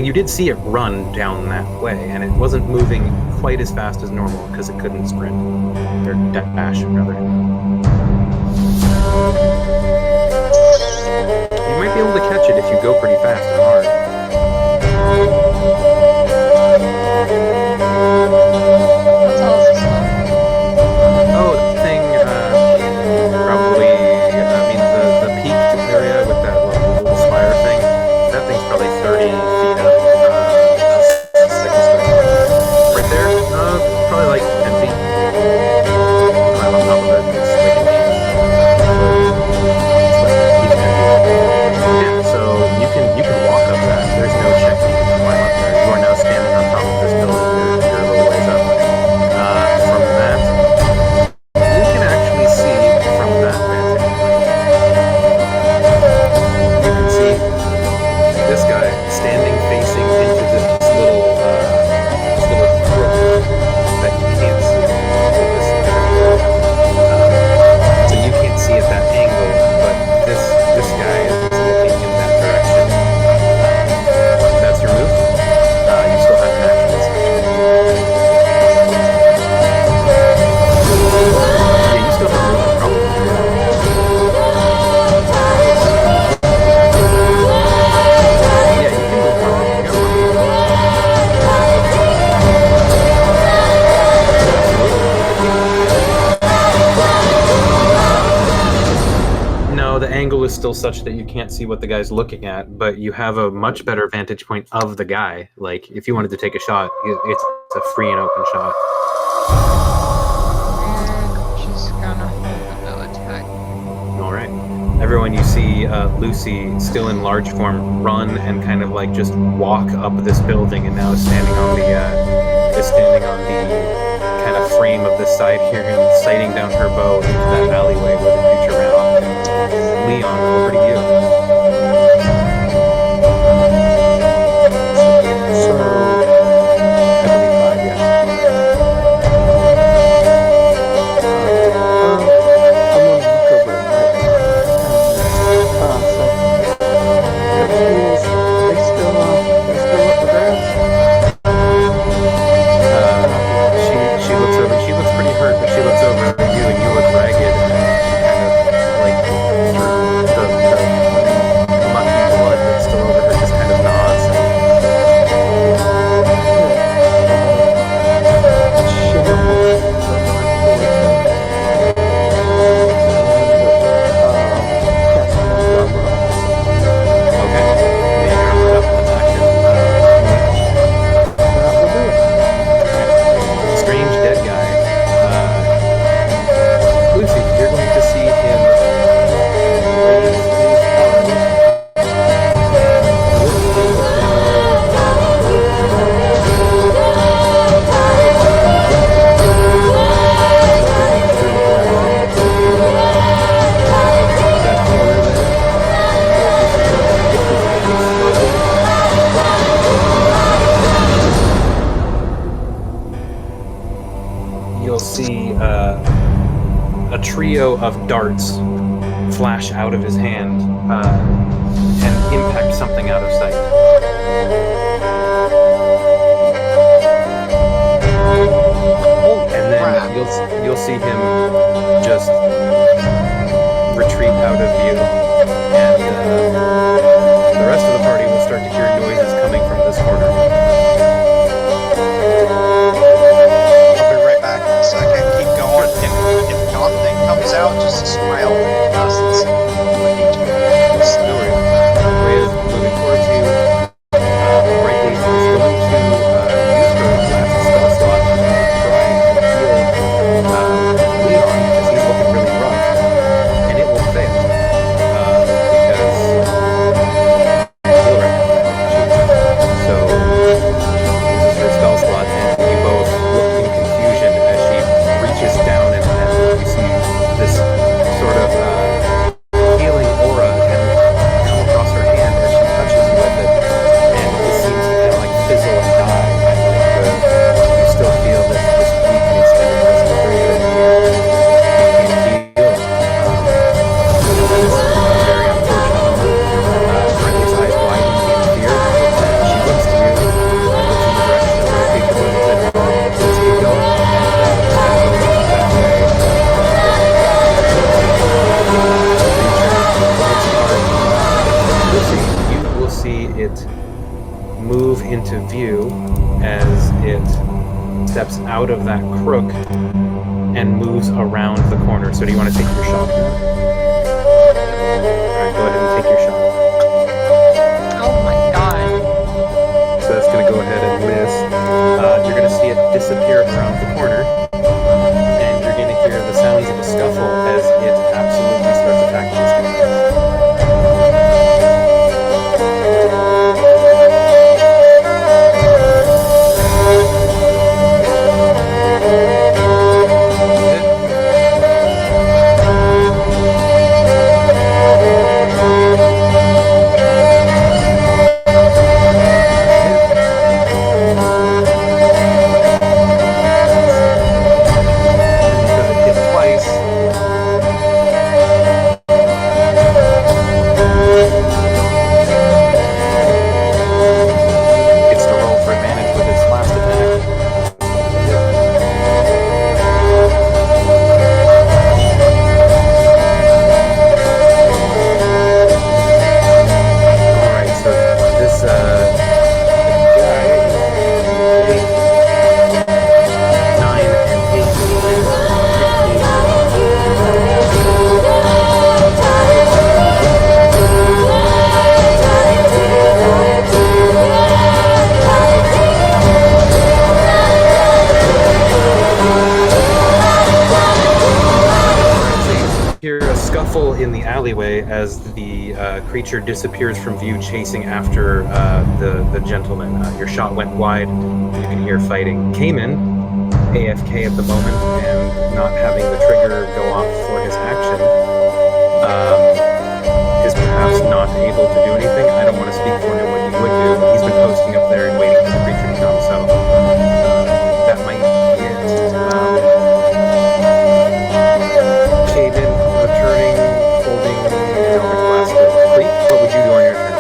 you did see it run down that way, and it wasn't moving quite as fast as normal because it couldn't sprint. Or dash, rather. You might be able to catch it if you go pretty fast and hard. What else is left? Oh, the thing, probably, the peaked area with that little spire thing, that thing's probably 30 feet up. Second story. Right there, probably like 10 feet. Climb on top of it, it's like an 8. Yeah, so you can walk up that. There's no check you can climb up there. You are now standing on top of this building. You're a little ways up. From that, you can actually see from that vantage point. You can see this guy standing facing into this little crook that you can't see with this so you can't see at that angle, but this guy is looking in that direction. That's your move. You still have an action. Yeah, you still have a move, probably. Yeah, you can move forward. You got one. No, the angle is still such that you can't see what the guy's looking at, but you have a much better vantage point of the guy. Like, if you wanted to take a shot, it's a free and open shot. And just gonna hold the attack. All right. Everyone, you see Lucy, still in large form, run and kind of like just walk up this building, and now is standing on the kind of frame of the side here and sighting down her bow into that alleyway where the creature ran off. Leon, over to you. So, I believe 5, yes. I'm gonna look over him right now. So, they still up the grabs? She looks over. She looks pretty hurt, but she looks over at you, and you look ragged, and she kind of like through the mucky blood that's still over her, just kind of nods. Okay. Maybe you're up. That's action. Strange dead guy. Lucy, you're going to see him raise his arms you'll see a trio of darts flash out of his hand and impact something out of sight. And then you'll see him just retreat out of view, and the rest of the party will start to hear noises coming from this corner. I'll be right back in a second. Keep going. If nothing comes out, just smile. Since No worries. Rhea is moving towards you. Brightly is going to use her last spell slot to try and heal Leon, because he's looking really rough, and it will fail because see it move into view as it steps out of that crook and moves around the corner. So do you want to take your shot? Alright, go ahead and take your shot. Oh my god. So that's going to go ahead and miss. You're going to see it disappear around the corner, and you're going to hear the sounds of a scuffle as it absolutely starts attacking this guy. In the alleyway as the creature disappears from view, chasing after the gentleman. Your shot went wide. You can hear fighting. Cayman, AFK at the moment and not having the trigger go off for his action, is perhaps not able to do anything. I don't want to speak for him what he would do. He's been posting up there and waiting for the creature to come, so that might be it. Cayman returning, holding Eldritch Blast to Creep. What would you do on your turn?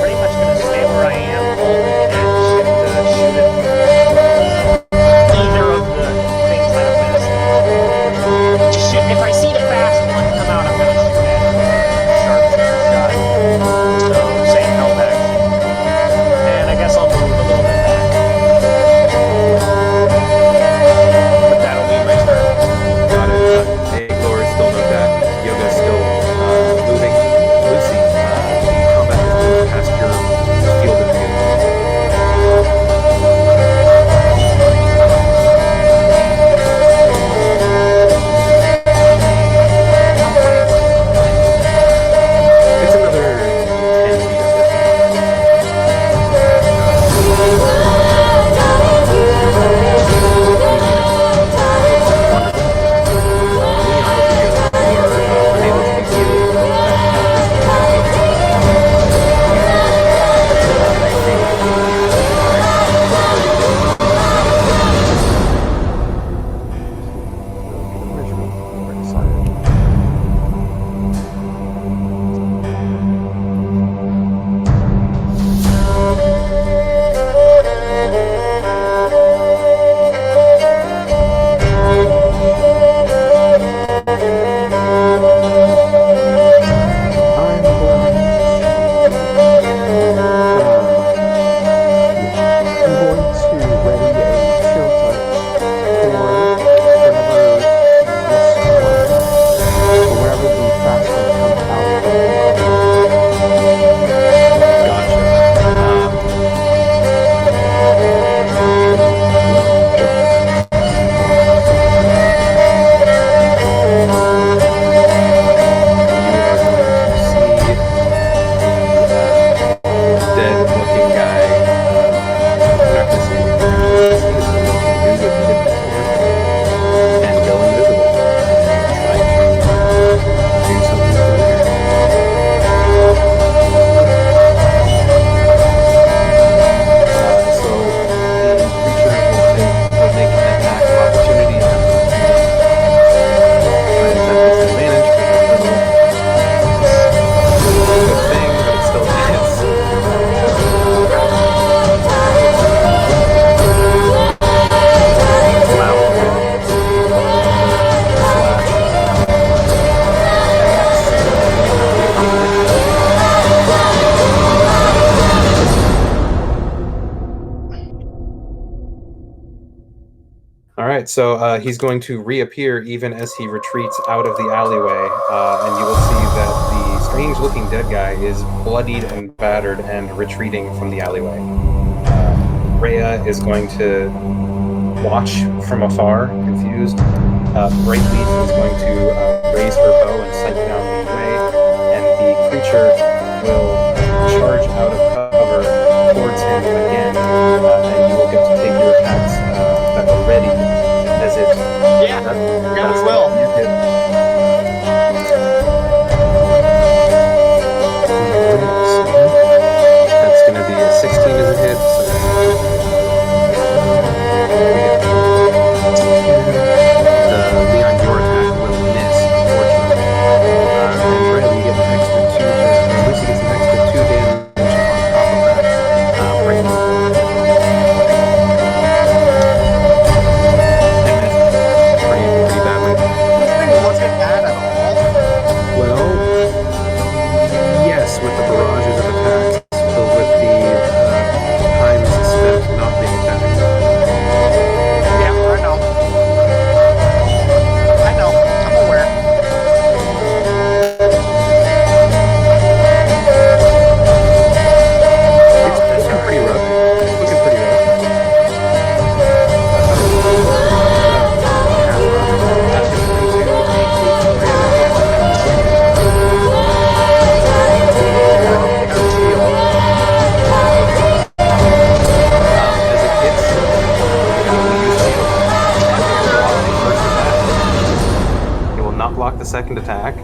Pretty much gonna stay where I am, hold the edge, and shoot at either of the things that I've missed. Just shoot. If I see the fast one come out, I'm gonna shoot at it. Sharp. right, so he's going to reappear even as he retreats out of the alleyway, and you will see that the strange-looking dead guy is bloodied and battered and retreating from the alleyway. Rhea is going to watch from afar, confused. Brightleaf is going to raise her bow and sight down the way, and the creature will charge out of cover towards him again, and you will get to take your attacks that are ready as it. Yeah, we will. That's going to be a 16 as a hit. Leon, your attack will miss, unfortunately. And Bradley, you get an extra 2 Lucy gets an extra 2 damage on top of that. Brayden. And missed pretty badly. This thing wasn't bad at all. Well, yes, with the barrages of attacks, but with the times spent not being attacked. Yeah, I know. I'm aware. It's looking pretty rough. As it hits, it will not block the second attack,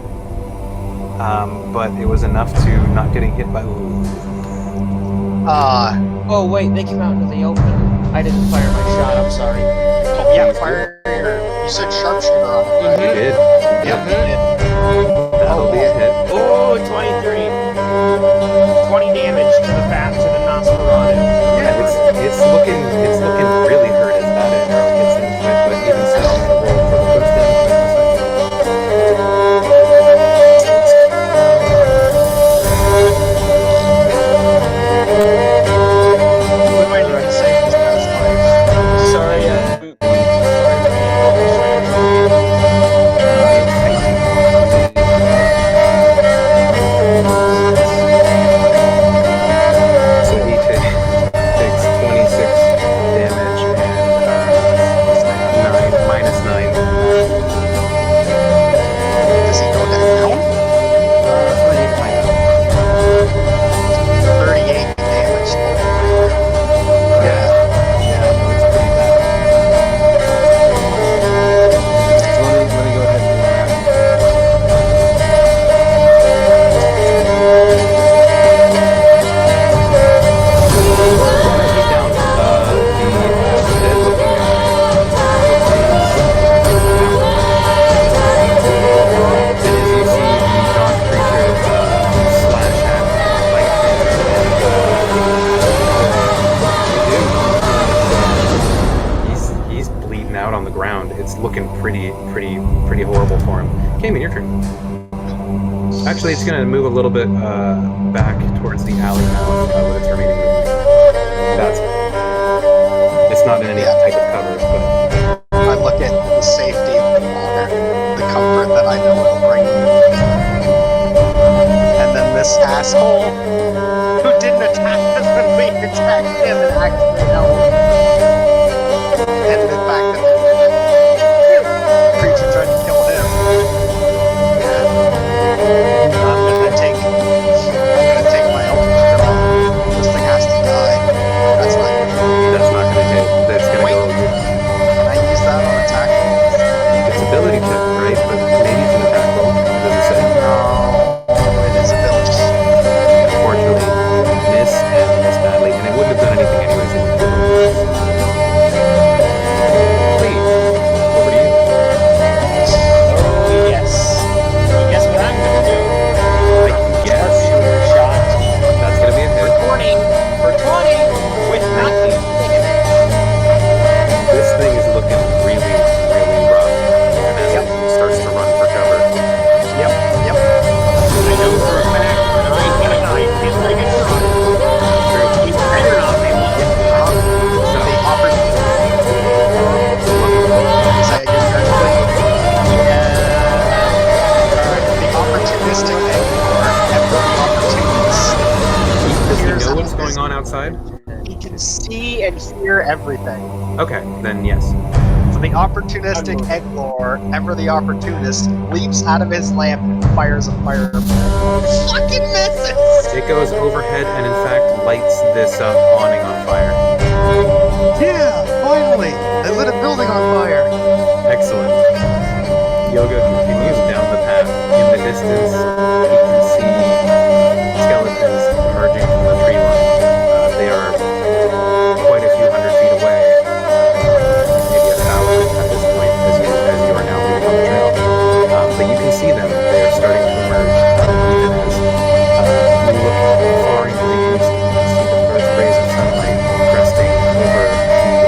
but it was enough to not getting hit by. Oh wait, they came out into the open. I didn't fire my shot. I'm sorry. Oh yeah, fire your. You said sharpshooter on it. Right? You did. Yep, you did. That'll be a hit. Oh, 23. 20 damage to the Nosferatu. Yeah, it's looking really hurt as that arrow hits into it, but even so, I'm gonna roll for the first damage and We might need to save this guy's life. Sorry, so he takes 26 damage and 9 minus 9. Does he go down? I need to find out. 38 damage. Yeah, no, it's pretty bad. So let me go ahead and do that. He's down. The dead-looking guy is down. And as you see the dog creature slash at bite him, and he's bleeding out on the ground. It's looking pretty horrible for him. Cayman, your turn. Actually, it's gonna move a little bit back towards the alley now with its remaining movement. That's it's not in any type of covers, but I look at the safety of the water, the comfort that I know it'll bring me. And then this asshole who didn't attack us when we attacked him and actually helped. And the fact that the creature tried to kill him. I'm gonna take my ultimate off. This thing has to die. That's not good. that's not gonna hit. That's gonna Wait. go. Can I use that on attack rolls? It's ability check, right? But maybe it's an attack roll. It doesn't say. No, it is ability. Unfortunately, miss and miss badly, and it wouldn't have done anything anyways. outside? He can see and hear everything. Okay, then yes. So the opportunistic Egglor, ever the opportunist, leaps out of his lamp and fires a fireball. Fucking misses! It goes overhead and in fact lights this awning on fire. Yeah, finally! I lit a building on fire! Excellent. Yoga continues down the path. In the distance, he can see skeletons emerging from the tree line. They are quite a few hundred feet away, maybe 1,000 at this point, as you are now moving on the trail. But you can see them. They are starting to emerge, even as you look far into the east. You can see the first rays of sunlight cresting over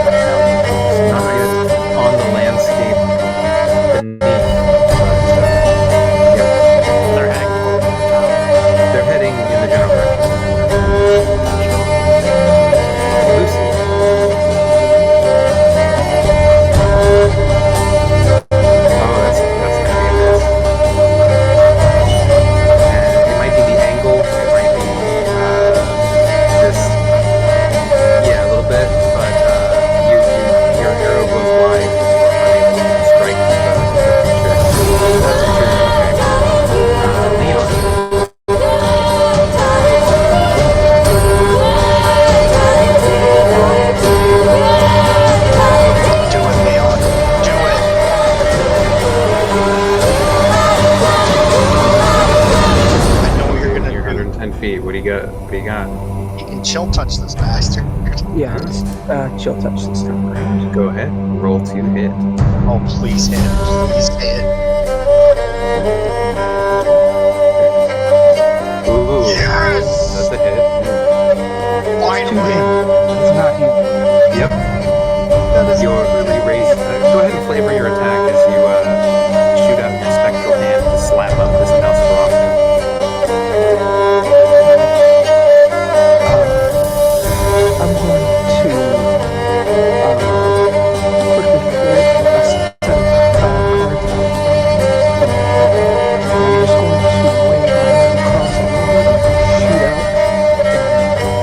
the mountains, not yet on the landscape beneath, but yeah, they're heading in the general direction. Lucy. Oh, that's gonna be a miss. And it might be the angle. It might be this. Yeah, a little bit, but your arrow goes wide. You are unable to strike the creature. That's your turn. Okay. Leon. Do it, Leon. Do it! I know what you're gonna You're do. 110 feet. What do you got? What do you got? You can chill touch this bastard. Yeah, let's chill touch this time around. Go ahead. Roll to hit. Oh, please hit. Please hit. Ooh. Yes! That's a hit. Finally! It's not you. Yep. That is You raise. Go ahead and flavor your attack as you shoot out your spectral hand to slap up this mouse frosting. I'm going to quickly flip a set of cards out. I'm just going to wave my hand across a little bit, shoot out,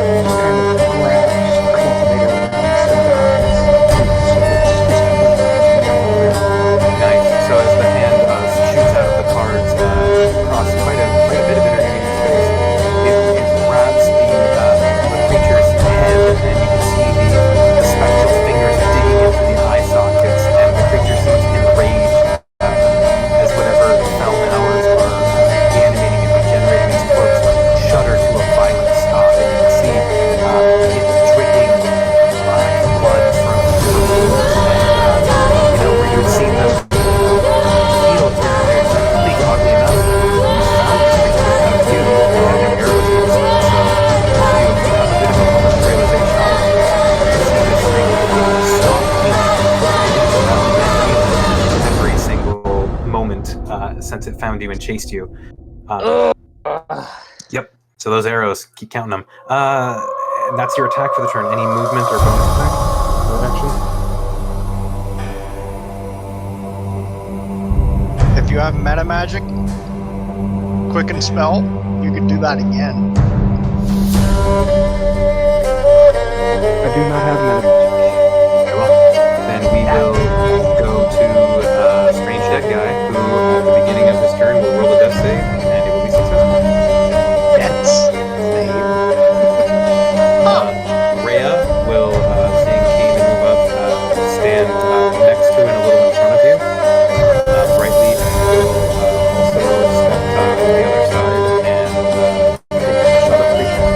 and just kind of grab, just cultivate it around some guys. So it's just Nice. So as the hand shoots out of the cards across quite a bit of intervening space, it grabs the creature's head, and you can see the spectral fingers digging into the eye sockets, and the creature seems enraged as whatever foul powers are animating and regenerating its corpse shudder to a violent stop, and you can see it dripping black blood from wounds, and where you had seen them heal here and there. I think oddly enough, you found this creature out of you and their arrows in the sun, so you have a bit of a moment of realization all of you. You see this thing stop healing. It is now been healing every single moment since it found you and chased you. Yep. So those arrows, keep counting them. That's your attack for the turn. Any movement or bonus attack? No action? If you have meta magic, quicken spell, you can do that again. I do not have magic. Very well. Then we will go to Strange Dead Guy, who at the beginning of his turn will roll a death save, and it will be successful. Yes. Rhea will, seeing Kane move up, stand next to and a little in front of you. Brightleaf will also step to the other side and take a shot at the creature.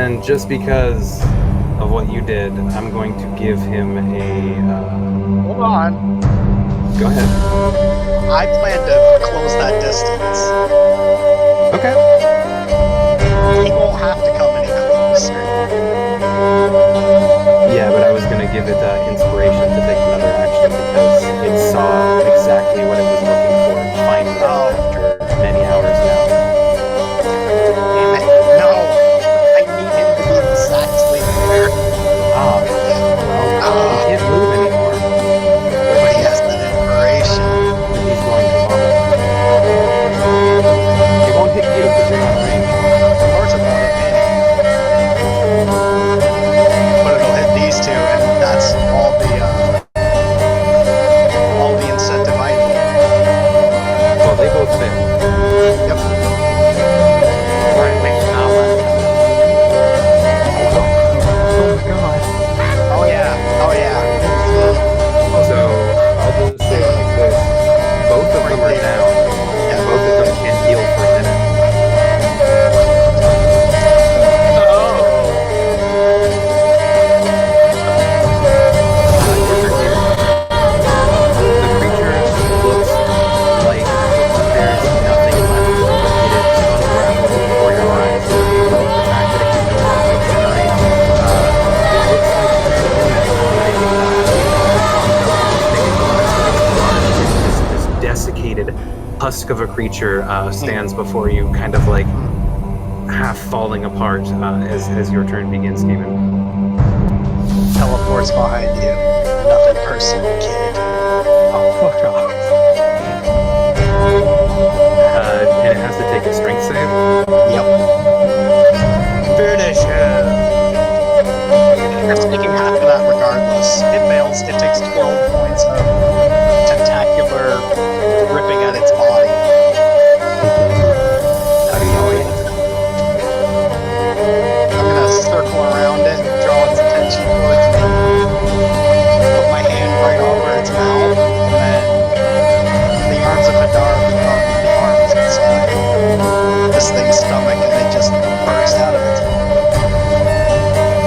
And just because of what you did, I'm going to give him a. Hold on. Go ahead. I plan to close that distance. Okay. He won't have to come any closer. Yeah, but I was going to give it inspiration to take another action because it saw exactly what it was looking for finally after many hours now. Damn it. No. I need him to be exactly there. Well, he can't move anymore. But he has that inspiration. And he's going to vomit. It won't hit you because you're not range. Of course it won't hit me. But it'll hit these two, and that's all the incentive I need. Well, they both fail. Yep. Right, wait, now what? Oh my god. Oh yeah. Oh yeah. So I'll just say it like this: both of them are down, and both of them can't heal for a minute. The creature looks like there's nothing left. It is unraveled before your eyes. The fact that it can no longer generate, it looks like this desiccated husk of a creature stands before you, kind of like half falling apart as your turn begins, Cayman. Teleports behind you. Nothing personal, kid. Oh, fuck off. And it has to take a strength save. Yep. Finish him. It's taking half of that regardless. It fails. It takes 12 points of tentacular ripping at its body. How do you know it? I'm gonna circle around it, draw its attention towards me, put my hand right over its mouth, and then the arms of Hadar become the arms inside this thing's stomach, and it just bursts out of its mouth.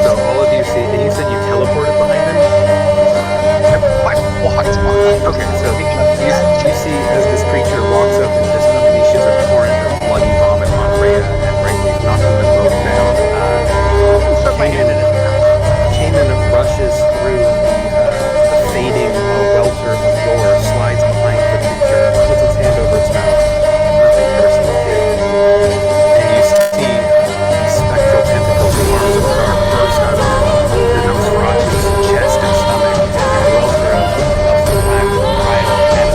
So all of you see, and you said you teleported behind him? I walked behind. Okay, so you see as this creature walks up and just unleashes a torrent of bloody vomit on Rhea and Rightleaf, knocking them both down. Put my hand in it. Cayman rushes through the fading welter of gore, slides behind the creature, puts its hand over its mouth. Nothing personal, kid. And you see spectral tentacles and arms of Hadar burst out of the Nosferatu's chest and stomach, and a welter of black bile and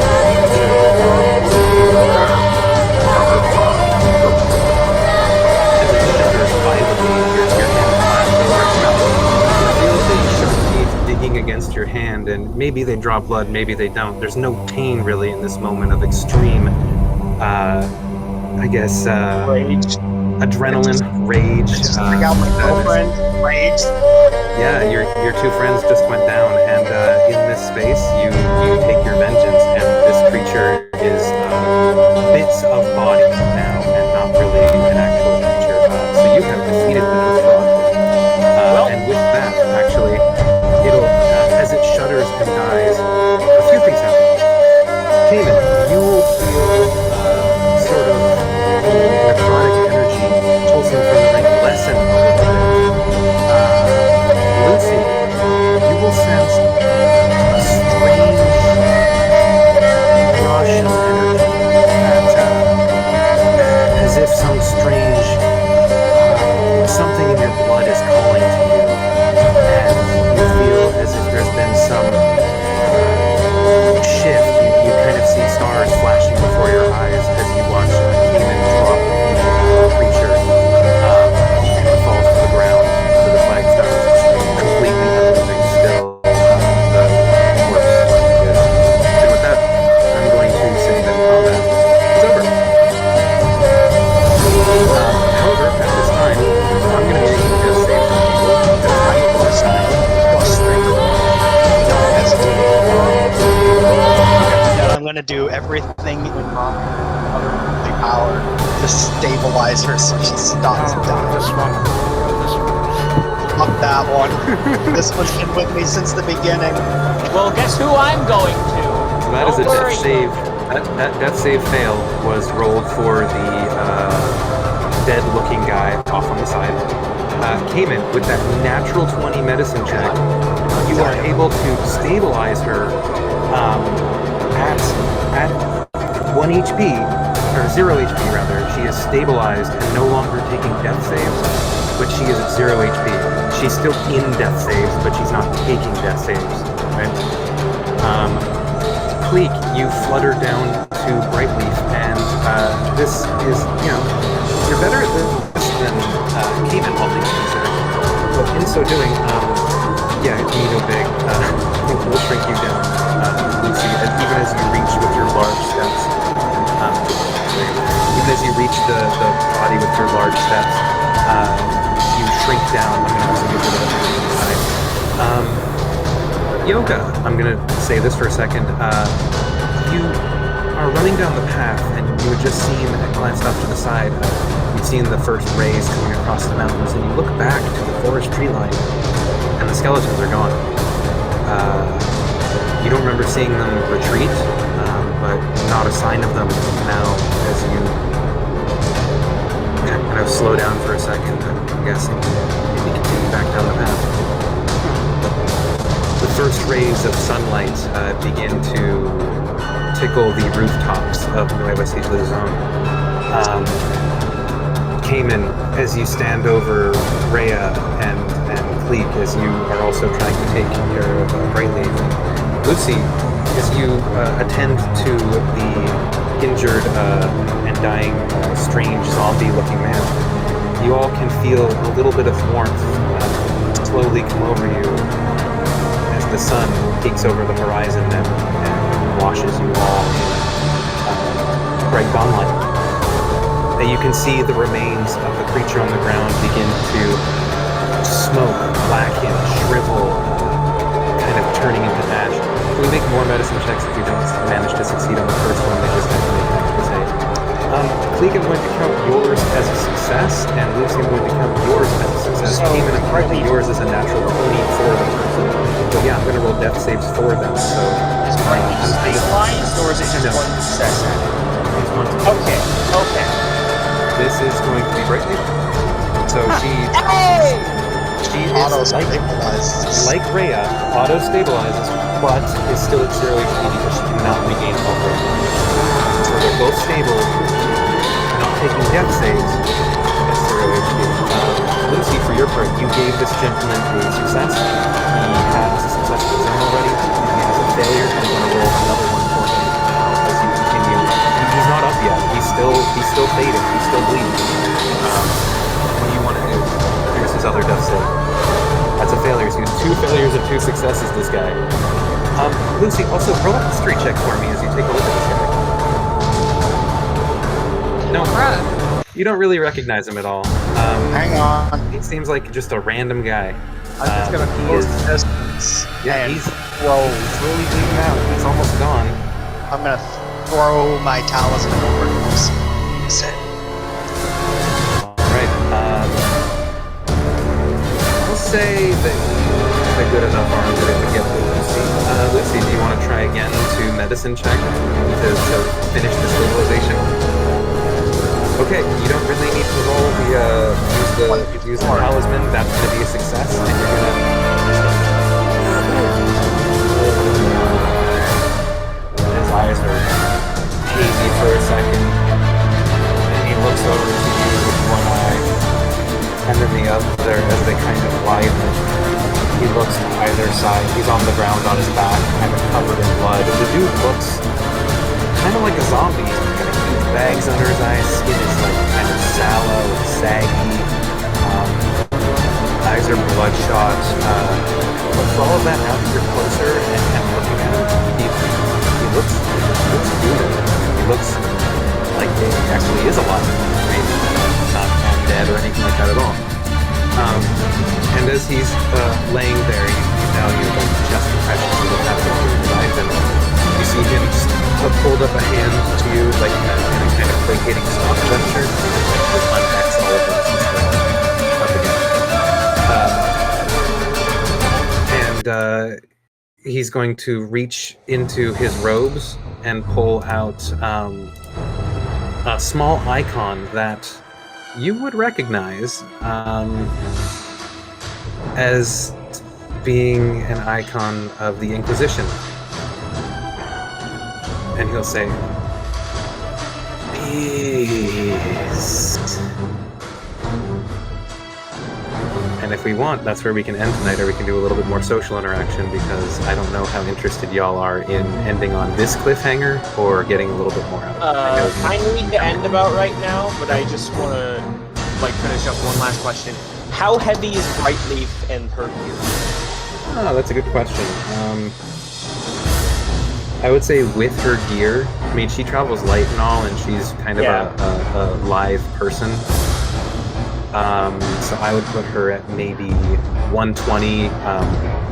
as it shudders violently, your hand clasps over its mouth. You feel the sharp teeth digging against your hand, and maybe they draw blood, maybe they don't. There's no pain really in this moment of extreme, I guess, Rage. adrenaline, rage. Bring out my girlfriend. Rage. Yeah, your two friends just went down, and in this space, you take your vengeance, and this creature is bits of body now, and not really an actual creature. So you have defeated the Nosferatu. And with that, actually, it'll as it shudders and dies, a few things happen. Cayman, you will feel sort of necrotic energy pulsing from the ring lessen a little bit. Lucy, you will sense a strange rush of energy that, as if some strange something in your blood is calling to you, and you feel as if there's been some shift. You kind of see stars flashing before your eyes as you watch Cayman drop the creature, and it falls to the ground, to the flagstones, completely unmoving still. The corpse is. And with that, I'm going to say that combat is over. However, at this time, I'm going to make you just save some people because I plus 9 plus 3. Don't hesitate. And I'm gonna do everything in my otherworldly power to stabilize her so she stops dying. This one. fuck that one. This one's been with me since the beginning. Well, guess who I'm going to? So that is a Don't worry. death save. That death save fail was rolled for the dead-looking guy off on the side. Cayman, with that natural 20 medicine check, you are able to stabilize her at 1 HP, or 0 HP rather. She is stabilized and no longer taking death saves, but she is at 0 HP. She's still in death saves, but she's not taking death saves, right? Cleek, you flutter down to Brightleaf, and this is, you're better at this than Cayman, all things considered. But in so doing, you know, big, we'll shrink you down, Lucy, and even as you reach with your large steps, even as you reach the body with your large steps, you shrink down. I'm going to also give you a bit of time. Yoga, I'm going to say this for a second. You are running down the path, and you had just seen, glanced off to the side, you'd seen the first rays coming across the mountains, and you look back to the forest tree line, and the skeletons are gone. You don't remember seeing them retreat, but not a sign of them now as you kind of slow down for a second, I'm guessing, maybe continue back down the path. The first rays of sunlight begin to tickle the rooftops of Nuevacija-Luzon. Cayman, as you stand over Rhea and Cleek, as you are also trying to take care of Brightleaf. Lucy, as you attend to the injured and dying, strange zombie-looking man, you all can feel a little bit of warmth slowly come over you as the sun peeks over the horizon and washes you all in bright dawnlight. And you can see the remains of the creature on the ground begin to smoke, blacken, shrivel, kind of turning into ash. Can we make more medicine checks if we don't manage to succeed on the first one? They just have to make a save. Cleek, I'm going to count yours as a success, and Lucy, I'm going to count yours as a success. So, Cayman, I'm partly yours as a natural 20 for the person. But yeah, I'm going to roll death saves for them. So Is Brightleaf stabilized, or is it just No. one success? it's one to Okay. This is going to be Brightleaf. So she is Auto-stabilized. like Rhea, auto-stabilizes, but is still at 0 HP because she cannot regain health rate. So they're both stable, not taking death saves at 0 HP. Lucy, for your part, you gave this gentleman a success. He has a success of his own already. He has a failure, and I'm going to roll another one for him as you continue. He's not up yet. He's still fading. He's still bleeding. What do you want to do? Here's his other death save. That's a failure. So he has 2 failures and 2 successes, this guy. Lucy, also roll a history check for me as you take a look at this guy. No, you don't really recognize him at all. Hang on. He seems like just a random guy. I'm just gonna he close is- the distance. Yeah, and he's slowly bleeding out. He's almost gone. I'm gonna throw my talisman over his head. Alright, I'll say that he's a good enough arm that it would get to Lucy. Lucy, do you want to try again to medicine check to finish the stabilization? Okay, you don't really need to roll use the talisman. That's going to be a success, and you're going to... His eyes are hazy for a second, and he looks over to you with one eye, and then the other as they kind of widen. He looks to either side. He's on the ground on his back, kind of covered in blood. The dude looks kind of like a zombie. He's got huge bags under his eyes. Skin is like kind of sallow and saggy. Eyes are bloodshot. But for all of that, now that you're closer and looking at him, he looks human. He looks like he actually is alive. Maybe not dead or anything like that at all. And as he's laying there, you know you're like chest compression, you look at him through his eyes, and you see him just hold up a hand to you, like in a kind of placating stop gesture, and just unex all of this up again. he's going to reach into his robes and pull out a small icon that you would recognize as being an icon of the Inquisition. And he'll say, "Peace." And if we want, that's where we can end tonight, or we can do a little bit more social interaction, because I don't know how interested y'all are in ending on this cliffhanger or getting a little bit more out of it. I need to end about right now, but I just want to finish up one last question. How heavy is Brightleaf and her gear? Oh, that's a good question. I would say with her gear, I mean, she travels light and all, and she's kind of a live person. So I would put her at maybe 120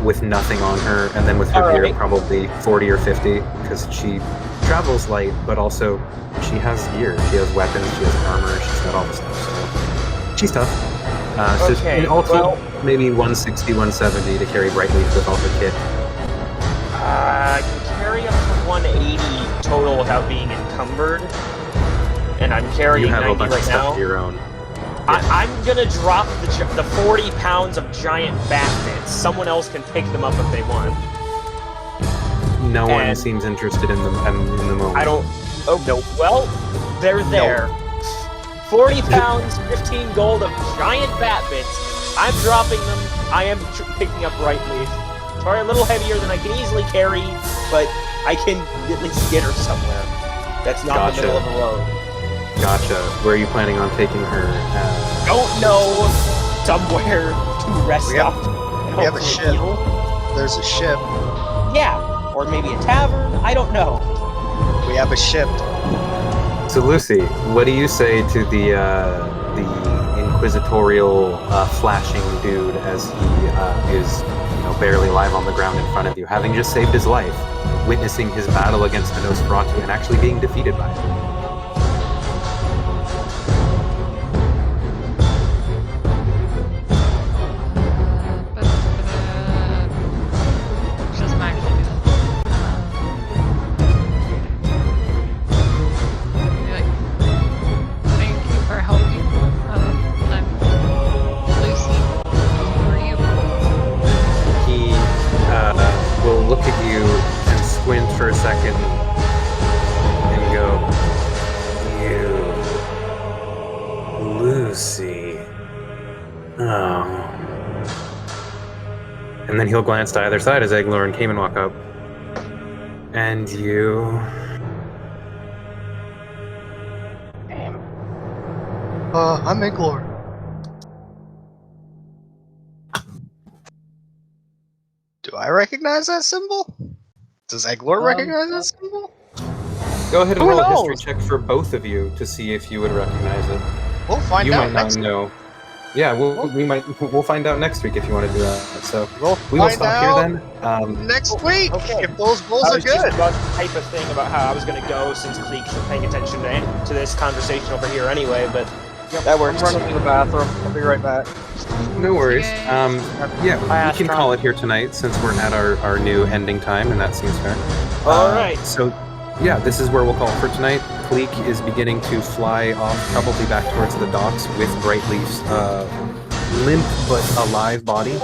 with nothing on her, and then with her gear probably 40 or 50, because she travels light, but also she has gear. She has weapons, she has armor, she's got all the stuff, so she's tough. Okay, also maybe 160, 170 to carry Brightleaf with all her kit. I can carry up to 180 total without being encumbered, and I'm carrying You have 90 a bunch right of stuff now. of your own. I'm gonna drop the 40 pounds of giant bat bits. Someone else can pick them up if they want. No one seems interested in them in the moment. I don't. Oh no. Well, they're there. 40 pounds, 15 gold of giant bat bits. I'm dropping them. I am picking up Brightleaf. Sorry, a little heavier than I can easily carry, but I can at least get her somewhere. That's not in the middle of the road. Gotcha. Where are you planning on taking her? Don't know. Somewhere to rest up. We have a ship. There's a ship. Yeah, or maybe a tavern. I don't know. We have a ship. So Lucy, what do you say to the inquisitorial flashing dude as he is barely alive on the ground in front of you, having just saved his life, witnessing his battle against the Nosferatu and actually being defeated by him? Look at you and squint for a second and go, "You, Lucy. Oh." And then he'll glance to either side as Eglor and Cayman walk up. "And you?" I'm Eglor. Do I recognize that symbol? Does Eglor recognize that symbol? Go ahead and roll a history check for both of you to see if you would recognize it. We'll find out. You might not next know. Yeah, we'll find out next week if you want to do that. So we will find stop here out then. next week. Okay. If those goals I are was just good. about the type of thing about how I was going to go since Cleek's paying attention to this conversation over here anyway, but that works. I'm running to the bathroom. I'll be right back. No worries. Yeah, we can call it here tonight since we're at our new ending time, and that seems fair. All right. So, yeah, this is where we'll call it for tonight. Cleek is beginning to fly off, probably back towards the docks with Brightleaf's limp but alive body.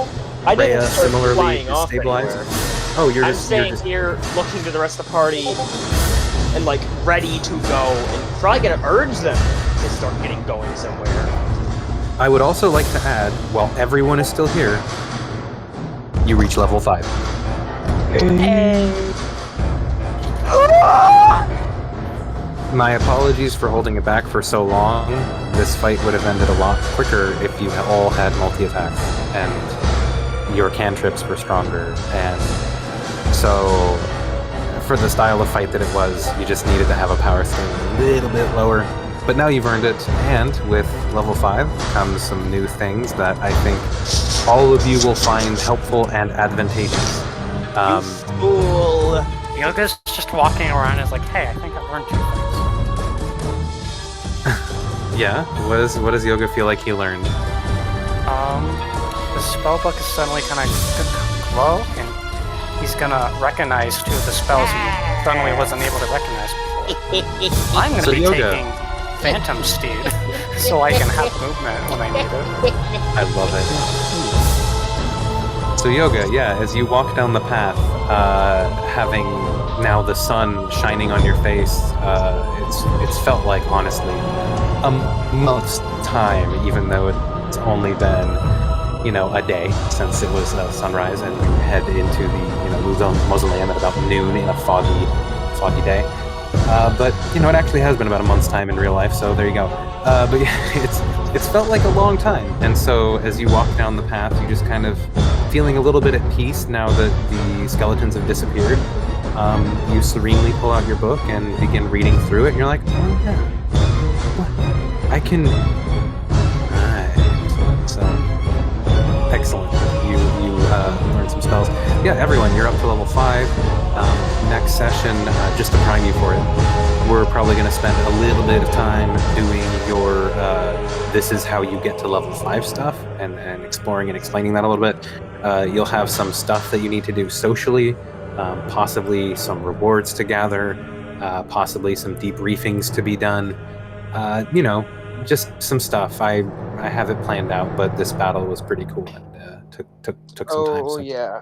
I didn't Rhea start similarly flying is off stabilized. anywhere. Oh, you're I'm just staying here, looking to the rest of the party, and ready to go, and probably gonna urge them to start getting going somewhere. I would also like to add, while everyone is still here, you reach level 5. My apologies for holding it back for so long. This fight would have ended a lot quicker if you all had multi-attack and your cantrips were stronger. And so, for the style of fight that it was, you just needed to have a power sting a little bit lower. But now you've earned it, and with level 5 comes some new things that I think all of you will find helpful and advantageous. You fool! Yoga's just walking around and is like, hey, I think I've learned 2 things. Yeah? What does Yoga feel like he learned? The spellbook is suddenly kind of glow, and he's gonna recognize two of the spells he suddenly wasn't able to recognize before. I'm gonna So be Yoga. taking Phantom Steed so I can have movement when I need it. I love it. So Yoga, yeah, as you walk down the path, having now the sun shining on your face, it's felt like, honestly, a month's time, even though it's only been, a day since it was sunrise, and you head into the, Luzon mausoleum at about noon in a foggy day. But it actually has been about a month's time in real life, so there you go. But yeah, it's felt like a long time, and so as you walk down the path, you just kind of feeling a little bit at peace now that the skeletons have disappeared. You serenely pull out your book and begin reading through it, and you're like, oh yeah, what? I can. Right. So excellent. You learn some spells. Yeah, everyone, you're up to level 5. Next session, just to prime you for it, we're probably going to spend a little bit of time doing your this is how you get to level 5 stuff, and exploring and explaining that a little bit. You'll have some stuff that you need to do socially, possibly some rewards to gather, possibly some debriefings to be done. Just some stuff. I have it planned out, but this battle was pretty cool and took some time. Oh So. yeah.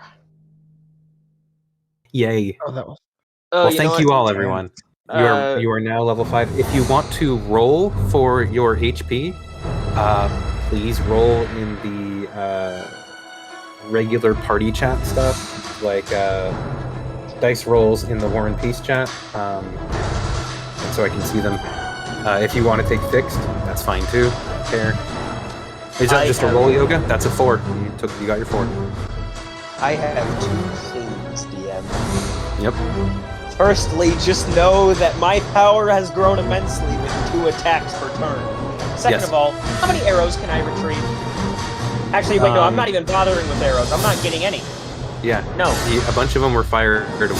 Yay. Oh, that was. Oh, Well, you know thank you what? all, everyone. Uh, You are now level 5. If you want to roll for your HP, please roll in the regular party chat stuff, like dice rolls in the War and Peace chat, and so I can see them. If you want to take fixed, that's fine too. I don't care. Is that just a roll, Yoga? That's a 4. You got your 4. I have 2 things, DM. Yep. Firstly, just know that my power has grown immensely with 2 attacks per turn. Second Yes. of all, how many arrows can I retrieve? Actually, wait, no, I'm not even bothering with arrows. I'm not getting any. Yeah. No. A bunch of them were fired like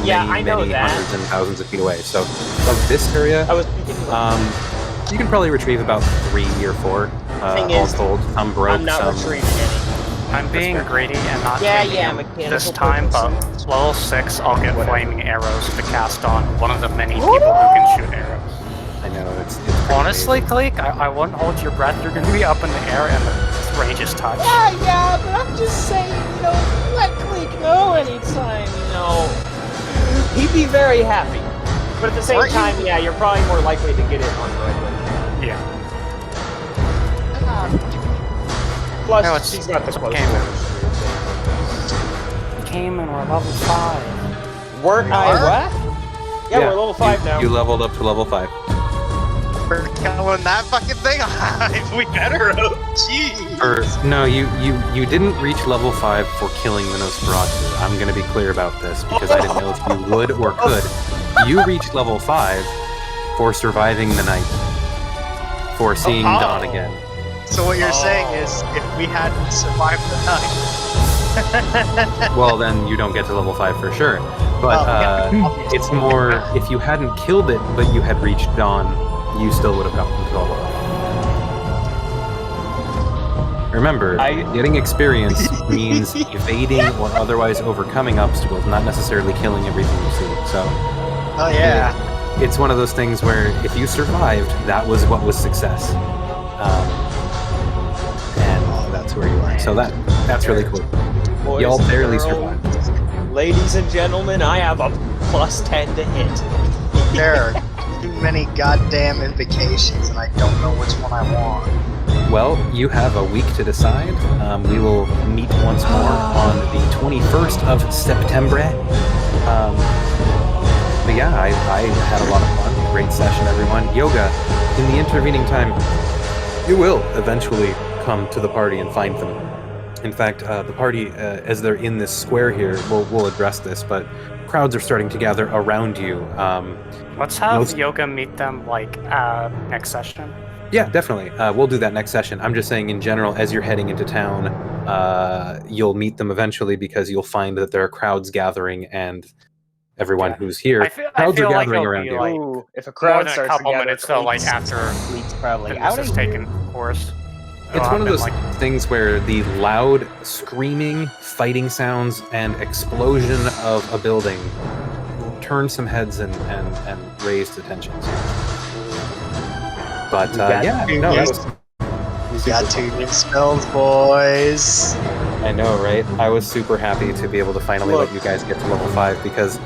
Yeah, I know many that. hundreds and thousands of feet away. So of this area, I was thinking, you can probably retrieve about 3 or 4, Thing all is, told. Some broke, I'm not some. retrieving any. I'm being greedy and not Yeah, taking yeah, them mechanical this time, but purposes. level 6 I'll get Whatever. flaming arrows to cast on one of the many people who can shoot arrows. I know it's pretty Honestly, amazing. Cleek, I wouldn't hold your breath. You're gonna be up in the air and the range is touch. Yeah, but I'm just saying, let Cleek know anytime, He'd be very happy. But at the same time, yeah, you're probably more likely to get it on the right way. Yeah. Plus, No, it's- she's got the it's close okay, man. quarters. Came and we're level 5. What? Yeah, we're level 5 now. You leveled up to level 5. We're killing that fucking thing alive. We better. Oh, jeez. No, you didn't reach level 5 for killing the Nosferatu. I'm going to be clear about this because I didn't know if you would or could. You reached level 5 for surviving the night, for seeing Oh. dawn again. So what you're saying is, if we hadn't survived the night, Well, then you don't get to level 5 for sure. But yeah. it's more, if you hadn't killed it, but you had reached dawn, you still would have gotten to level 5. Remember, getting experience means evading or otherwise overcoming obstacles, not necessarily killing everything you see. So, oh yeah. it's one of those things where if you survived, that was what was success. And that's where you are. So that's really cool. Boys Y'all and barely girls, survived. Ladies and gentlemen, I have a +10 to hit. There are too many goddamn invocations, and I don't know which one I want. Well, you have a week to decide. We will meet once more on the 21st of September. But yeah, I had a lot of fun. Great session, everyone. Yoga, in the intervening time, you will eventually come to the party and find them. In fact, the party, as they're in this square here, we'll address this, but crowds are starting to gather around you. Let's have Most- Yoga meet them next session. Yeah, definitely. We'll do that next session. I'm just saying in general, as you're heading into town, you'll meet them eventually because you'll find that there are crowds gathering and everyone Yeah. who's here, I feel crowds are like gathering it'll around be, you. like, Ooh, if a More crowd than a starts couple to gather, minutes though, like Cleek's- after Cleek's probably this out is of taken here. course. It's I've one of been, those like, things where the loud screaming, fighting sounds, and explosion of a building turn some heads and raised attentions. But yeah, no, that was. We got 2 new spells, boys. I know, right? I was super happy to be able to finally Look. let you guys get to level 5 because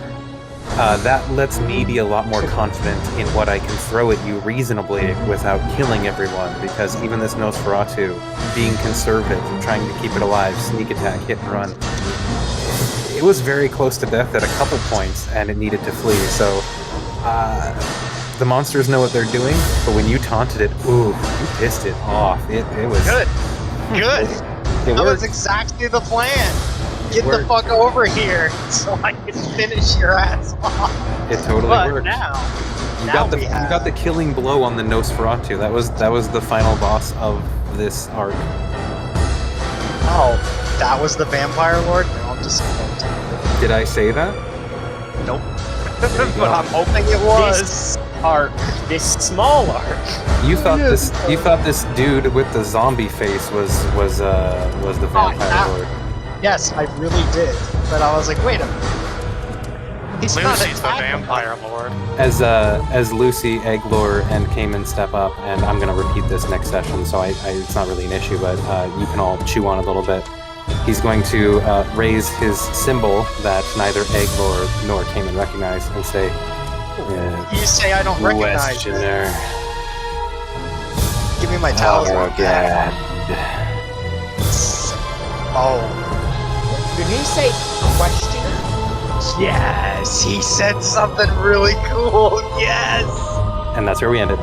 that lets me be a lot more confident in what I can throw at you reasonably without killing everyone, because even this Nosferatu, being conservative, trying to keep it alive, sneak attack, hit and run, it was very close to death at a couple points and it needed to flee, so the monsters know what they're doing, but when you taunted it, ooh, you pissed it off. It was... Good. Good. It That was worked. exactly the plan. Get the worked. fuck over here so I can finish your ass off. It totally But worked. now, You now got the we have... you got the killing blow on the Nosferatu. That was the final boss of this arc. Oh, that was the Vampire Lord? No, I'm just... Did I say that? Nope. There you But go. I'm hoping it was. This arc, this small arc. You thought this dude with the zombie face was the Vampire Lord. Yes, I really did. But I was like, wait a minute. He's not Lucy's the attacking. vampire lord. As Lucy, Egglor, and Cayman step up, and I'm gonna repeat this next session, so it's not really an issue, but you can all chew on it a little bit. He's going to raise his symbol that neither Egglor nor Cayman recognize and say, You say I don't recognize it. Questioner. Give me my talisman. God. Oh. Did he say questioner? Yes, he said something really cool. Yes. And that's where we end it.